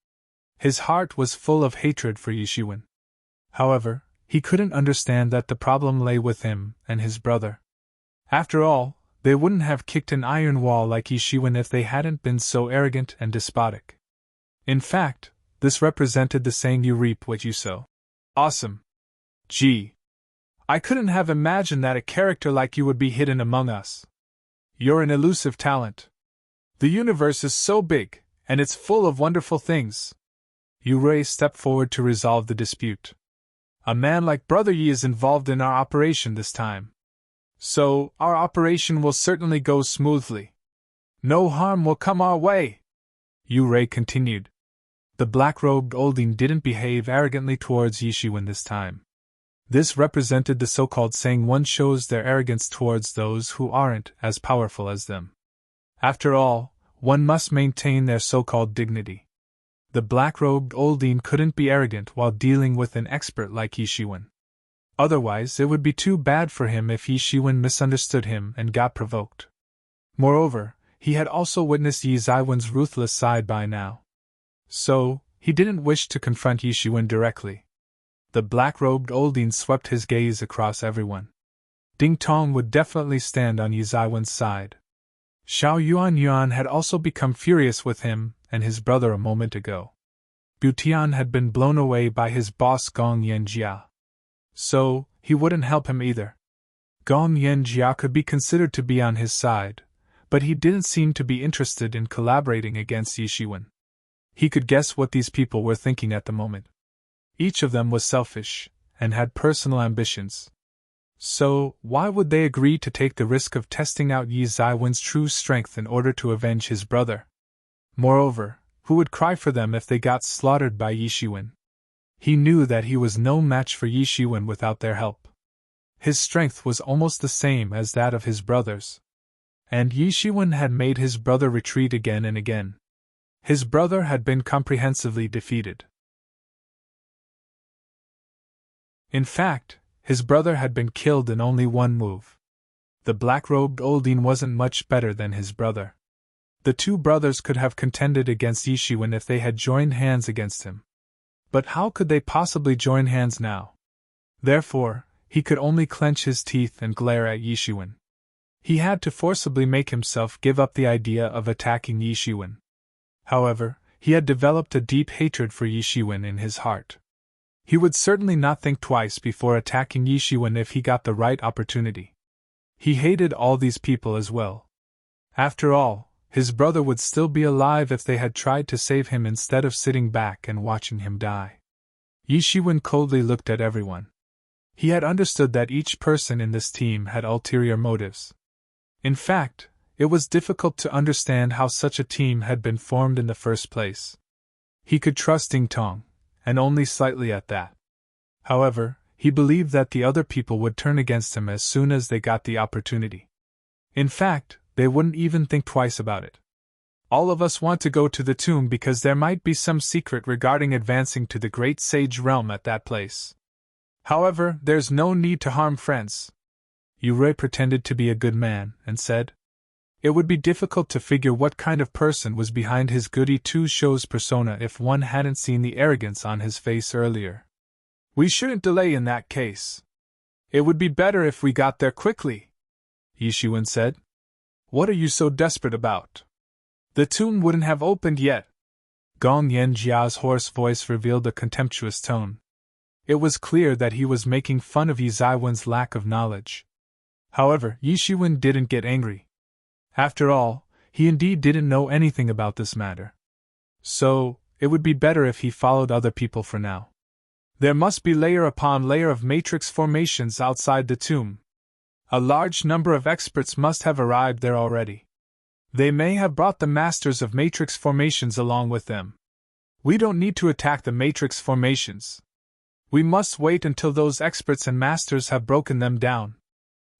His heart was full of hatred for Yi Shiwen. However, he couldn't understand that the problem lay with him and his brother. After all, they wouldn't have kicked an iron wall like Yi Shiwen if they hadn't been so arrogant and despotic. In fact, this represented the saying "you reap what you sow." Awesome. Gee. I couldn't have imagined that a character like you would be hidden among us. You're an elusive talent. The universe is so big, and it's full of wonderful things. Yu Rui stepped forward to resolve the dispute. A man like Brother Yi is involved in our operation this time. So, our operation will certainly go smoothly. No harm will come our way. Yu Rui continued. The black-robed olding didn't behave arrogantly towards Yi Shiwen this time. This represented the so-called saying one shows their arrogance towards those who aren't as powerful as them. After all, one must maintain their so-called dignity. The black-robed olding couldn't be arrogant while dealing with an expert like Yi Shiwen. Otherwise, it would be too bad for him if Yi Shiwen misunderstood him and got provoked. Moreover, he had also witnessed Yi Zaiwen's ruthless side by now. So, he didn't wish to confront Yishuan directly. The black-robed Oldin swept his gaze across everyone. Ding Tong would definitely stand on Yi Zaiwen's side. Xiao Yuan had also become furious with him and his brother a moment ago. Butian had been blown away by his boss Gong Yanjia. So, he wouldn't help him either. Gong Yanjia could be considered to be on his side, but he didn't seem to be interested in collaborating against Yishuan. He could guess what these people were thinking at the moment. Each of them was selfish, and had personal ambitions. So, why would they agree to take the risk of testing out Yi Zaiwen's true strength in order to avenge his brother? Moreover, who would cry for them if they got slaughtered by Yishuan? He knew that he was no match for Yishuan without their help. His strength was almost the same as that of his brothers. And Yishuan had made his brother retreat again and again. His brother had been comprehensively defeated. In fact, his brother had been killed in only one move. The black-robed Oldin wasn't much better than his brother. The two brothers could have contended against Yishuan if they had joined hands against him. But how could they possibly join hands now? Therefore, he could only clench his teeth and glare at Yishuan. He had to forcibly make himself give up the idea of attacking Yishuan. However, he had developed a deep hatred for Yishuan in his heart. He would certainly not think twice before attacking Yishuan if he got the right opportunity. He hated all these people as well. After all, his brother would still be alive if they had tried to save him instead of sitting back and watching him die. Yishuan coldly looked at everyone. He had understood that each person in this team had ulterior motives. In fact, it was difficult to understand how such a team had been formed in the first place. He could trust Ding Tong, and only slightly at that. However, he believed that the other people would turn against him as soon as they got the opportunity. In fact, they wouldn't even think twice about it. All of us want to go to the tomb because there might be some secret regarding advancing to the great sage realm at that place. However, there's no need to harm friends. Yurei pretended to be a good man, and said, it would be difficult to figure what kind of person was behind his goody two-shoes persona if one hadn't seen the arrogance on his face earlier. We shouldn't delay in that case. It would be better if we got there quickly, Yishuan said. What are you so desperate about? The tomb wouldn't have opened yet. Gong Yanjia's hoarse voice revealed a contemptuous tone. It was clear that he was making fun of Yi Zaiwen's lack of knowledge. However, Yishuan didn't get angry. After all, he indeed didn't know anything about this matter. So, it would be better if he followed other people for now. There must be layer upon layer of matrix formations outside the tomb. A large number of experts must have arrived there already. They may have brought the masters of matrix formations along with them. We don't need to attack the matrix formations. We must wait until those experts and masters have broken them down.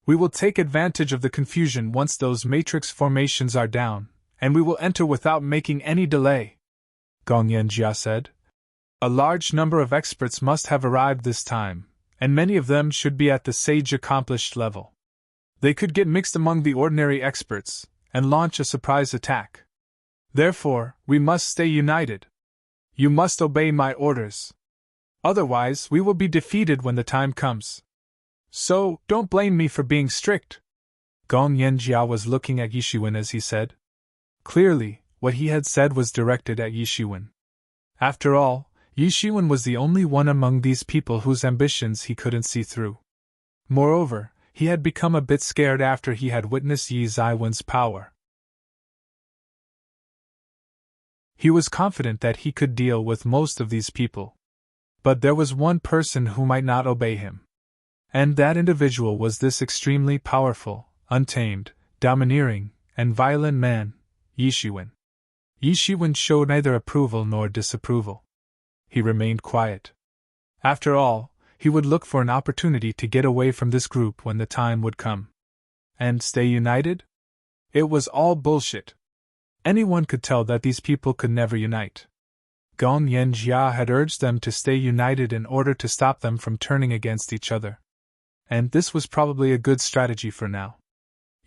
We will take advantage of the confusion once those matrix formations are down, and we will enter without making any delay, Gong Yanjia said. A large number of experts must have arrived this time, and many of them should be at the sage accomplished level. They could get mixed among the ordinary experts, and launch a surprise attack. Therefore, we must stay united. You must obey my orders. Otherwise, we will be defeated when the time comes. So, don't blame me for being strict. Gong Yanjia was looking at Yishuan as he said. Clearly, what he had said was directed at Yishuan. After all, Yishuan was the only one among these people whose ambitions he couldn't see through. Moreover, he had become a bit scared after he had witnessed Yi Zaiwen's power. He was confident that he could deal with most of these people. But there was one person who might not obey him. And that individual was this extremely powerful, untamed, domineering, and violent man, Yishuan. Yishuan showed neither approval nor disapproval. He remained quiet. After all, he would look for an opportunity to get away from this group when the time would come. And stay united? It was all bullshit. Anyone could tell that these people could never unite. Gong Yanjia had urged them to stay united in order to stop them from turning against each other. And this was probably a good strategy for now.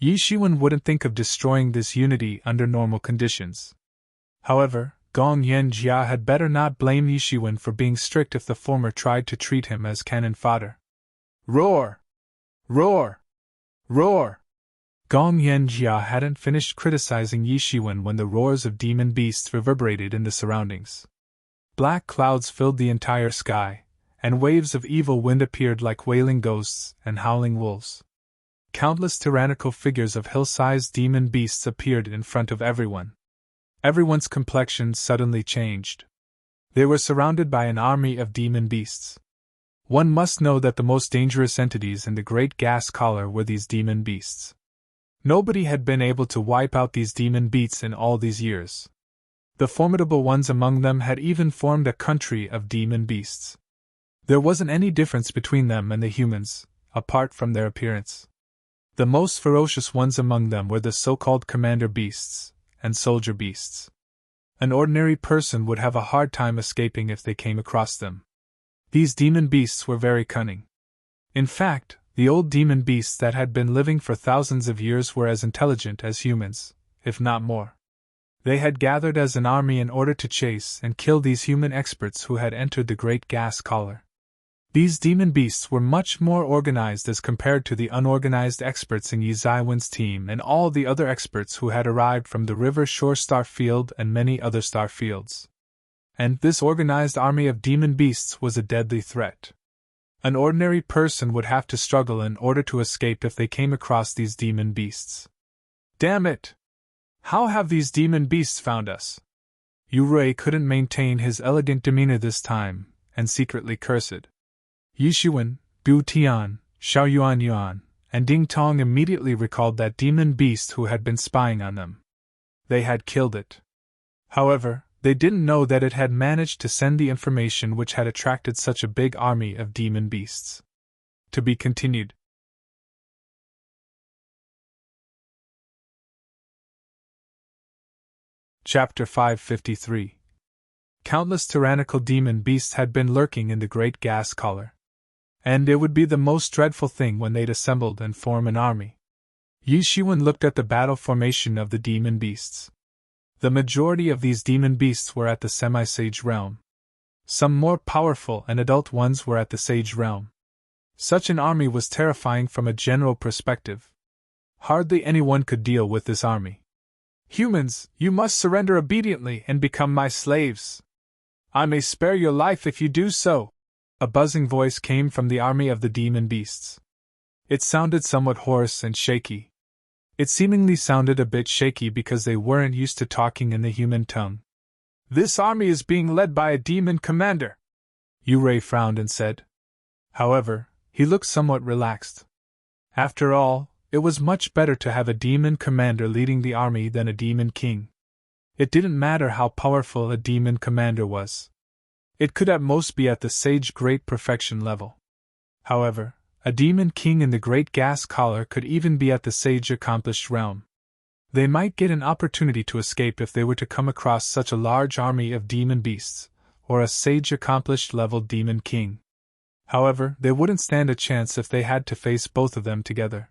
Yishuan wouldn't think of destroying this unity under normal conditions. However, Gong Yanjia had better not blame Yishiwen for being strict if the former tried to treat him as cannon fodder. Roar! Roar! Roar! Gong Yanjia hadn't finished criticizing Yishiwen when the roars of demon beasts reverberated in the surroundings. Black clouds filled the entire sky, and waves of evil wind appeared like wailing ghosts and howling wolves. Countless tyrannical figures of hill-sized demon beasts appeared in front of everyone. Everyone's complexion suddenly changed. They were surrounded by an army of demon beasts. One must know that the most dangerous entities in the Great Gas Collar were these demon beasts. Nobody had been able to wipe out these demon beasts in all these years. The formidable ones among them had even formed a country of demon beasts. There wasn't any difference between them and the humans, apart from their appearance. The most ferocious ones among them were the so-called commander beasts and soldier beasts. An ordinary person would have a hard time escaping if they came across them. These demon beasts were very cunning. In fact, the old demon beasts that had been living for thousands of years were as intelligent as humans, if not more. They had gathered as an army in order to chase and kill these human experts who had entered the Great Gas Collar. These demon beasts were much more organized as compared to the unorganized experts in Yi Zaiwen's team and all the other experts who had arrived from the River Shore Star Field and many other star fields. And this organized army of demon beasts was a deadly threat. An ordinary person would have to struggle in order to escape if they came across these demon beasts. Damn it! How have these demon beasts found us? Yurei couldn't maintain his elegant demeanor this time, and secretly cursed. Yishiwen, Bu Tian, Xiao Yuan Yuan, and Ding Tong immediately recalled that demon beast who had been spying on them. They had killed it. However, they didn't know that it had managed to send the information which had attracted such a big army of demon beasts. To be continued. Chapter 553. Countless tyrannical demon beasts had been lurking in the Great Gas Collar. And it would be the most dreadful thing when they'd assembled and form an army. Yishiwen looked at the battle formation of the demon beasts. The majority of these demon beasts were at the semi-sage realm. Some more powerful and adult ones were at the sage realm. Such an army was terrifying from a general perspective. Hardly anyone could deal with this army. Humans, you must surrender obediently and become my slaves. I may spare your life if you do so. A buzzing voice came from the army of the demon beasts. It sounded somewhat hoarse and shaky. It seemingly sounded a bit shaky because they weren't used to talking in the human tongue. This army is being led by a demon commander. Yurei frowned and said. However, he looked somewhat relaxed. After all, it was much better to have a demon commander leading the army than a demon king. It didn't matter how powerful a demon commander was. It could at most be at the sage great perfection level. However, a demon king in the Great Gas Collar could even be at the sage accomplished realm. They might get an opportunity to escape if they were to come across such a large army of demon beasts, or a sage accomplished level demon king. However, they wouldn't stand a chance if they had to face both of them together.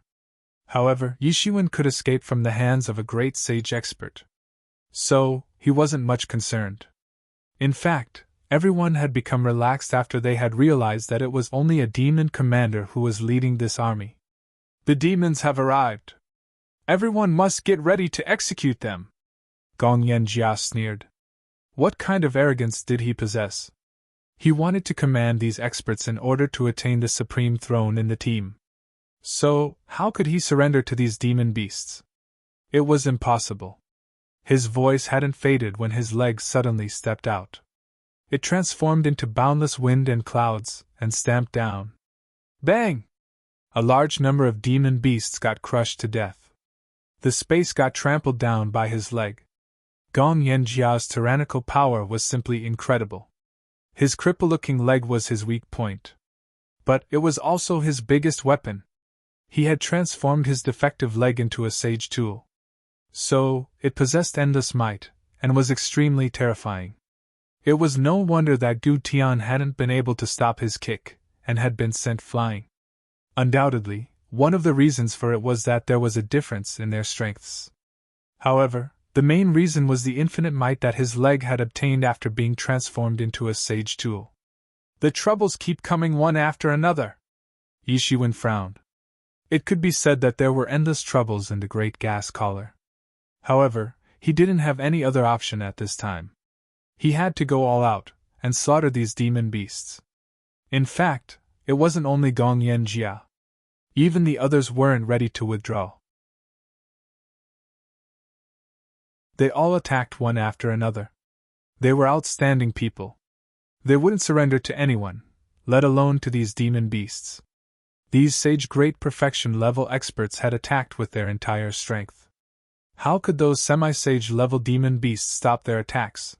However, Yishiwen could escape from the hands of a great sage expert. So, he wasn't much concerned. In fact, everyone had become relaxed after they had realized that it was only a demon commander who was leading this army. The demons have arrived. Everyone must get ready to execute them. Gong Yanjia sneered. What kind of arrogance did he possess? He wanted to command these experts in order to attain the supreme throne in the team. So, how could he surrender to these demon beasts? It was impossible. His voice hadn't faded when his legs suddenly stepped out. It transformed into boundless wind and clouds, and stamped down. Bang! A large number of demon beasts got crushed to death. The space got trampled down by his leg. Gong Yanjia's tyrannical power was simply incredible. His cripple-looking leg was his weak point. But it was also his biggest weapon. He had transformed his defective leg into a sage tool. So, it possessed endless might, and was extremely terrifying. It was no wonder that Gu Tian hadn't been able to stop his kick, and had been sent flying. Undoubtedly, one of the reasons for it was that there was a difference in their strengths. However, The main reason was the infinite might that his leg had obtained after being transformed into a sage tool. The troubles keep coming one after another. Yi Shiwen frowned. It could be said that there were endless troubles in the great gas collar. However, he didn't have any other option at this time. He had to go all out and slaughter these demon beasts. In fact, it wasn't only Gong Yanjia. Even the others weren't ready to withdraw. They all attacked one after another. They were outstanding people. They wouldn't surrender to anyone, let alone to these demon beasts. These sage great perfection level experts had attacked with their entire strength. How could those semi-sage level demon beasts stop their attacks?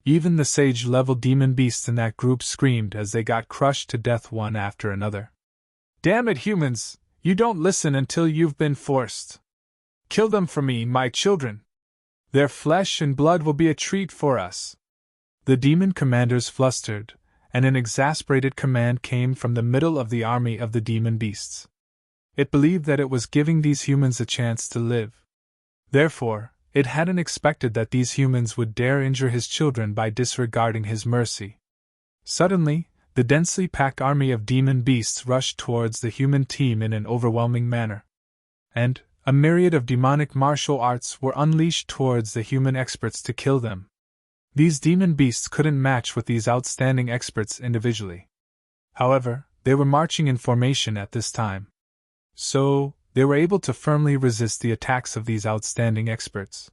Even the sage level demon beasts in that group screamed as they got crushed to death one after another. Damn it, humans! You don't listen until you've been forced. Kill them for me, my children! Their flesh and blood will be a treat for us. The demon commanders flustered, and an exasperated command came from the middle of the army of the demon beasts. It believed that it was giving these humans a chance to live. Therefore, it hadn't expected that these humans would dare injure his children by disregarding his mercy. Suddenly, the densely packed army of demon beasts rushed towards the human team in an overwhelming manner. And a myriad of demonic martial arts were unleashed towards the human experts to kill them. These demon beasts couldn't match with these outstanding experts individually. However, they were marching in formation at this time. So, they were able to firmly resist the attacks of these outstanding experts.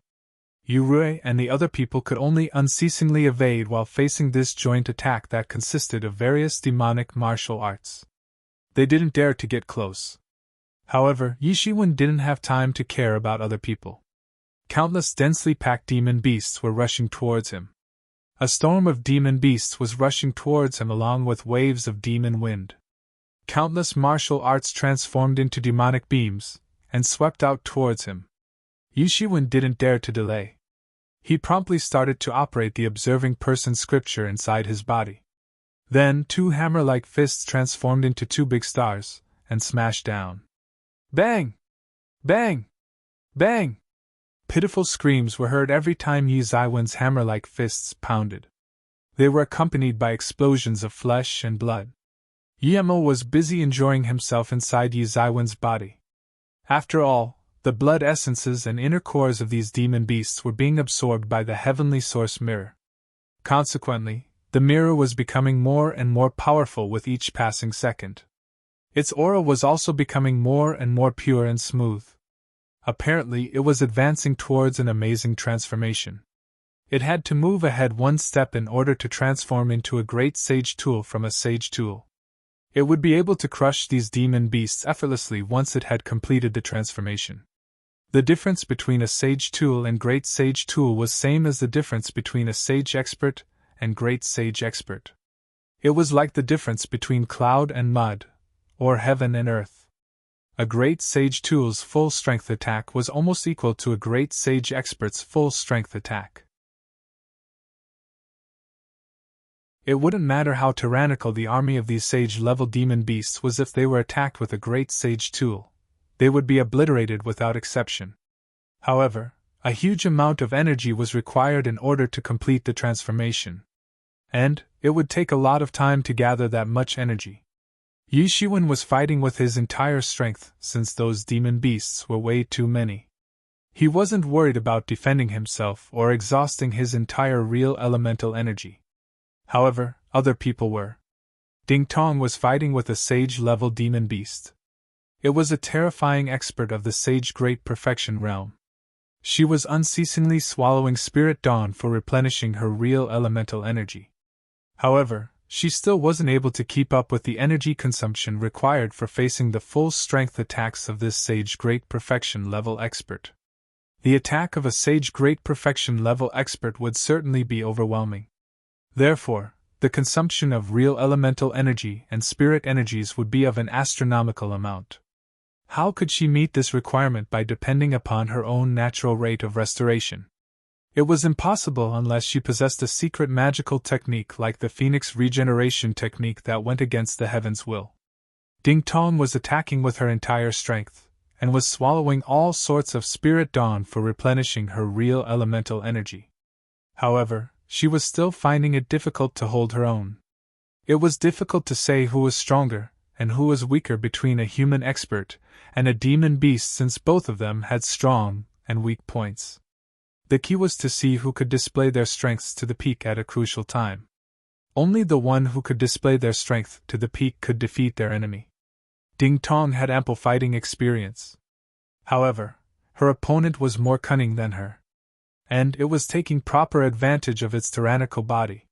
Yu Rui and the other people could only unceasingly evade while facing this joint attack that consisted of various demonic martial arts. They didn't dare to get close. However, Yi Shiwen didn't have time to care about other people. Countless densely packed demon beasts were rushing towards him. A storm of demon beasts was rushing towards him along with waves of demon wind. Countless martial arts transformed into demonic beams and swept out towards him. Yi Shiwen didn't dare to delay. He promptly started to operate the observing person scripture inside his body. Then 2 hammer-like fists transformed into 2 big stars and smashed down. Bang! Bang! Bang! Pitiful screams were heard every time Yi Zaiwen's hammer-like fists pounded. They were accompanied by explosions of flesh and blood. Yemo was busy enjoying himself inside Yi Zaiwen's body. After all, the blood essences and inner cores of these demon beasts were being absorbed by the heavenly source mirror. Consequently, the mirror was becoming more and more powerful with each passing second. Its aura was also becoming more and more pure and smooth. Apparently, it was advancing towards an amazing transformation. It had to move ahead one step in order to transform into a great sage tool from a sage tool. It would be able to crush these demon beasts effortlessly once it had completed the transformation. The difference between a sage tool and great sage tool was same as the difference between a sage expert and great sage expert. It was like the difference between cloud and mud, or heaven and earth. A great sage tool's full strength attack was almost equal to a great sage expert's full strength attack. It wouldn't matter how tyrannical the army of these sage-level demon beasts was if they were attacked with a great sage tool. They would be obliterated without exception. However, a huge amount of energy was required in order to complete the transformation. And it would take a lot of time to gather that much energy. Yi Shiwen was fighting with his entire strength since those demon beasts were way too many. He wasn't worried about defending himself or exhausting his entire real elemental energy. However, other people were. Ding Tong was fighting with a sage-level demon beast. It was a terrifying expert of the sage great perfection realm. She was unceasingly swallowing spirit dawn for replenishing her real elemental energy. However, she still wasn't able to keep up with the energy consumption required for facing the full strength attacks of this sage great perfection level expert. The attack of a sage great perfection level expert would certainly be overwhelming. Therefore, the consumption of real elemental energy and spirit energies would be of an astronomical amount. How could she meet this requirement by depending upon her own natural rate of restoration? It was impossible unless she possessed a secret magical technique like the Phoenix regeneration technique that went against the heaven's will. Ding Tong was attacking with her entire strength, and was swallowing all sorts of spirit dawn for replenishing her real elemental energy. However, she was still finding it difficult to hold her own. It was difficult to say who was stronger and who was weaker between a human expert and a demon beast, since both of them had strong and weak points. The key was to see who could display their strengths to the peak at a crucial time. Only the one who could display their strength to the peak could defeat their enemy. Ding Tong had ample fighting experience. However, her opponent was more cunning than her, and it was taking proper advantage of its tyrannical body.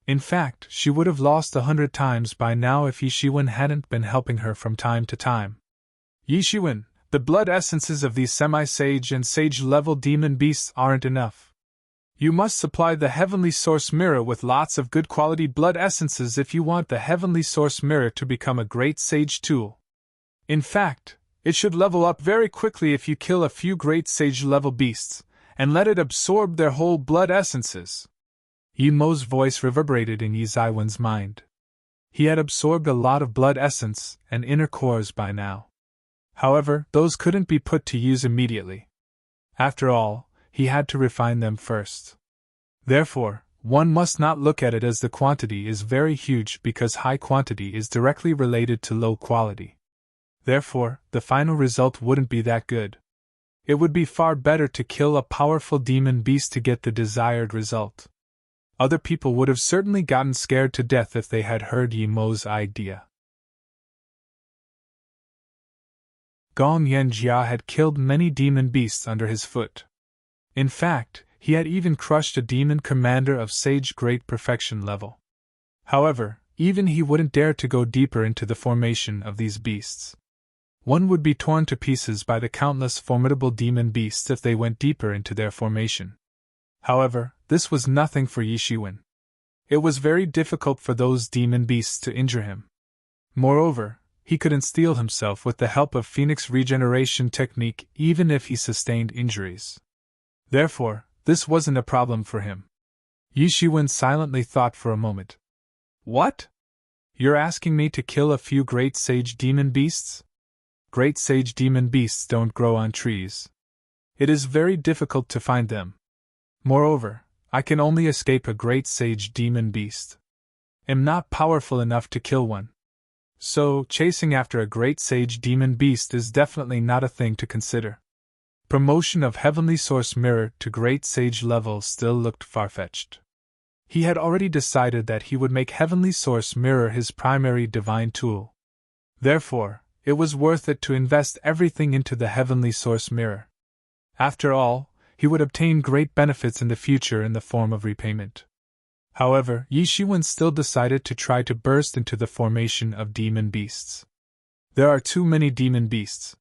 In fact, she would have lost 100 times by now if Yi Shiwen hadn't been helping her from time to time. Yi Shiwen, the blood essences of these semi-sage and sage-level demon beasts aren't enough. You must supply the Heavenly Source Mirror with lots of good quality blood essences if you want the Heavenly Source Mirror to become a great sage tool. In fact, it should level up very quickly if you kill a few great sage-level beasts, and let it absorb their whole blood essences. Yi Mo's voice reverberated in Yi Zaiwen's mind. He had absorbed a lot of blood essence and inner cores by now. However, those couldn't be put to use immediately. After all, he had to refine them first. Therefore, one must not look at it as the quantity is very huge, because high quantity is directly related to low quality. Therefore, the final result wouldn't be that good. It would be far better to kill a powerful demon beast to get the desired result. Other people would have certainly gotten scared to death if they had heard Yi Mo's idea. Gong Yanjia had killed many demon beasts under his foot. In fact, he had even crushed a demon commander of sage great perfection level. However, even he wouldn't dare to go deeper into the formation of these beasts. One would be torn to pieces by the countless formidable demon beasts if they went deeper into their formation. However, this was nothing for Yi Shiwen. It was very difficult for those demon beasts to injure him. Moreover, he couldn't steel himself with the help of Phoenix regeneration technique even if he sustained injuries. Therefore, this wasn't a problem for him. Yi Shiwen silently thought for a moment. What? You're asking me to kill a few great sage demon beasts? Great sage demon beasts don't grow on trees. It is very difficult to find them. Moreover, I can only escape a great sage demon beast. Am not powerful enough to kill one. So, chasing after a great sage demon beast is definitely not a thing to consider. Promotion of Heavenly Source Mirror to great sage level still looked far-fetched. He had already decided that he would make Heavenly Source Mirror his primary divine tool. Therefore, it was worth it to invest everything into the Heavenly Source Mirror. After all, he would obtain great benefits in the future in the form of repayment. However, Yi Shiwen still decided to try to burst into the formation of demon beasts. There are too many demon beasts.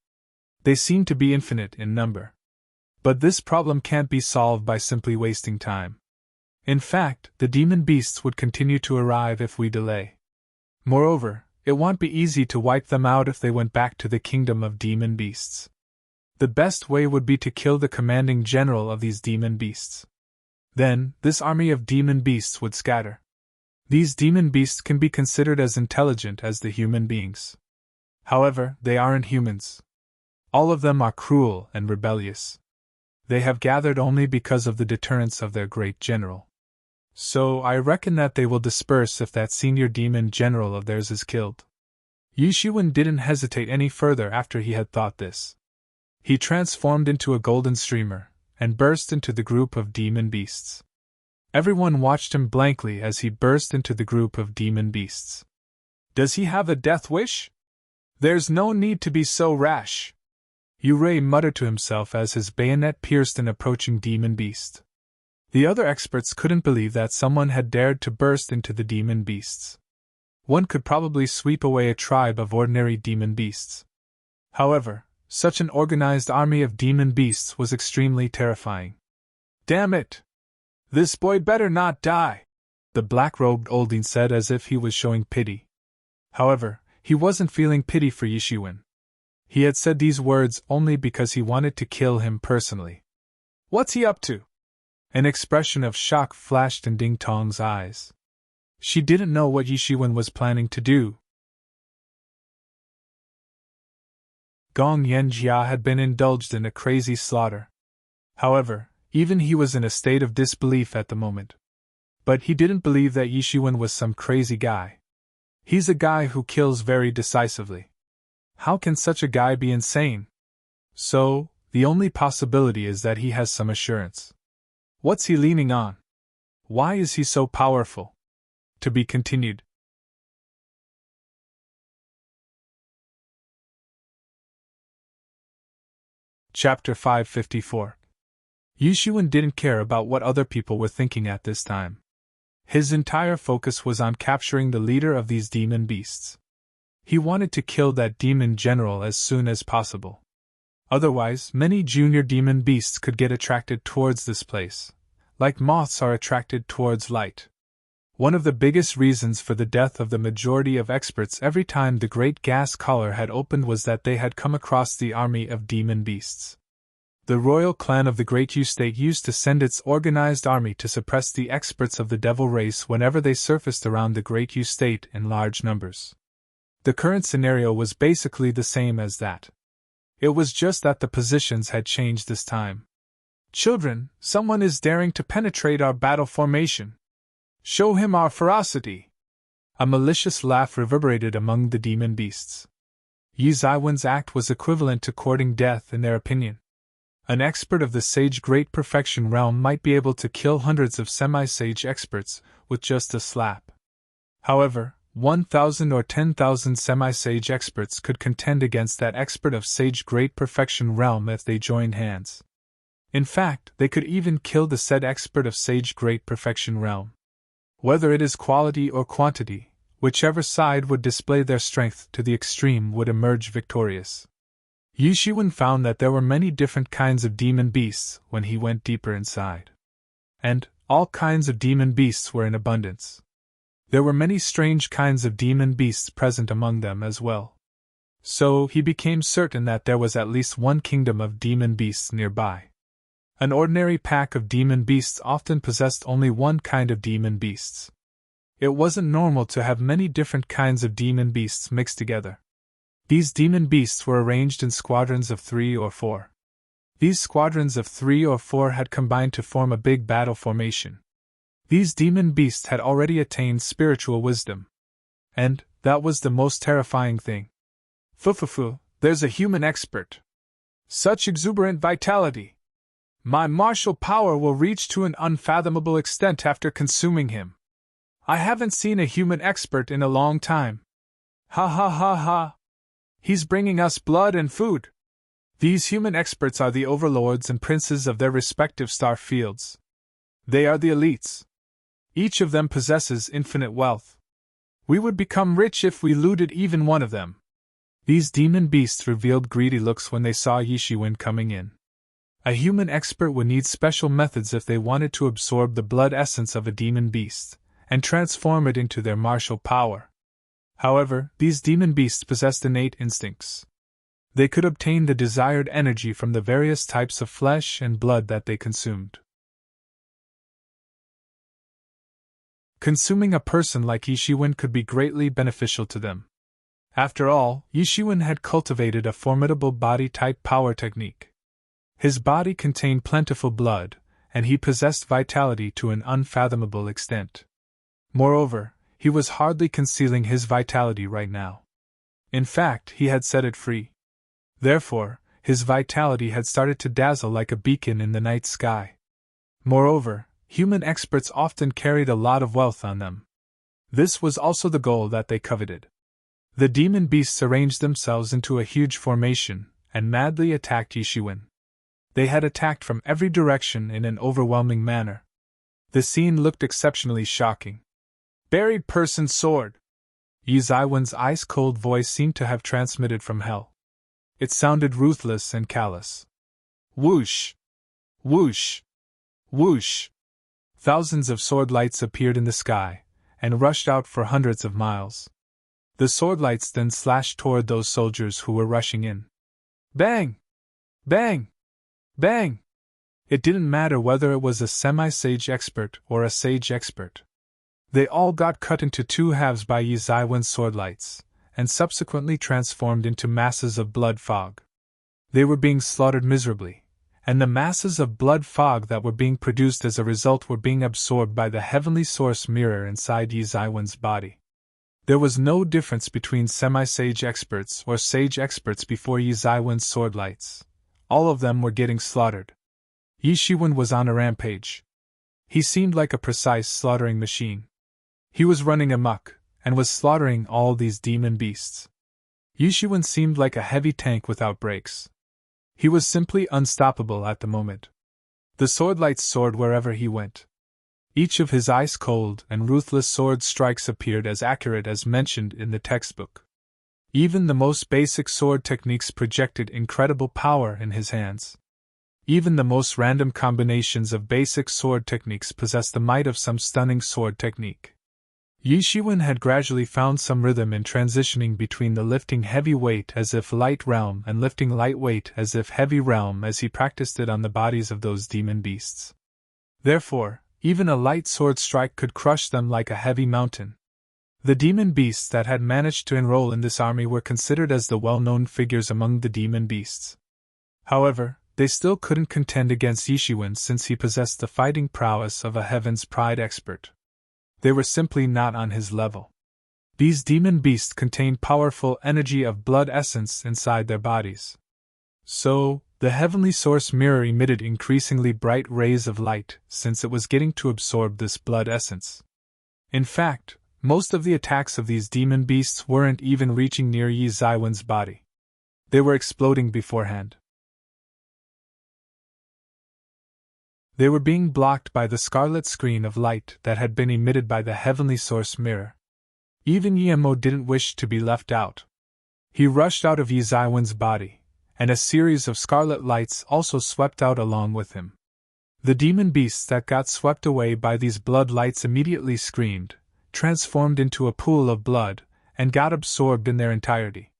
They seem to be infinite in number. But this problem can't be solved by simply wasting time. In fact, the demon beasts would continue to arrive if we delay. Moreover, it won't be easy to wipe them out if they went back to the kingdom of demon beasts. The best way would be to kill the commanding general of these demon beasts. Then, this army of demon beasts would scatter. These demon beasts can be considered as intelligent as the human beings. However, they aren't humans. All of them are cruel and rebellious. They have gathered only because of the deterrence of their great general. So I reckon that they will disperse if that senior demon general of theirs is killed. Yi Shiwen didn't hesitate any further after he had thought this. He transformed into a golden streamer, and burst into the group of demon beasts. Everyone watched him blankly as he burst into the group of demon beasts. Does he have a death wish? There's no need to be so rash. Yurei muttered to himself as his bayonet pierced an approaching demon beast. The other experts couldn't believe that someone had dared to burst into the demon beasts. One could probably sweep away a tribe of ordinary demon beasts. However, such an organized army of demon beasts was extremely terrifying. Damn it! This boy better not die, the black-robed olding said as if he was showing pity. However, he wasn't feeling pity for Yi Shiwen. He had said these words only because he wanted to kill him personally. What's he up to? An expression of shock flashed in Ding Tong's eyes. She didn't know what Yi Shiwen was planning to do. Gong Yanjia had been indulged in a crazy slaughter. However, even he was in a state of disbelief at the moment. But he didn't believe that Yishuwen was some crazy guy. He's a guy who kills very decisively. How can such a guy be insane? So, the only possibility is that he has some assurance. What's he leaning on? Why is he so powerful? To be continued. Chapter 554. Yishuwen didn't care about what other people were thinking at this time. His entire focus was on capturing the leader of these demon beasts. He wanted to kill that demon general as soon as possible. Otherwise, many junior demon beasts could get attracted towards this place, like moths are attracted towards light. One of the biggest reasons for the death of the majority of experts every time the Great Gas Collar had opened was that they had come across the army of demon beasts. The royal clan of the Great U State used to send its organized army to suppress the experts of the devil race whenever they surfaced around the Great U State in large numbers. The current scenario was basically the same as that. It was just that the positions had changed this time. Children, someone is daring to penetrate our battle formation. Show him our ferocity. A malicious laugh reverberated among the demon beasts. Yi Zaiwen's act was equivalent to courting death in their opinion. An expert of the Sage Great Perfection realm might be able to kill hundreds of semi-sage experts with just a slap. However, 1,000 or 10,000 semi-sage experts could contend against that expert of Sage Great Perfection realm if they joined hands. In fact, they could even kill the said expert of Sage Great Perfection realm. Whether it is quality or quantity, whichever side would display their strength to the extreme would emerge victorious. Yishuwen found that there were many different kinds of demon beasts when he went deeper inside. And all kinds of demon beasts were in abundance. There were many strange kinds of demon beasts present among them as well. So he became certain that there was at least one kingdom of demon beasts nearby. An ordinary pack of demon beasts often possessed only one kind of demon beasts. It wasn't normal to have many different kinds of demon beasts mixed together. These demon beasts were arranged in squadrons of 3 or 4. These squadrons of 3 or 4 had combined to form a big battle formation. These demon beasts had already attained spiritual wisdom. And that was the most terrifying thing. Fufufu, there's a human expert. Such exuberant vitality. My martial power will reach to an unfathomable extent after consuming him. I haven't seen a human expert in a long time. Ha ha ha ha. He's bringing us blood and food. These human experts are the overlords and princes of their respective star fields. They are the elites. Each of them possesses infinite wealth. We would become rich if we looted even one of them. These demon beasts revealed greedy looks when they saw Yishuwen coming in. A human expert would need special methods if they wanted to absorb the blood essence of a demon beast, and transform it into their martial power. However, these demon beasts possessed innate instincts. They could obtain the desired energy from the various types of flesh and blood that they consumed. Consuming a person like Yishuwen could be greatly beneficial to them. After all, Yishuwen had cultivated a formidable body-type power technique. His body contained plentiful blood, and he possessed vitality to an unfathomable extent. Moreover, he was hardly concealing his vitality right now. In fact, he had set it free. Therefore, his vitality had started to dazzle like a beacon in the night sky. Moreover, human experts often carried a lot of wealth on them. This was also the goal that they coveted. The demon beasts arranged themselves into a huge formation, and madly attacked Yishuwen. They had attacked from every direction in an overwhelming manner. The scene looked exceptionally shocking. Buried person's sword! Yi Zaiwen's ice-cold voice seemed to have transmitted from hell. It sounded ruthless and callous. Whoosh! Whoosh! Whoosh! Thousands of sword lights appeared in the sky, and rushed out for hundreds of miles. The sword lights then slashed toward those soldiers who were rushing in. Bang! Bang! Bang! It didn't matter whether it was a semi-sage expert or a sage expert. They all got cut into two halves by Yi Zaiwen's sword lights, and subsequently transformed into masses of blood fog. They were being slaughtered miserably, and the masses of blood fog that were being produced as a result were being absorbed by the heavenly source mirror inside Yi Zaiwen's body. There was no difference between semi-sage experts or sage experts before Yi Zaiwen's sword lights. All of them were getting slaughtered. Yi Shiwen was on a rampage. He seemed like a precise slaughtering machine. He was running amok, and was slaughtering all these demon beasts. Yi Shiwen seemed like a heavy tank without brakes. He was simply unstoppable at the moment. The swordlights soared wherever he went. Each of his ice-cold and ruthless sword strikes appeared as accurate as mentioned in the textbook. Even the most basic sword techniques projected incredible power in his hands. Even the most random combinations of basic sword techniques possessed the might of some stunning sword technique. Yi Shiwen had gradually found some rhythm in transitioning between the lifting heavy weight as if light realm and lifting light weight as if heavy realm as he practiced it on the bodies of those demon beasts. Therefore, even a light sword strike could crush them like a heavy mountain. The demon beasts that had managed to enroll in this army were considered as the well-known figures among the demon beasts. However, they still couldn't contend against Yi Shiwen since he possessed the fighting prowess of a Heaven's Pride expert. They were simply not on his level. These demon beasts contained powerful energy of blood essence inside their bodies. So, the heavenly source mirror emitted increasingly bright rays of light since it was getting to absorb this blood essence. In fact, most of the attacks of these demon beasts weren't even reaching near Yi Zaiwen's body. They were exploding beforehand. They were being blocked by the scarlet screen of light that had been emitted by the heavenly source mirror. Even Yemo didn't wish to be left out. He rushed out of Yi Zaiwen's body, and a series of scarlet lights also swept out along with him. The demon beasts that got swept away by these blood lights immediately screamed, transformed into a pool of blood, and got absorbed in their entirety.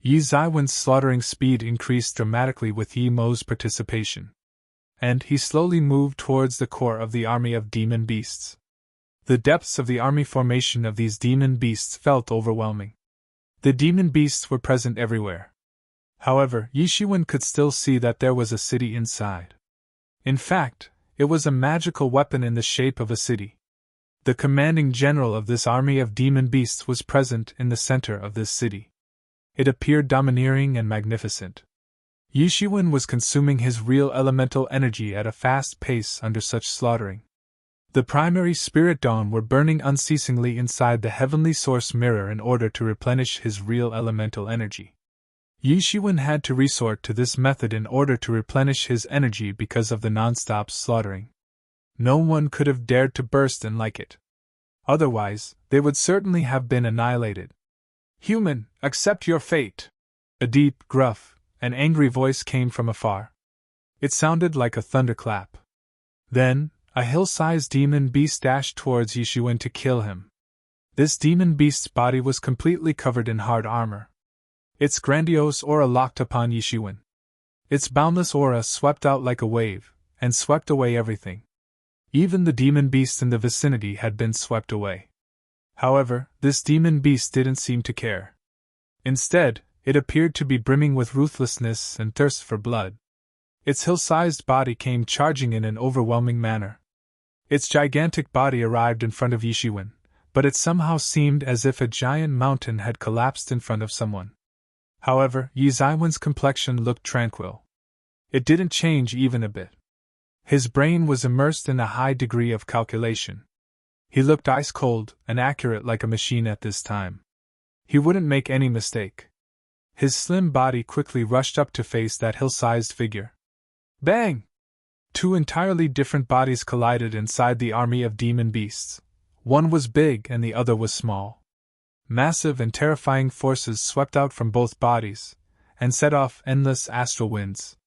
Yi Zaiwen's slaughtering speed increased dramatically with Yemo's participation. And he slowly moved towards the core of the army of demon beasts. The depths of the army formation of these demon beasts felt overwhelming. The demon beasts were present everywhere. However, Yi Shiwen could still see that there was a city inside. In fact, it was a magical weapon in the shape of a city. The commanding general of this army of demon beasts was present in the center of this city. It appeared domineering and magnificent. Yi Shiwen was consuming his real elemental energy at a fast pace under such slaughtering. The primary spirit dawn were burning unceasingly inside the heavenly source mirror in order to replenish his real elemental energy. Yi Shiwen had to resort to this method in order to replenish his energy because of the non-stop slaughtering. No one could have dared to burst in like it. Otherwise, they would certainly have been annihilated. "Human, accept your fate!" A deep, gruff, an angry voice came from afar. It sounded like a thunderclap. Then, a hill-sized demon beast dashed towards Yi Shiwen to kill him. This demon beast's body was completely covered in hard armor. Its grandiose aura locked upon Yi Shiwen. Its boundless aura swept out like a wave, and swept away everything. Even the demon beasts in the vicinity had been swept away. However, this demon beast didn't seem to care. Instead, it appeared to be brimming with ruthlessness and thirst for blood. Its hill-sized body came charging in an overwhelming manner. Its gigantic body arrived in front of Yi Shiwen, but it somehow seemed as if a giant mountain had collapsed in front of someone. However, Yi Zaiwen's complexion looked tranquil. It didn't change even a bit. His brain was immersed in a high degree of calculation. He looked ice-cold and accurate like a machine at this time. He wouldn't make any mistake. His slim body quickly rushed up to face that hill-sized figure. Bang! Two entirely different bodies collided inside the army of demon beasts. One was big and the other was small. Massive and terrifying forces swept out from both bodies, and set off endless astral winds.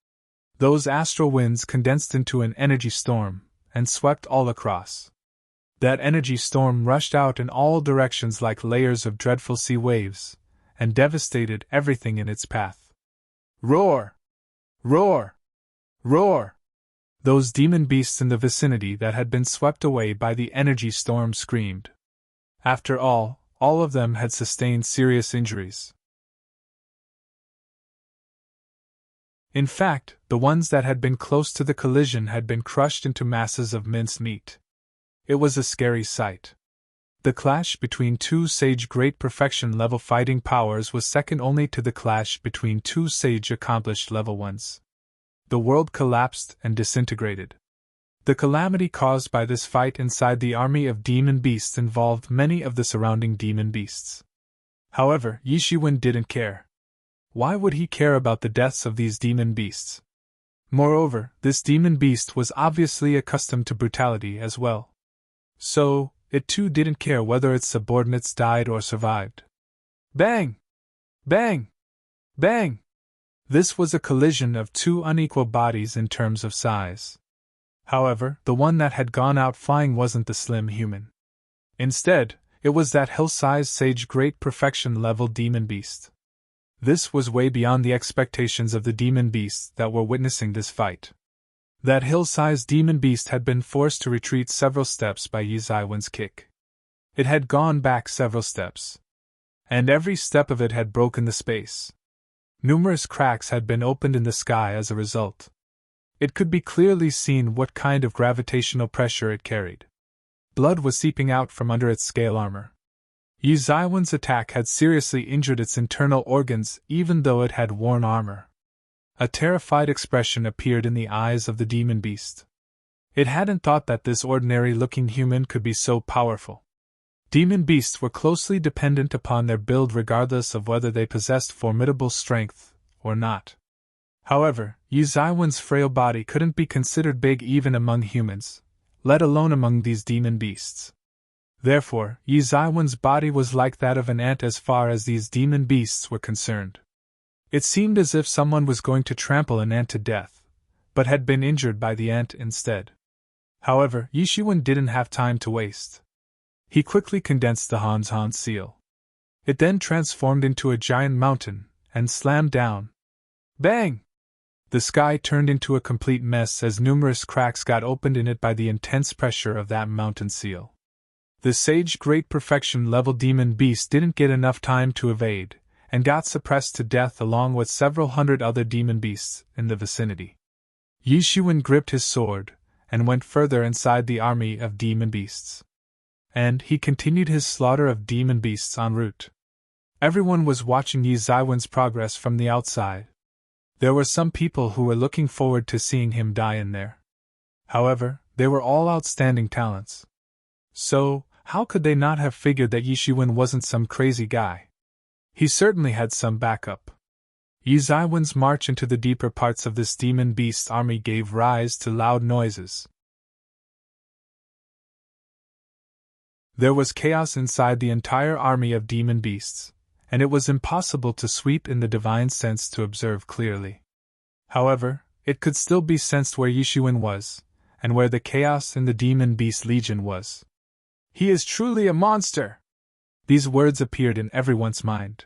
Those astral winds condensed into an energy storm, and swept all across. That energy storm rushed out in all directions like layers of dreadful sea waves, and devastated everything in its path. Roar! Roar! Roar! Those demon beasts in the vicinity that had been swept away by the energy storm screamed. After all all of them had sustained serious injuries. In fact, the ones that had been close to the collision had been crushed into masses of minced meat. It was a scary sight. The clash between two sage great perfection level fighting powers was second only to the clash between two sage accomplished level ones. The world collapsed and disintegrated. The calamity caused by this fight inside the army of demon beasts involved many of the surrounding demon beasts. However, Yishiwen didn't care. Why would he care about the deaths of these demon beasts? Moreover, this demon beast was obviously accustomed to brutality as well. So, it too didn't care whether its subordinates died or survived. Bang! Bang! Bang! This was a collision of two unequal bodies in terms of size. However, the one that had gone out flying wasn't the slim human. Instead, it was that hill-sized sage great perfection level demon beast. This was way beyond the expectations of the demon beasts that were witnessing this fight. That hill-sized demon beast had been forced to retreat several steps by Yi Zaiwen's kick. It had gone back several steps. And every step of it had broken the space. Numerous cracks had been opened in the sky as a result. It could be clearly seen what kind of gravitational pressure it carried. Blood was seeping out from under its scale armor. Yi Zaiwen's attack had seriously injured its internal organs even though it had worn armor. A terrified expression appeared in the eyes of the demon beast. It hadn't thought that this ordinary-looking human could be so powerful. Demon beasts were closely dependent upon their build regardless of whether they possessed formidable strength or not. However, Yi Zaiwen's frail body couldn't be considered big even among humans, let alone among these demon beasts. Therefore, Yi Zaiwen's body was like that of an ant as far as these demon beasts were concerned. It seemed as if someone was going to trample an ant to death, but had been injured by the ant instead. However, Yishiwen didn't have time to waste. He quickly condensed the Hans seal. It then transformed into a giant mountain, and slammed down. Bang! The sky turned into a complete mess as numerous cracks got opened in it by the intense pressure of that mountain seal. The sage great perfection level demon beast didn't get enough time to evade, and got suppressed to death along with several hundred other demon beasts in the vicinity. Yishiwen gripped his sword, and went further inside the army of demon beasts. And he continued his slaughter of demon beasts en route. Everyone was watching Yi Zaiwen's progress from the outside. There were some people who were looking forward to seeing him die in there. However, they were all outstanding talents. So, how could they not have figured that Yishiwen wasn't some crazy guy? He certainly had some backup. Yi Zaiwen's march into the deeper parts of this demon beast army gave rise to loud noises. There was chaos inside the entire army of demon beasts, and it was impossible to sweep in the divine sense to observe clearly. However, it could still be sensed where Yishiwen was, and where the chaos in the demon beast legion was. He is truly a monster! These words appeared in everyone's mind.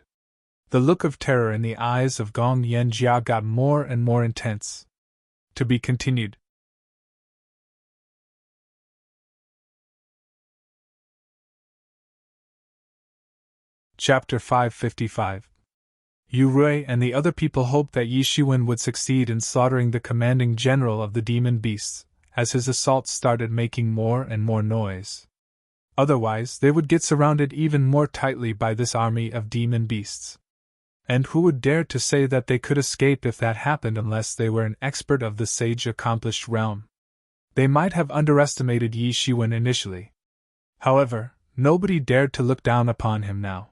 The look of terror in the eyes of Gong Yanjia got more and more intense. To be continued. Chapter 555. Yu Rui and the other people hoped that Yishiwen would succeed in slaughtering the commanding general of the demon beasts, as his assault started making more and more noise. Otherwise, they would get surrounded even more tightly by this army of demon beasts. And who would dare to say that they could escape if that happened unless they were an expert of the sage accomplished realm? They might have underestimated Yishiwen initially. However, nobody dared to look down upon him now.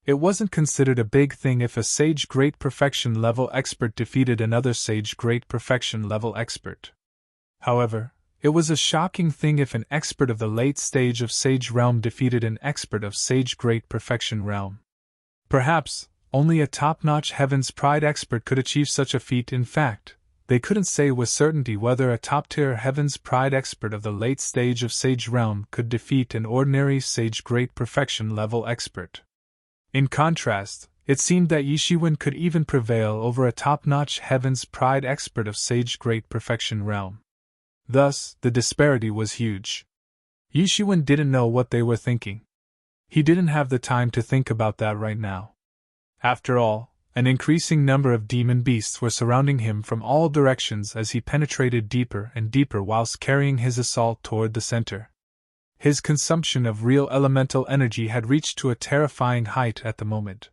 It wasn't considered a big thing if a sage great perfection level expert defeated another sage great perfection level expert. However, it was a shocking thing if an expert of the late stage of sage realm defeated an expert of sage great perfection realm. Perhaps, only a top-notch Heaven's Pride expert could achieve such a feat. In fact, they couldn't say with certainty whether a top-tier Heaven's Pride expert of the late stage of sage realm could defeat an ordinary sage great perfection level expert. In contrast, it seemed that Yishiwen could even prevail over a top-notch Heaven's Pride expert of sage great perfection realm. Thus, the disparity was huge. Yishiwen didn't know what they were thinking. He didn't have the time to think about that right now. After all, an increasing number of demon beasts were surrounding him from all directions as he penetrated deeper and deeper whilst carrying his assault toward the center. His consumption of real elemental energy had reached to a terrifying height at the moment.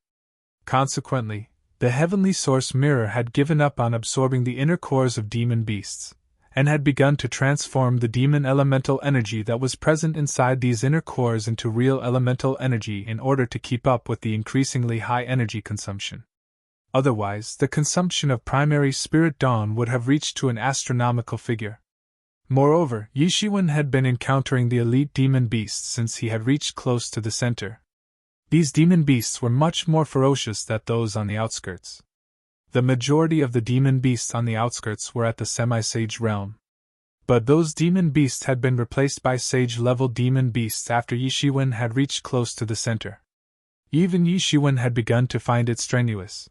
Consequently, the heavenly source mirror had given up on absorbing the inner cores of demon beasts, and had begun to transform the demon elemental energy that was present inside these inner cores into real elemental energy in order to keep up with the increasingly high energy consumption. Otherwise, the consumption of primary spirit dawn would have reached to an astronomical figure. Moreover, Yishiwen had been encountering the elite demon beasts since he had reached close to the center. These demon beasts were much more ferocious than those on the outskirts. The majority of the demon beasts on the outskirts were at the semi-sage realm. But those demon beasts had been replaced by sage-level demon beasts after Yishiwen had reached close to the center. Even Yishiwen had begun to find it strenuous.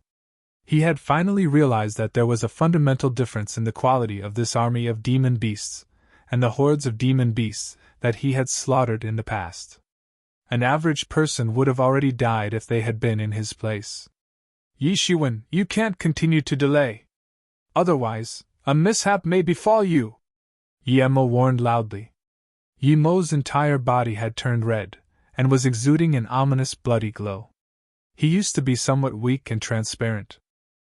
He had finally realized that there was a fundamental difference in the quality of this army of demon beasts, and the hordes of demon beasts that he had slaughtered in the past. An average person would have already died if they had been in his place. Yishiwen, you can't continue to delay. Otherwise, a mishap may befall you, Yemo warned loudly. Yemo's entire body had turned red, and was exuding an ominous bloody glow. He used to be somewhat weak and transparent.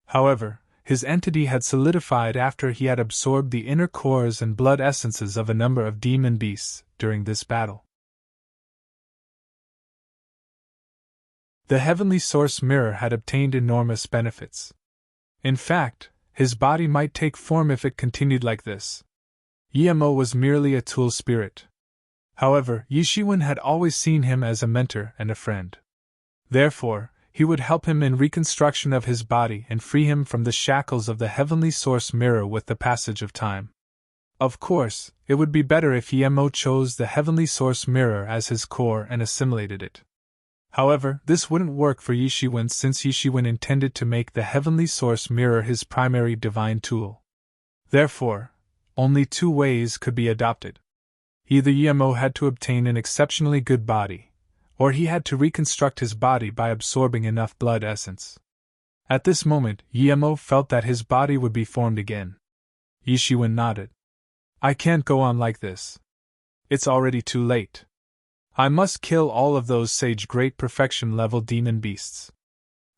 However, his entity had solidified after he had absorbed the inner cores and blood essences of a number of demon beasts during this battle. The heavenly source mirror had obtained enormous benefits. In fact, his body might take form if it continued like this. Yemo was merely a tool spirit. However, Yishiwen had always seen him as a mentor and a friend. Therefore, he would help him in reconstruction of his body and free him from the shackles of the heavenly source mirror with the passage of time. Of course, it would be better if Yemo chose the heavenly source mirror as his core and assimilated it. However, this wouldn't work for Yishiwen since Yishiwen intended to make the heavenly source mirror his primary divine tool. Therefore, only two ways could be adopted. Either Yemo had to obtain an exceptionally good body, or he had to reconstruct his body by absorbing enough blood essence. At this moment, Yemo felt that his body would be formed again. Yishiwen nodded. I can't go on like this. It's already too late. I must kill all of those sage great perfection level demon beasts.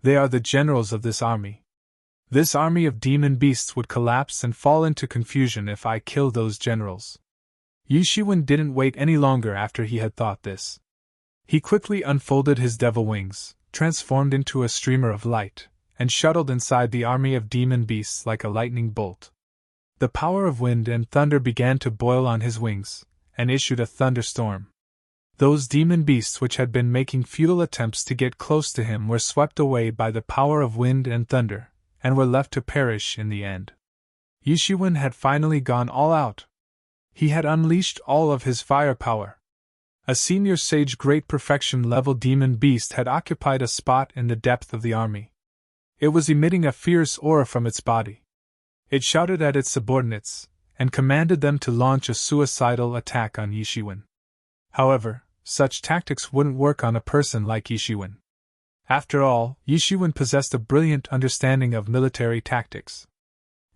They are the generals of this army. This army of demon beasts would collapse and fall into confusion if I kill those generals. Yishiwen didn't wait any longer after he had thought this. He quickly unfolded his devil wings, transformed into a streamer of light, and shuttled inside the army of demon beasts like a lightning bolt. The power of wind and thunder began to boil on his wings, and issued a thunderstorm. Those demon beasts which had been making futile attempts to get close to him were swept away by the power of wind and thunder, and were left to perish in the end. Yishiwen had finally gone all out. He had unleashed all of his firepower. A senior sage great perfection level demon beast had occupied a spot in the depth of the army. It was emitting a fierce aura from its body. It shouted at its subordinates, and commanded them to launch a suicidal attack on Yishiwen. However, such tactics wouldn't work on a person like Yishiwen. After all, Yishiwen possessed a brilliant understanding of military tactics.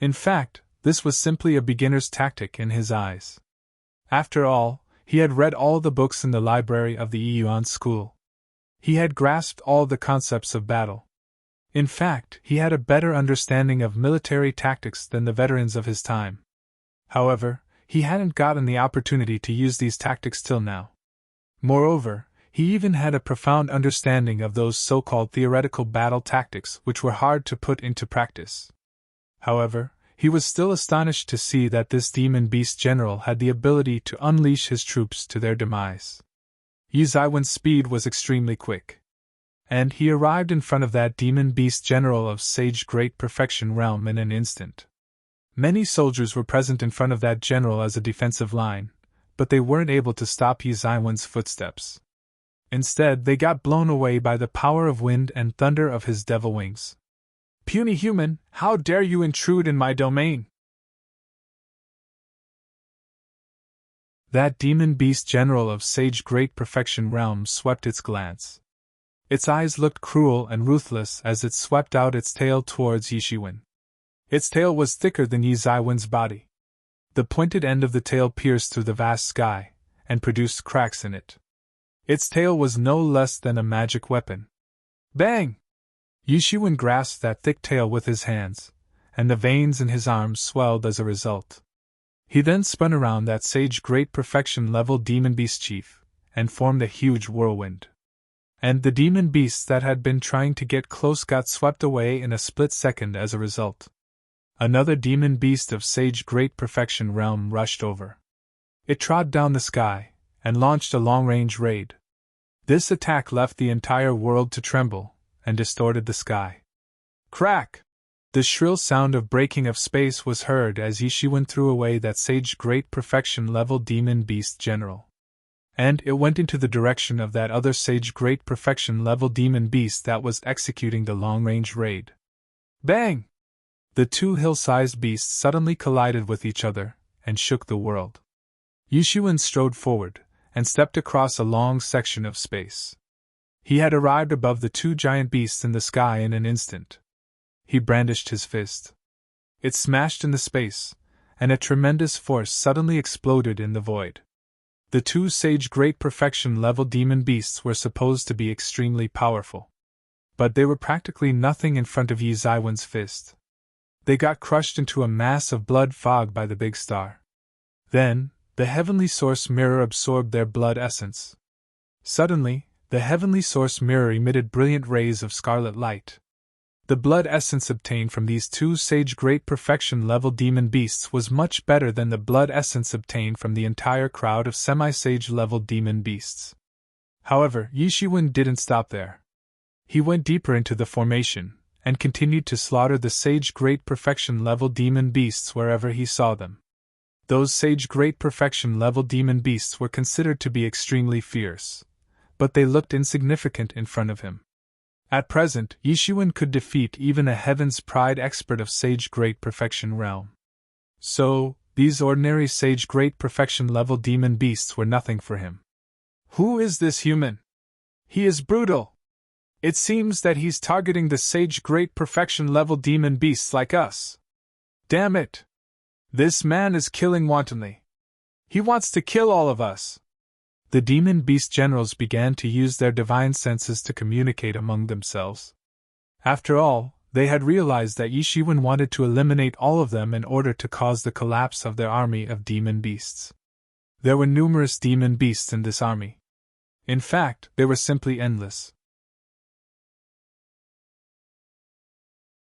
In fact, this was simply a beginner's tactic in his eyes. After all, he had read all the books in the library of the Yuan school. He had grasped all the concepts of battle. In fact, he had a better understanding of military tactics than the veterans of his time. However, he hadn't gotten the opportunity to use these tactics till now. Moreover, he even had a profound understanding of those so-called theoretical battle tactics which were hard to put into practice. However, he was still astonished to see that this demon beast general had the ability to unleash his troops to their demise. Yizaiwen's speed was extremely quick, and he arrived in front of that demon beast general of sage great perfection realm in an instant. Many soldiers were present in front of that general as a defensive line, but they weren't able to stop Yizaiwen's footsteps. Instead, they got blown away by the power of wind and thunder of his devil wings. Puny human, how dare you intrude in my domain? That demon beast general of sage great perfection realm swept its glance. Its eyes looked cruel and ruthless as it swept out its tail towards Yishiwen. Its tail was thicker than Yi Zaiwen's body. The pointed end of the tail pierced through the vast sky, and produced cracks in it. Its tail was no less than a magic weapon. Bang! Yishiwen grasped that thick tail with his hands, and the veins in his arms swelled as a result. He then spun around that sage great perfection level demon beast chief, and formed a huge whirlwind. And the demon beasts that had been trying to get close got swept away in a split second as a result. Another demon beast of sage great perfection realm rushed over. It trod down the sky, and launched a long-range raid. This attack left the entire world to tremble, and distorted the sky. Crack! The shrill sound of breaking of space was heard as Yishiwen threw away that sage great perfection level demon beast general. And it went into the direction of that other sage great perfection level demon beast that was executing the long-range raid. Bang! The two hill-sized beasts suddenly collided with each other, and shook the world. Yishiwen strode forward, and stepped across a long section of space. He had arrived above the two giant beasts in the sky in an instant. He brandished his fist. It smashed in the space, and a tremendous force suddenly exploded in the void. The two sage great perfection level demon beasts were supposed to be extremely powerful. But they were practically nothing in front of Yi Zaiwen's fist. They got crushed into a mass of blood fog by the big star. Then, the heavenly source mirror absorbed their blood essence. Suddenly, the heavenly source mirror emitted brilliant rays of scarlet light. The blood essence obtained from these two sage great perfection level demon beasts was much better than the blood essence obtained from the entire crowd of semi-sage level demon beasts. However, Yishiwen didn't stop there. He went deeper into the formation, and continued to slaughter the sage great perfection level demon beasts wherever he saw them. Those sage great perfection level demon beasts were considered to be extremely fierce, but they looked insignificant in front of him. At present, Yishiwen could defeat even a Heaven's Pride expert of Sage Great Perfection realm. So, these ordinary Sage Great Perfection level demon beasts were nothing for him. Who is this human? He is brutal. It seems that he's targeting the Sage Great Perfection level demon beasts like us. Damn it! This man is killing wantonly. He wants to kill all of us. The demon beast generals began to use their divine senses to communicate among themselves. After all, they had realized that Yishiwen wanted to eliminate all of them in order to cause the collapse of their army of demon beasts. There were numerous demon beasts in this army. In fact, they were simply endless.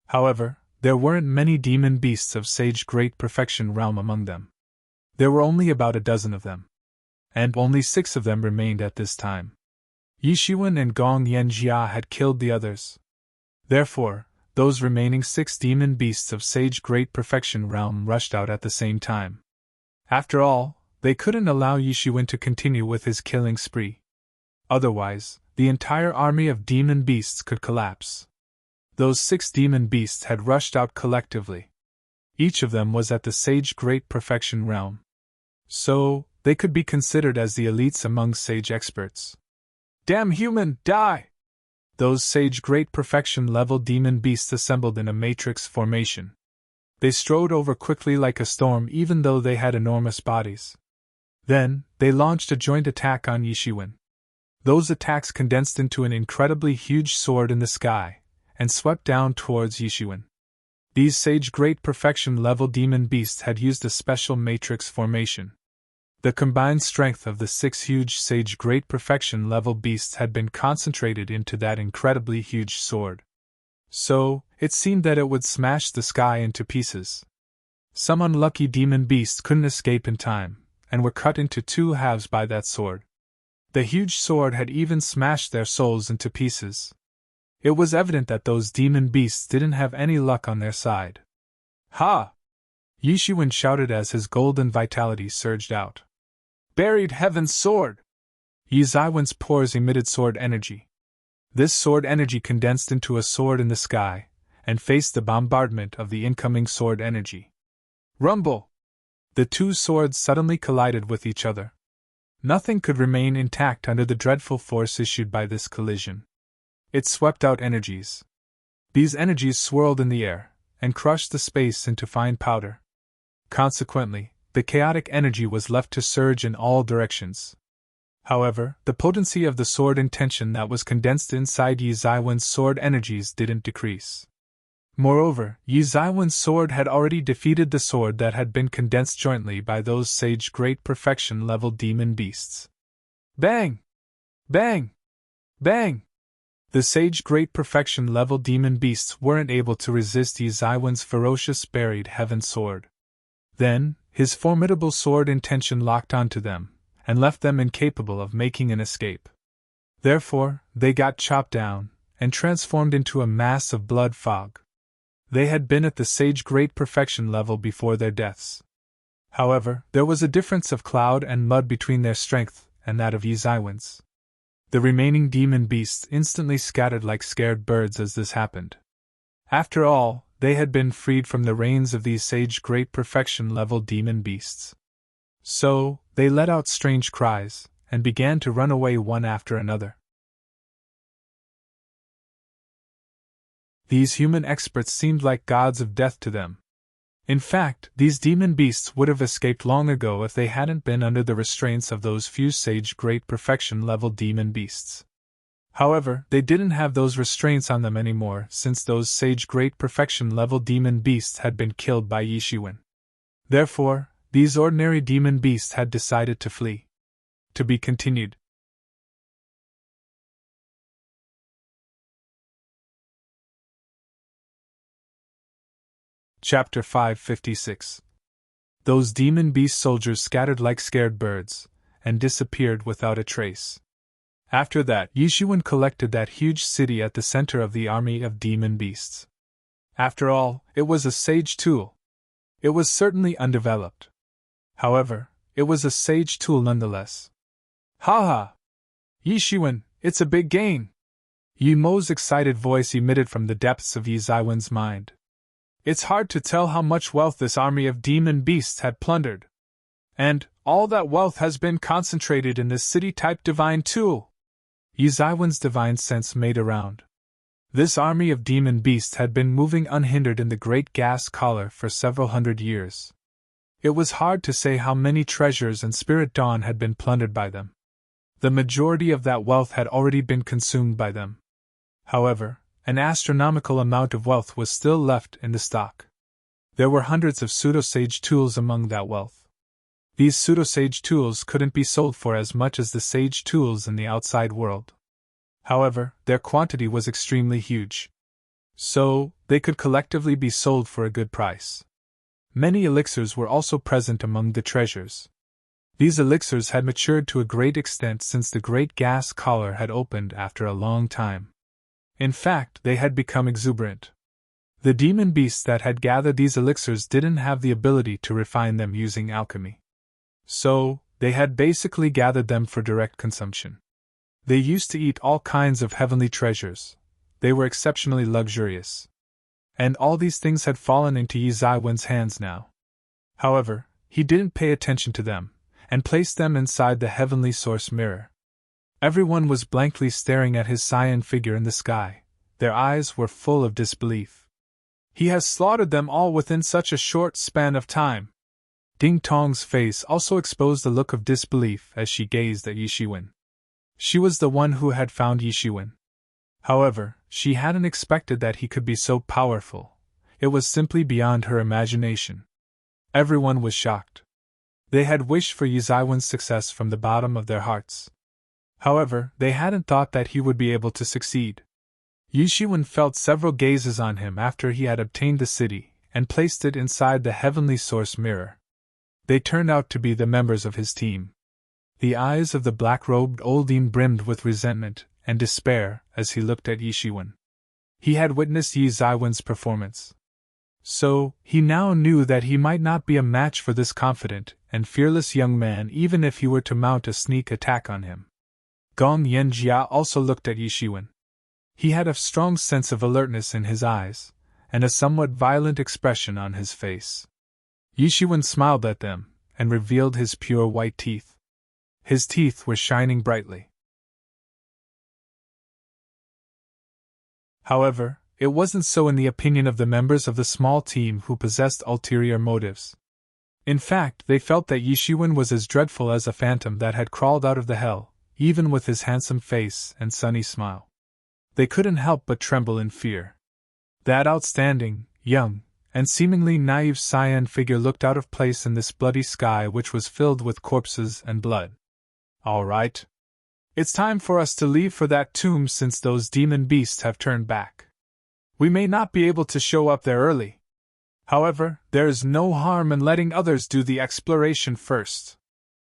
However, there weren't many demon beasts of Sage Great Perfection realm among them. There were only about a dozen of them. And only 6 of them remained at this time. Yishiwen and Gong Yanjia had killed the others. Therefore, those remaining 6 demon beasts of Sage Great Perfection realm rushed out at the same time. After all, they couldn't allow Yishiwen to continue with his killing spree. Otherwise, the entire army of demon beasts could collapse. Those 6 demon beasts had rushed out collectively. Each of them was at the Sage Great Perfection realm. So, they could be considered as the elites among sage experts. Damn human, die! Those Sage Great Perfection level demon beasts assembled in a matrix formation. They strode over quickly like a storm even though they had enormous bodies. Then, they launched a joint attack on Yishiwen. Those attacks condensed into an incredibly huge sword in the sky, and swept down towards Yishiwen. These Sage Great Perfection level demon beasts had used a special matrix formation. The combined strength of the 6 huge Sage Great Perfection level beasts had been concentrated into that incredibly huge sword. So, it seemed that it would smash the sky into pieces. Some unlucky demon beasts couldn't escape in time, and were cut into 2 halves by that sword. The huge sword had even smashed their souls into pieces. It was evident that those demon beasts didn't have any luck on their side. Ha! Yishiwen shouted as his golden vitality surged out. Buried Heaven's Sword! Yi Zaiwen's pores emitted sword energy. This sword energy condensed into a sword in the sky, and faced the bombardment of the incoming sword energy. Rumble! The two swords suddenly collided with each other. Nothing could remain intact under the dreadful force issued by this collision. It swept out energies. These energies swirled in the air, and crushed the space into fine powder. Consequently, the chaotic energy was left to surge in all directions. However, the potency of the sword intention that was condensed inside Yi Zaiwen's sword energies didn't decrease. Moreover, Yi Zaiwen's sword had already defeated the sword that had been condensed jointly by those sage great perfection level demon beasts. Bang! Bang! Bang! The sage great perfection level demon beasts weren't able to resist Yi Zaiwen's ferocious buried heaven sword. Then, his formidable sword intention locked onto them, and left them incapable of making an escape. Therefore, they got chopped down, and transformed into a mass of blood fog. They had been at the sage great perfection level before their deaths. However, there was a difference of cloud and mud between their strength and that of Yi Zaiwen's. The remaining demon beasts instantly scattered like scared birds as this happened. After all, they had been freed from the reins of these sage great perfection level demon beasts. So, they let out strange cries, and began to run away one after another. These human experts seemed like gods of death to them. In fact, these demon beasts would have escaped long ago if they hadn't been under the restraints of those few sage great perfection level demon beasts. However, they didn't have those restraints on them anymore since those sage great perfection level demon beasts had been killed by Yi Shiwen. Therefore, these ordinary demon beasts had decided to flee. To be continued. Chapter 556. Those demon beast soldiers scattered like scared birds, and disappeared without a trace. After that, Yi Shiwen collected that huge city at the center of the army of demon beasts. After all, it was a sage tool. It was certainly undeveloped. However, it was a sage tool nonetheless. Ha ha! Yi Shiwen, it's a big gain! Yi Mo's excited voice emitted from the depths of Yi Zaiwen's mind. It's hard to tell how much wealth this army of demon beasts had plundered. And, all that wealth has been concentrated in this city-type divine tool. Yi Zaiwen's divine sense made a round. This army of demon beasts had been moving unhindered in the great gas collar for several hundred years. It was hard to say how many treasures and spirit dawn had been plundered by them. The majority of that wealth had already been consumed by them. However, an astronomical amount of wealth was still left in the stock. There were hundreds of pseudo-sage tools among that wealth. These pseudo-sage tools couldn't be sold for as much as the sage tools in the outside world. However, their quantity was extremely huge. So, they could collectively be sold for a good price. Many elixirs were also present among the treasures. These elixirs had matured to a great extent since the great gas collar had opened after a long time. In fact, they had become exuberant. The demon beasts that had gathered these elixirs didn't have the ability to refine them using alchemy. So, they had basically gathered them for direct consumption. They used to eat all kinds of heavenly treasures. They were exceptionally luxurious. And all these things had fallen into Yi Zaiwen's hands now. However, he didn't pay attention to them, and placed them inside the heavenly source mirror. Everyone was blankly staring at his cyan figure in the sky. Their eyes were full of disbelief. He has slaughtered them all within such a short span of time. Ding Tong's face also exposed a look of disbelief as she gazed at Yi Shiwen. She was the one who had found Yi Shiwen. However, she hadn't expected that he could be so powerful. It was simply beyond her imagination. Everyone was shocked. They had wished for Yi Zaiwen's success from the bottom of their hearts. However, they hadn't thought that he would be able to succeed. Yi Shiwen felt several gazes on him after he had obtained the city, and placed it inside the heavenly source mirror. They turned out to be the members of his team. The eyes of the black-robed oldin brimmed with resentment and despair as he looked at Yi Shiwen. He had witnessed Yi Zaiwen's performance. So, he now knew that he might not be a match for this confident and fearless young man even if he were to mount a sneak attack on him. Gong Yanjia also looked at Yi Shiwen. He had a strong sense of alertness in his eyes, and a somewhat violent expression on his face. Yishuan smiled at them, and revealed his pure white teeth. His teeth were shining brightly. However, it wasn't so in the opinion of the members of the small team who possessed ulterior motives. In fact, they felt that Yishuan was as dreadful as a phantom that had crawled out of the hell, even with his handsome face and sunny smile. They couldn't help but tremble in fear. That outstanding, young, and seemingly naive cyan figure looked out of place in this bloody sky which was filled with corpses and blood. "All right. It's time for us to leave for that tomb since those demon beasts have turned back. We may not be able to show up there early. However, there is no harm in letting others do the exploration first."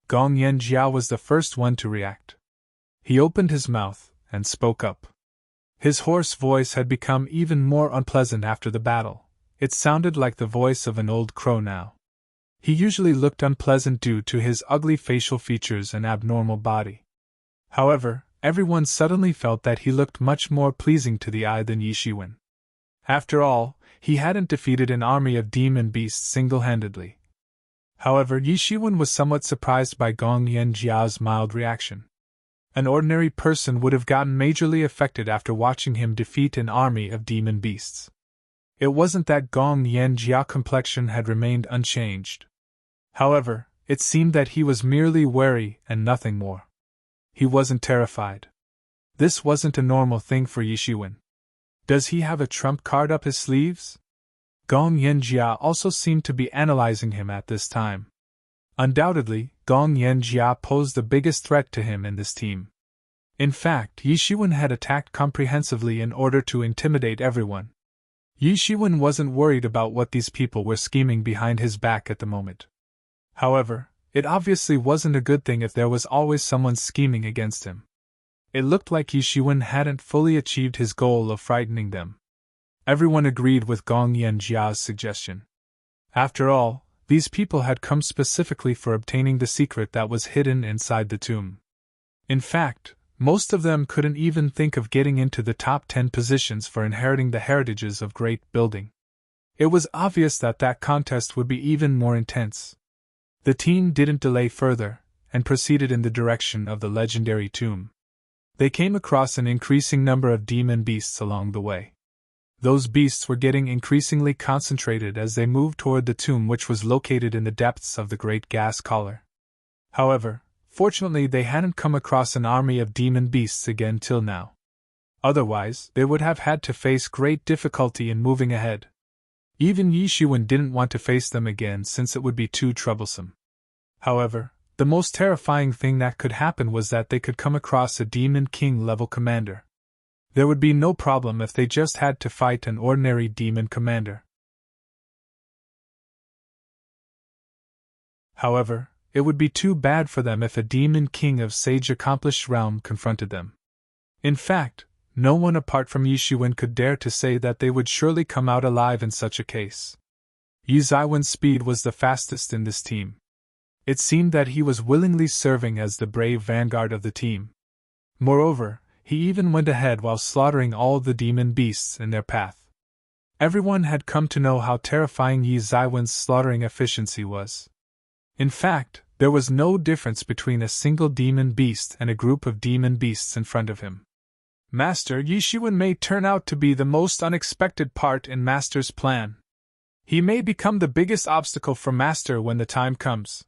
Gong Yanjia was the first one to react. He opened his mouth and spoke up. His hoarse voice had become even more unpleasant after the battle. It sounded like the voice of an old crow now. He usually looked unpleasant due to his ugly facial features and abnormal body. However, everyone suddenly felt that he looked much more pleasing to the eye than Yishuan. After all, he hadn't defeated an army of demon beasts single-handedly. However, Yishuan was somewhat surprised by Gong Yanjia's mild reaction. An ordinary person would have gotten majorly affected after watching him defeat an army of demon beasts. It wasn't that Gong Yanjia's complexion had remained unchanged. However, it seemed that he was merely wary and nothing more. He wasn't terrified. This wasn't a normal thing for Yishuan. Does he have a trump card up his sleeves? Gong Yanjia also seemed to be analyzing him at this time. Undoubtedly, Gong Yanjia posed the biggest threat to him in this team. In fact, Yishuan had attacked comprehensively in order to intimidate everyone. Yishuan wasn't worried about what these people were scheming behind his back at the moment. However, it obviously wasn't a good thing if there was always someone scheming against him. It looked like Yishuan hadn't fully achieved his goal of frightening them. Everyone agreed with Gong Yanjia's suggestion. After all, these people had come specifically for obtaining the secret that was hidden inside the tomb. In fact, most of them couldn't even think of getting into the top 10 positions for inheriting the heritages of great building. It was obvious that that contest would be even more intense. The team didn't delay further, and proceeded in the direction of the legendary tomb. They came across an increasing number of demon beasts along the way. Those beasts were getting increasingly concentrated as they moved toward the tomb, which was located in the depths of the great gas collar. However, fortunately they hadn't come across an army of demon beasts again till now. Otherwise, they would have had to face great difficulty in moving ahead. Even Yishuan didn't want to face them again since it would be too troublesome. However, the most terrifying thing that could happen was that they could come across a Demon King-level commander. There would be no problem if they just had to fight an ordinary demon commander. However, it would be too bad for them if a Demon King of sage-accomplished realm confronted them. In fact, no one apart from Yishuan could dare to say that they would surely come out alive in such a case. Yizaiwan's speed was the fastest in this team. It seemed that he was willingly serving as the brave vanguard of the team. Moreover, he even went ahead while slaughtering all the demon beasts in their path. Everyone had come to know how terrifying Yizaiwan's slaughtering efficiency was. In fact, there was no difference between a single demon beast and a group of demon beasts in front of him. Master Yishuan may turn out to be the most unexpected part in Master's plan. He may become the biggest obstacle for Master when the time comes.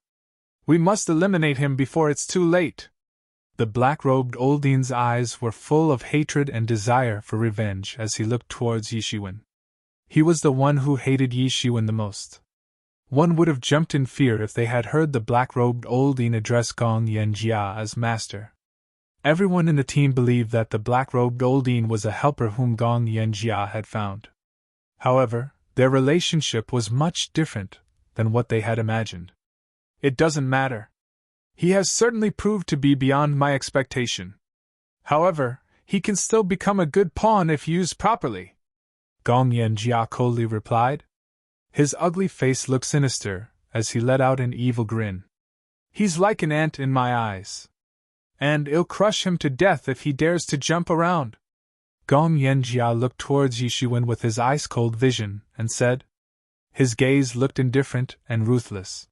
We must eliminate him before it's too late. The black-robed Oldine's eyes were full of hatred and desire for revenge as he looked towards Yishuan. He was the one who hated Yishuan the most. One would have jumped in fear if they had heard the black-robed Oldine address Gong Yanjia as master. Everyone in the team believed that the black-robed Oldine was a helper whom Gong Yanjia had found. However, their relationship was much different than what they had imagined. It doesn't matter. He has certainly proved to be beyond my expectation. However, he can still become a good pawn if used properly, Gong Yanjia coldly replied. His ugly face looked sinister as he let out an evil grin. He's like an ant in my eyes. And I'll crush him to death if he dares to jump around. Gong Yanjia looked towards Yishuan with his ice-cold vision and said, His gaze looked indifferent and ruthless.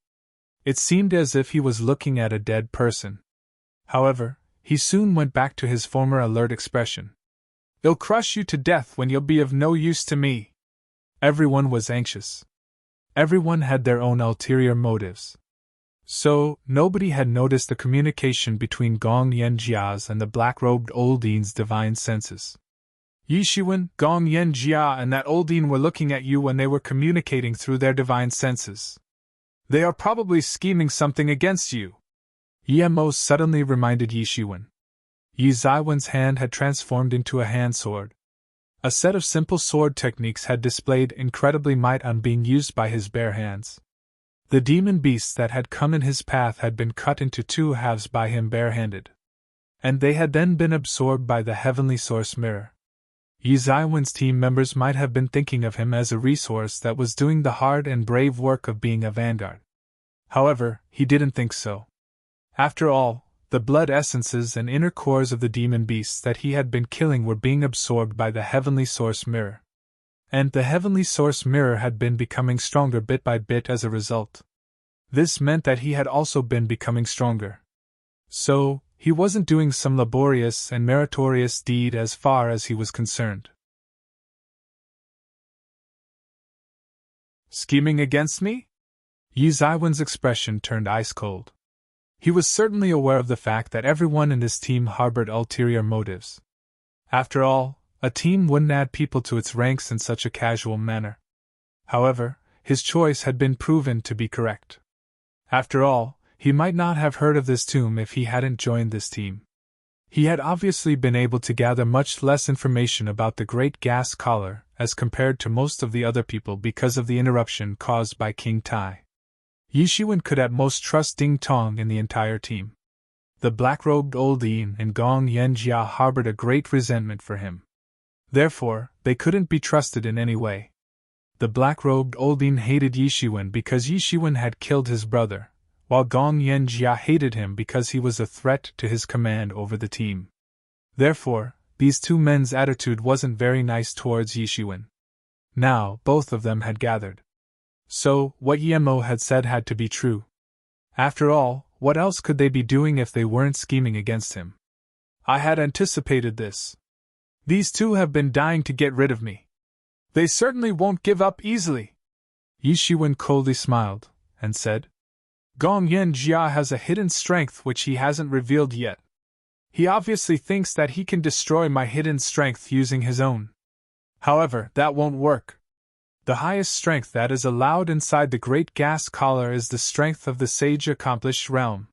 It seemed as if he was looking at a dead person. However, he soon went back to his former alert expression. "I'll crush you to death when you'll be of no use to me." Everyone was anxious. Everyone had their own ulterior motives. So, nobody had noticed the communication between Gong Yanjia's and the black-robed Oldine's divine senses. Yishuan, Gong Yanjia, and that Oldine were looking at you when they were communicating through their divine senses. They are probably scheming something against you. Yemo suddenly reminded Yishuan. Yi Zaiwen's hand had transformed into a hand sword. A set of simple sword techniques had displayed incredibly might on being used by his bare hands. The demon beasts that had come in his path had been cut into two halves by him barehanded. And they had then been absorbed by the heavenly source mirror. Yi Zaiwen's team members might have been thinking of him as a resource that was doing the hard and brave work of being a vanguard. However, he didn't think so. After all, the blood essences and inner cores of the demon beasts that he had been killing were being absorbed by the heavenly source mirror. And the heavenly source mirror had been becoming stronger bit by bit as a result. This meant that he had also been becoming stronger. So, he wasn't doing some laborious and meritorious deed as far as he was concerned. Scheming against me? Yi Zaiwen's expression turned ice-cold. He was certainly aware of the fact that everyone in this team harbored ulterior motives. After all, a team wouldn't add people to its ranks in such a casual manner. However, his choice had been proven to be correct. After all, he might not have heard of this tomb if he hadn't joined this team. He had obviously been able to gather much less information about the Great Gas Collar as compared to most of the other people because of the interruption caused by King Tai. Yishuan could at most trust Ding Tong in the entire team. The black-robed Oldine and Gong Yanjia harbored a great resentment for him. Therefore, they couldn't be trusted in any way. The black-robed Oldine hated Yishuan because Yishuan had killed his brother, while Gong Yanjia hated him because he was a threat to his command over the team. Therefore, these two men's attitude wasn't very nice towards Yishuan. Now, both of them had gathered. So, what Yemo had said had to be true. After all, what else could they be doing if they weren't scheming against him? I had anticipated this. These two have been dying to get rid of me. They certainly won't give up easily. Yishuan coldly smiled, and said, Gong Yanjia has a hidden strength which he hasn't revealed yet. He obviously thinks that he can destroy my hidden strength using his own. However, that won't work. The highest strength that is allowed inside the Great Gas Collar is the strength of the Sage Accomplished realm.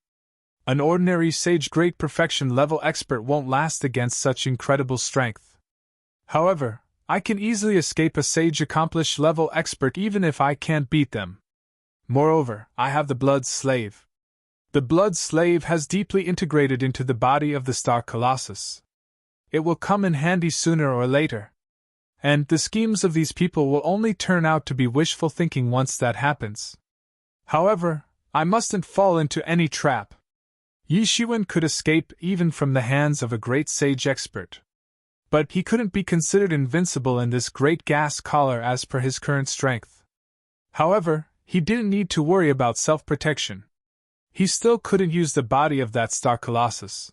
An ordinary Sage Great Perfection level expert won't last against such incredible strength. However, I can easily escape a Sage Accomplished level expert even if I can't beat them. Moreover, I have the Blood Slave. The Blood Slave has deeply integrated into the body of the Star Colossus. It will come in handy sooner or later. And the schemes of these people will only turn out to be wishful thinking once that happens. However, I mustn't fall into any trap. Yishuan could escape even from the hands of a great sage expert. But he couldn't be considered invincible in this Great Gas Collar as per his current strength. However, he didn't need to worry about self-protection. He still couldn't use the body of that Star Colossus.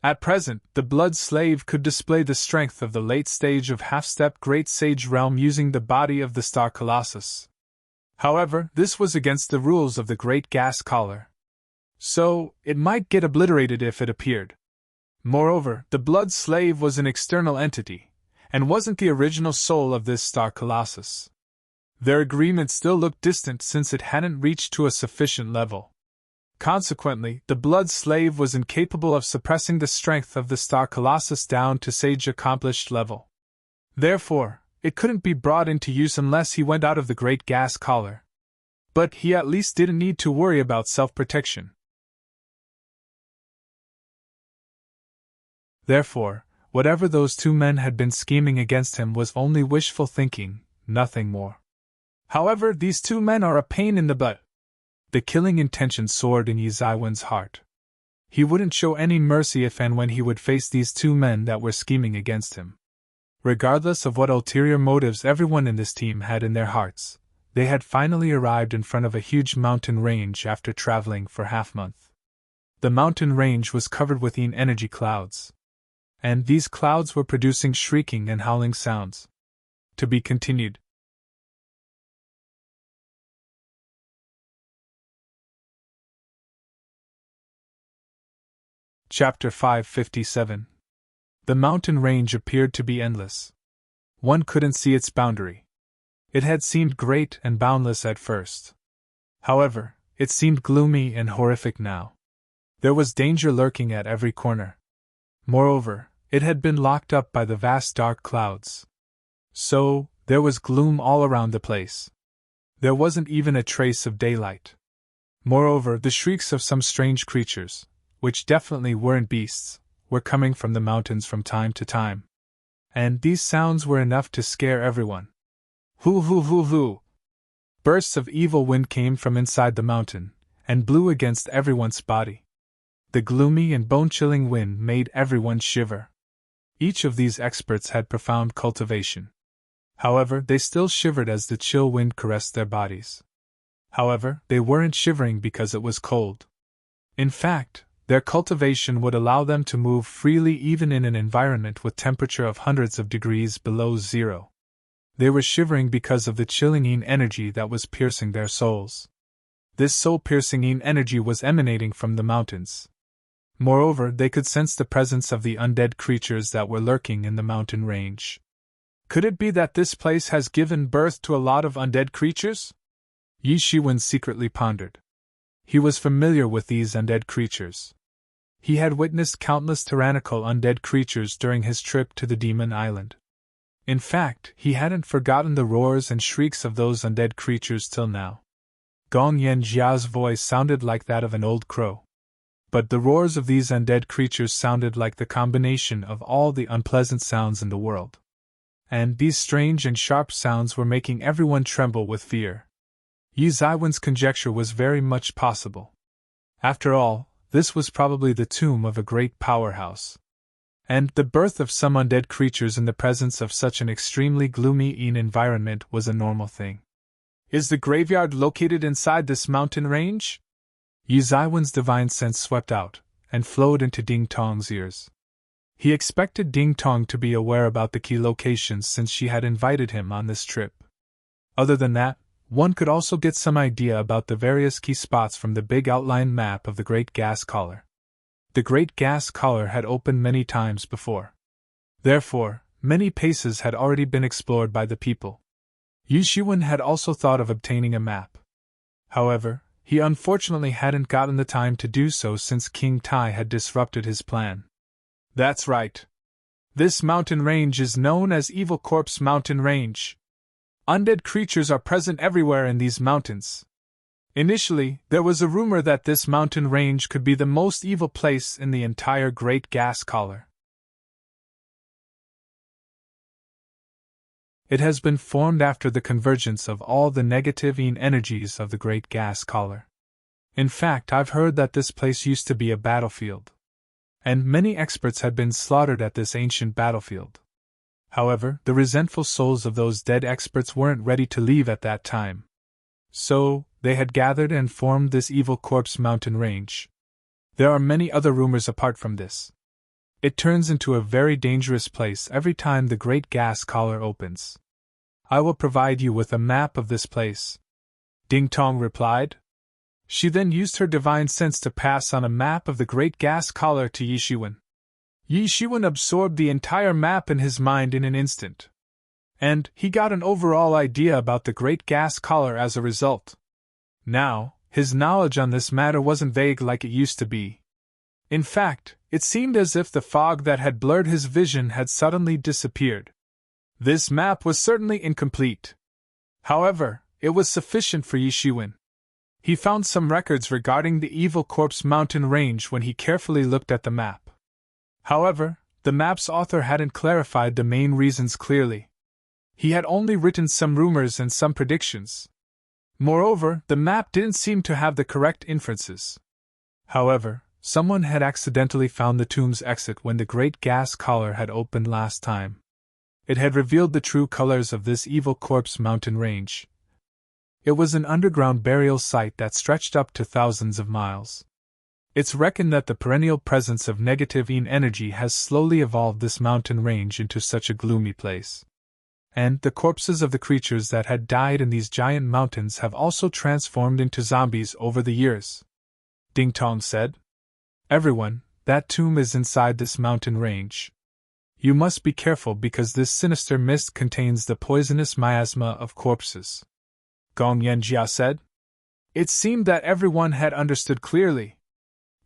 At present, the Blood Slave could display the strength of the late stage of half-step Great Sage Realm using the body of the Star Colossus. However, this was against the rules of the Great Gas Collar. So, it might get obliterated if it appeared. Moreover, the Blood Slave was an external entity, and wasn't the original soul of this Star Colossus. Their agreement still looked distant since it hadn't reached to a sufficient level. Consequently, the Blood Slave was incapable of suppressing the strength of the Star Colossus down to Sage Accomplished level. Therefore, it couldn't be brought into use unless he went out of the Great Gas Collar. But he at least didn't need to worry about self-protection. Therefore, whatever those two men had been scheming against him was only wishful thinking, nothing more. However, these two men are a pain in the butt. The killing intention soared in Yi Zaiwen's heart. He wouldn't show any mercy if and when he would face these two men that were scheming against him. Regardless of what ulterior motives everyone in this team had in their hearts, they had finally arrived in front of a huge mountain range after traveling for half-month. The mountain range was covered with energy clouds, and these clouds were producing shrieking and howling sounds. To be continued. Chapter 557. The mountain range appeared to be endless. One couldn't see its boundary. It had seemed great and boundless at first. However, it seemed gloomy and horrific now. There was danger lurking at every corner. Moreover, it had been locked up by the vast dark clouds. So, there was gloom all around the place. There wasn't even a trace of daylight. Moreover, the shrieks of some strange creatures, which definitely weren't beasts, were coming from the mountains from time to time. And these sounds were enough to scare everyone. Hoo hoo hoo hoo! Bursts of evil wind came from inside the mountain, and blew against everyone's body. The gloomy and bone-chilling wind made everyone shiver. Each of these experts had profound cultivation. However, they still shivered as the chill wind caressed their bodies. However, they weren't shivering because it was cold. In fact, their cultivation would allow them to move freely even in an environment with temperature of hundreds of degrees below zero. They were shivering because of the chilling energy that was piercing their souls. This soul-piercing energy was emanating from the mountains. Moreover, they could sense the presence of the undead creatures that were lurking in the mountain range. Could it be that this place has given birth to a lot of undead creatures? Yi Shiwen secretly pondered. He was familiar with these undead creatures. He had witnessed countless tyrannical undead creatures during his trip to the Demon Island. In fact, he hadn't forgotten the roars and shrieks of those undead creatures till now. Gong Yan Jia's voice sounded like that of an old crow. But the roars of these undead creatures sounded like the combination of all the unpleasant sounds in the world. And these strange and sharp sounds were making everyone tremble with fear. Yi Zaiwen's conjecture was very much possible. After all, this was probably the tomb of a great powerhouse. And the birth of some undead creatures in the presence of such an extremely gloomy environment was a normal thing. Is the graveyard located inside this mountain range? Yi Zaiwen's divine sense swept out, and flowed into Ding Tong's ears. He expected Ding Tong to be aware about the key locations since she had invited him on this trip. Other than that, one could also get some idea about the various key spots from the big outline map of the Great Gas Collar. The Great Gas Collar had opened many times before. Therefore, many places had already been explored by the people. Yi Shiwen had also thought of obtaining a map. However, he unfortunately hadn't gotten the time to do so since King Tai had disrupted his plan. That's right. This mountain range is known as Evil Corpse Mountain Range. Undead creatures are present everywhere in these mountains. Initially, there was a rumor that this mountain range could be the most evil place in the entire Great Gas Collar. It has been formed after the convergence of all the negative energies of the Great Gas Collar. In fact, I've heard that this place used to be a battlefield. And many experts had been slaughtered at this ancient battlefield. However, the resentful souls of those dead experts weren't ready to leave at that time. So, they had gathered and formed this Evil Corpse Mountain Range. There are many other rumors apart from this. It turns into a very dangerous place every time the Great Gas Collar opens. I will provide you with a map of this place. Ding Tong replied. She then used her divine sense to pass on a map of the Great Gas Collar to Yi Shiwen. Yi Shiwen absorbed the entire map in his mind in an instant. And he got an overall idea about the Great Gas Collar as a result. Now, his knowledge on this matter wasn't vague like it used to be. In fact, it seemed as if the fog that had blurred his vision had suddenly disappeared. This map was certainly incomplete. However, it was sufficient for Yi Shiwen. He found some records regarding the Evil Corpse Mountain Range when he carefully looked at the map. However, the map's author hadn't clarified the main reasons clearly. He had only written some rumors and some predictions. Moreover, the map didn't seem to have the correct inferences. However, someone had accidentally found the tomb's exit when the Great Gas Collar had opened last time. It had revealed the true colors of this Evil Corpse Mountain Range. It was an underground burial site that stretched up to thousands of miles. It's reckoned that the perennial presence of negative energy has slowly evolved this mountain range into such a gloomy place. And the corpses of the creatures that had died in these giant mountains have also transformed into zombies over the years. Ding Tong said. Everyone, that tomb is inside this mountain range. You must be careful because this sinister mist contains the poisonous miasma of corpses. Gong Yanjia said. It seemed that everyone had understood clearly.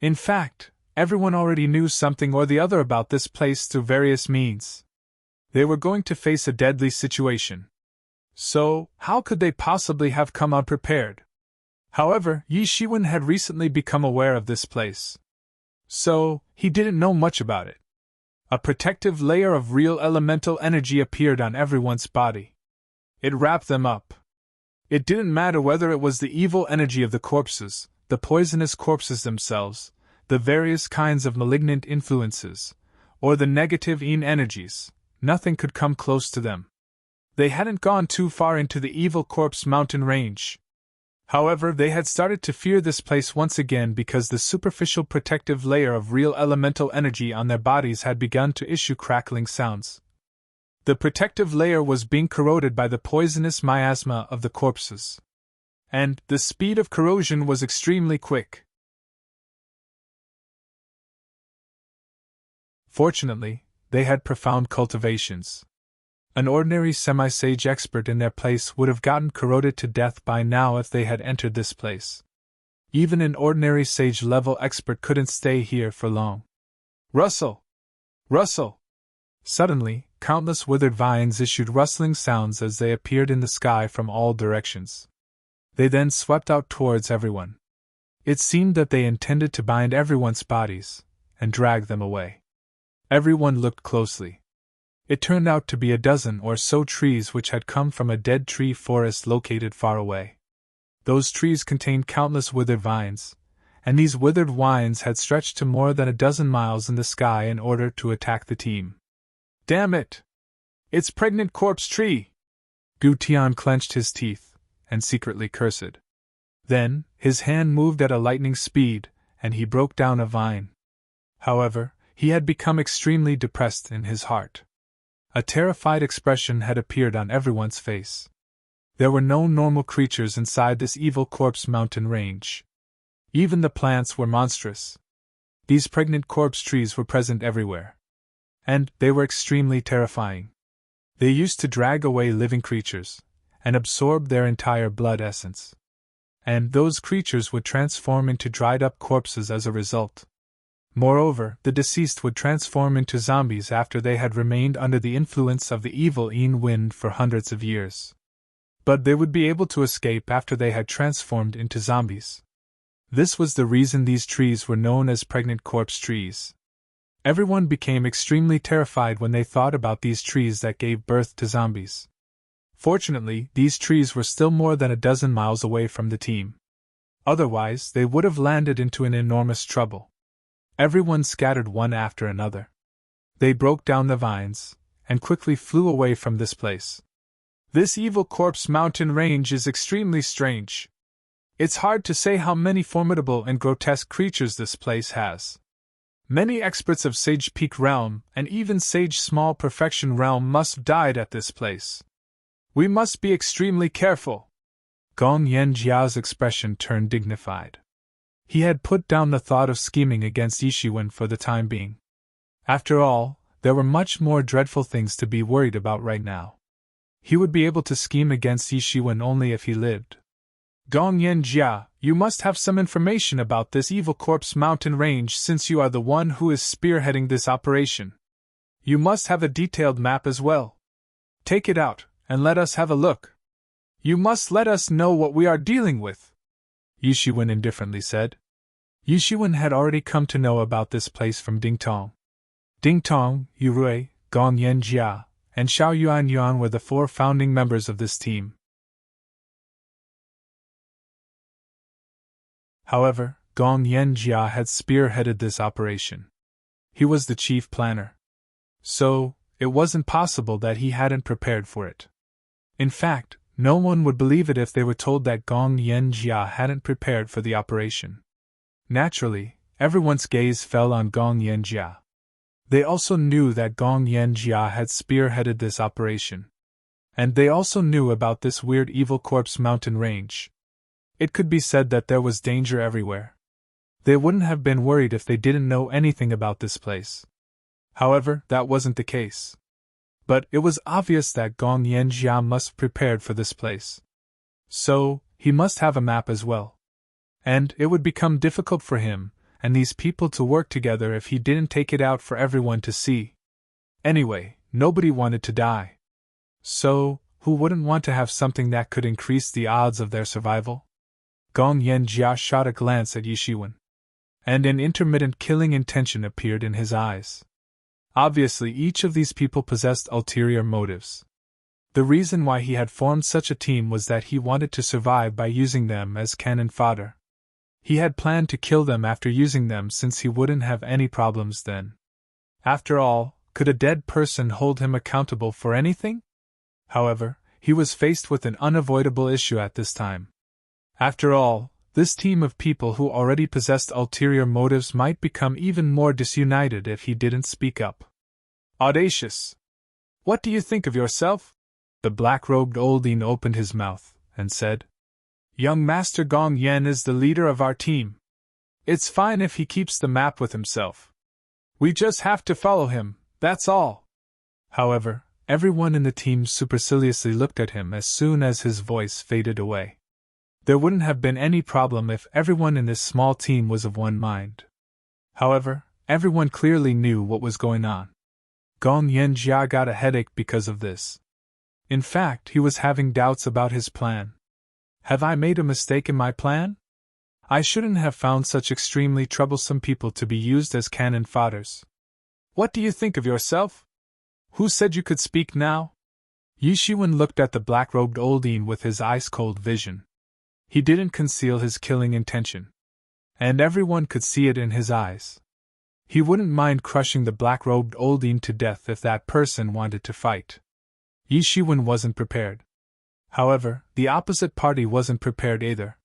In fact, everyone already knew something or the other about this place through various means. They were going to face a deadly situation. So, how could they possibly have come unprepared? However, Yi Shiwen had recently become aware of this place. So, he didn't know much about it. A protective layer of real elemental energy appeared on everyone's body. It wrapped them up. It didn't matter whether it was the evil energy of the corpses, the poisonous corpses themselves, the various kinds of malignant influences, or the negative energies. Nothing could come close to them. They hadn't gone too far into the evil corpse mountain range. However, they had started to fear this place once again because the superficial protective layer of real elemental energy on their bodies had begun to issue crackling sounds. The protective layer was being corroded by the poisonous miasma of the corpses. And the speed of corrosion was extremely quick. Fortunately, they had profound cultivations. An ordinary semi-sage expert in their place would have gotten corroded to death by now if they had entered this place. Even an ordinary sage-level expert couldn't stay here for long. Rustle! Rustle! Suddenly, countless withered vines issued rustling sounds as they appeared in the sky from all directions. They then swept out towards everyone. It seemed that they intended to bind everyone's bodies and drag them away. Everyone looked closely. It turned out to be a dozen or so trees which had come from a dead tree forest located far away. Those trees contained countless withered vines, and these withered vines had stretched to more than a dozen miles in the sky in order to attack the team. Damn it! It's pregnant corpse tree! Gu Tian clenched his teeth and secretly cursed. Then, his hand moved at a lightning speed, and he broke down a vine. However, he had become extremely depressed in his heart. A terrified expression had appeared on everyone's face. There were no normal creatures inside this evil corpse mountain range. Even the plants were monstrous. These pregnant corpse trees were present everywhere. And they were extremely terrifying. They used to drag away living creatures and absorb their entire blood essence. And those creatures would transform into dried-up corpses as a result. Moreover, the deceased would transform into zombies after they had remained under the influence of the evil wind for hundreds of years. But they would be able to escape after they had transformed into zombies. This was the reason these trees were known as pregnant corpse trees. Everyone became extremely terrified when they thought about these trees that gave birth to zombies. Fortunately, these trees were still more than a dozen miles away from the team. Otherwise, they would have landed into an enormous trouble. Everyone scattered one after another. They broke down the vines, and quickly flew away from this place. This evil corpse mountain range is extremely strange. It's hard to say how many formidable and grotesque creatures this place has. Many experts of Sage Peak Realm, and even Sage Small Perfection Realm must have died at this place. We must be extremely careful. Gong Yanjiao's expression turned dignified. He had put down the thought of scheming against Yishiwen for the time being. After all, there were much more dreadful things to be worried about right now. He would be able to scheme against Yishiwen only if he lived. Gong Yanjia, you must have some information about this evil corpse mountain range since you are the one who is spearheading this operation. You must have a detailed map as well. Take it out, and let us have a look. You must let us know what we are dealing with. Yishiwen indifferently said. Yishiwen had already come to know about this place from Ding Tong. Ding Tong, Yurui, Gong Yanjia, and Xiao Yuan were the 4 founding members of this team. However, Gong Yanjia had spearheaded this operation. He was the chief planner. So, it wasn't possible that he hadn't prepared for it. In fact, no one would believe it if they were told that Gong Yanjia hadn't prepared for the operation. Naturally, everyone's gaze fell on Gong Yanjia. They also knew that Gong Yanjia had spearheaded this operation. And they also knew about this weird Evil Corpse mountain range. It could be said that there was danger everywhere. They wouldn't have been worried if they didn't know anything about this place. However, that wasn't the case. But it was obvious that Gong Yanjia must have prepared for this place. So, he must have a map as well. And it would become difficult for him and these people to work together if he didn't take it out for everyone to see. Anyway, nobody wanted to die. So, who wouldn't want to have something that could increase the odds of their survival? Gong Yanjia shot a glance at Yishiwen. And an intermittent killing intention appeared in his eyes. Obviously, each of these people possessed ulterior motives. The reason why he had formed such a team was that he wanted to survive by using them as cannon fodder. He had planned to kill them after using them since he wouldn't have any problems then. After all, could a dead person hold him accountable for anything? However, he was faced with an unavoidable issue at this time. After all, this team of people who already possessed ulterior motives might become even more disunited if he didn't speak up. Audacious! What do you think of yourself? The black-robed olding opened his mouth and said, Young Master Gong Yan is the leader of our team. It's fine if he keeps the map with himself. We just have to follow him, that's all. However, everyone in the team superciliously looked at him as soon as his voice faded away. There wouldn't have been any problem if everyone in this small team was of one mind. However, everyone clearly knew what was going on. Gong Yanjia got a headache because of this. In fact, he was having doubts about his plan. Have I made a mistake in my plan? I shouldn't have found such extremely troublesome people to be used as cannon fodders. What do you think of yourself? Who said you could speak now? Yishiwen looked at the black-robed olding with his ice-cold vision. He didn't conceal his killing intention. And everyone could see it in his eyes. He wouldn't mind crushing the black-robed olding to death if that person wanted to fight. Yishiwen wasn't prepared. However, the opposite party wasn't prepared either.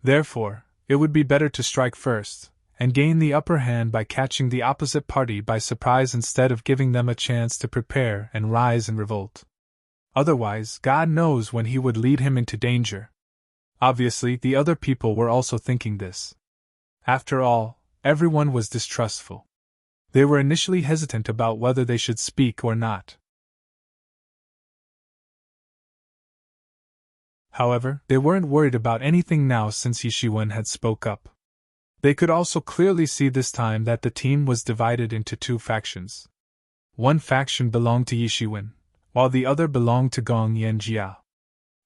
Therefore, it would be better to strike first, and gain the upper hand by catching the opposite party by surprise instead of giving them a chance to prepare and rise in revolt. Otherwise, God knows when he would lead him into danger. Obviously, the other people were also thinking this. After all, everyone was distrustful. They were initially hesitant about whether they should speak or not. However, they weren't worried about anything now since Yishiwen had spoke up. They could also clearly see this time that the team was divided into two factions. One faction belonged to Yishiwen, while the other belonged to Gong Yanjia.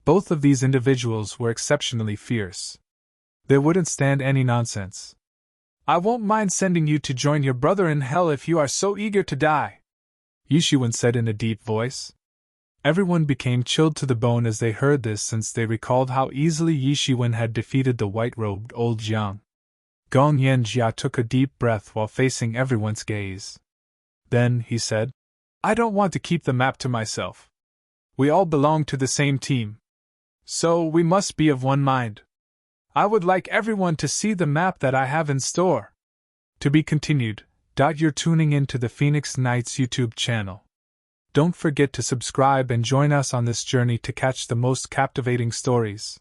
Both of these individuals were exceptionally fierce. They wouldn't stand any nonsense. I won't mind sending you to join your brother in hell if you are so eager to die, Yishiwen said in a deep voice. Everyone became chilled to the bone as they heard this since they recalled how easily Yishiwen had defeated the white-robed old Jiang. Gong Yanjia took a deep breath while facing everyone's gaze. Then, he said, I don't want to keep the map to myself. We all belong to the same team. So we must be of one mind. I would like everyone to see the map that I have in store. To be continued. You're tuning in to the Phoenix Knights YouTube channel. Don't forget to subscribe and join us on this journey to catch the most captivating stories.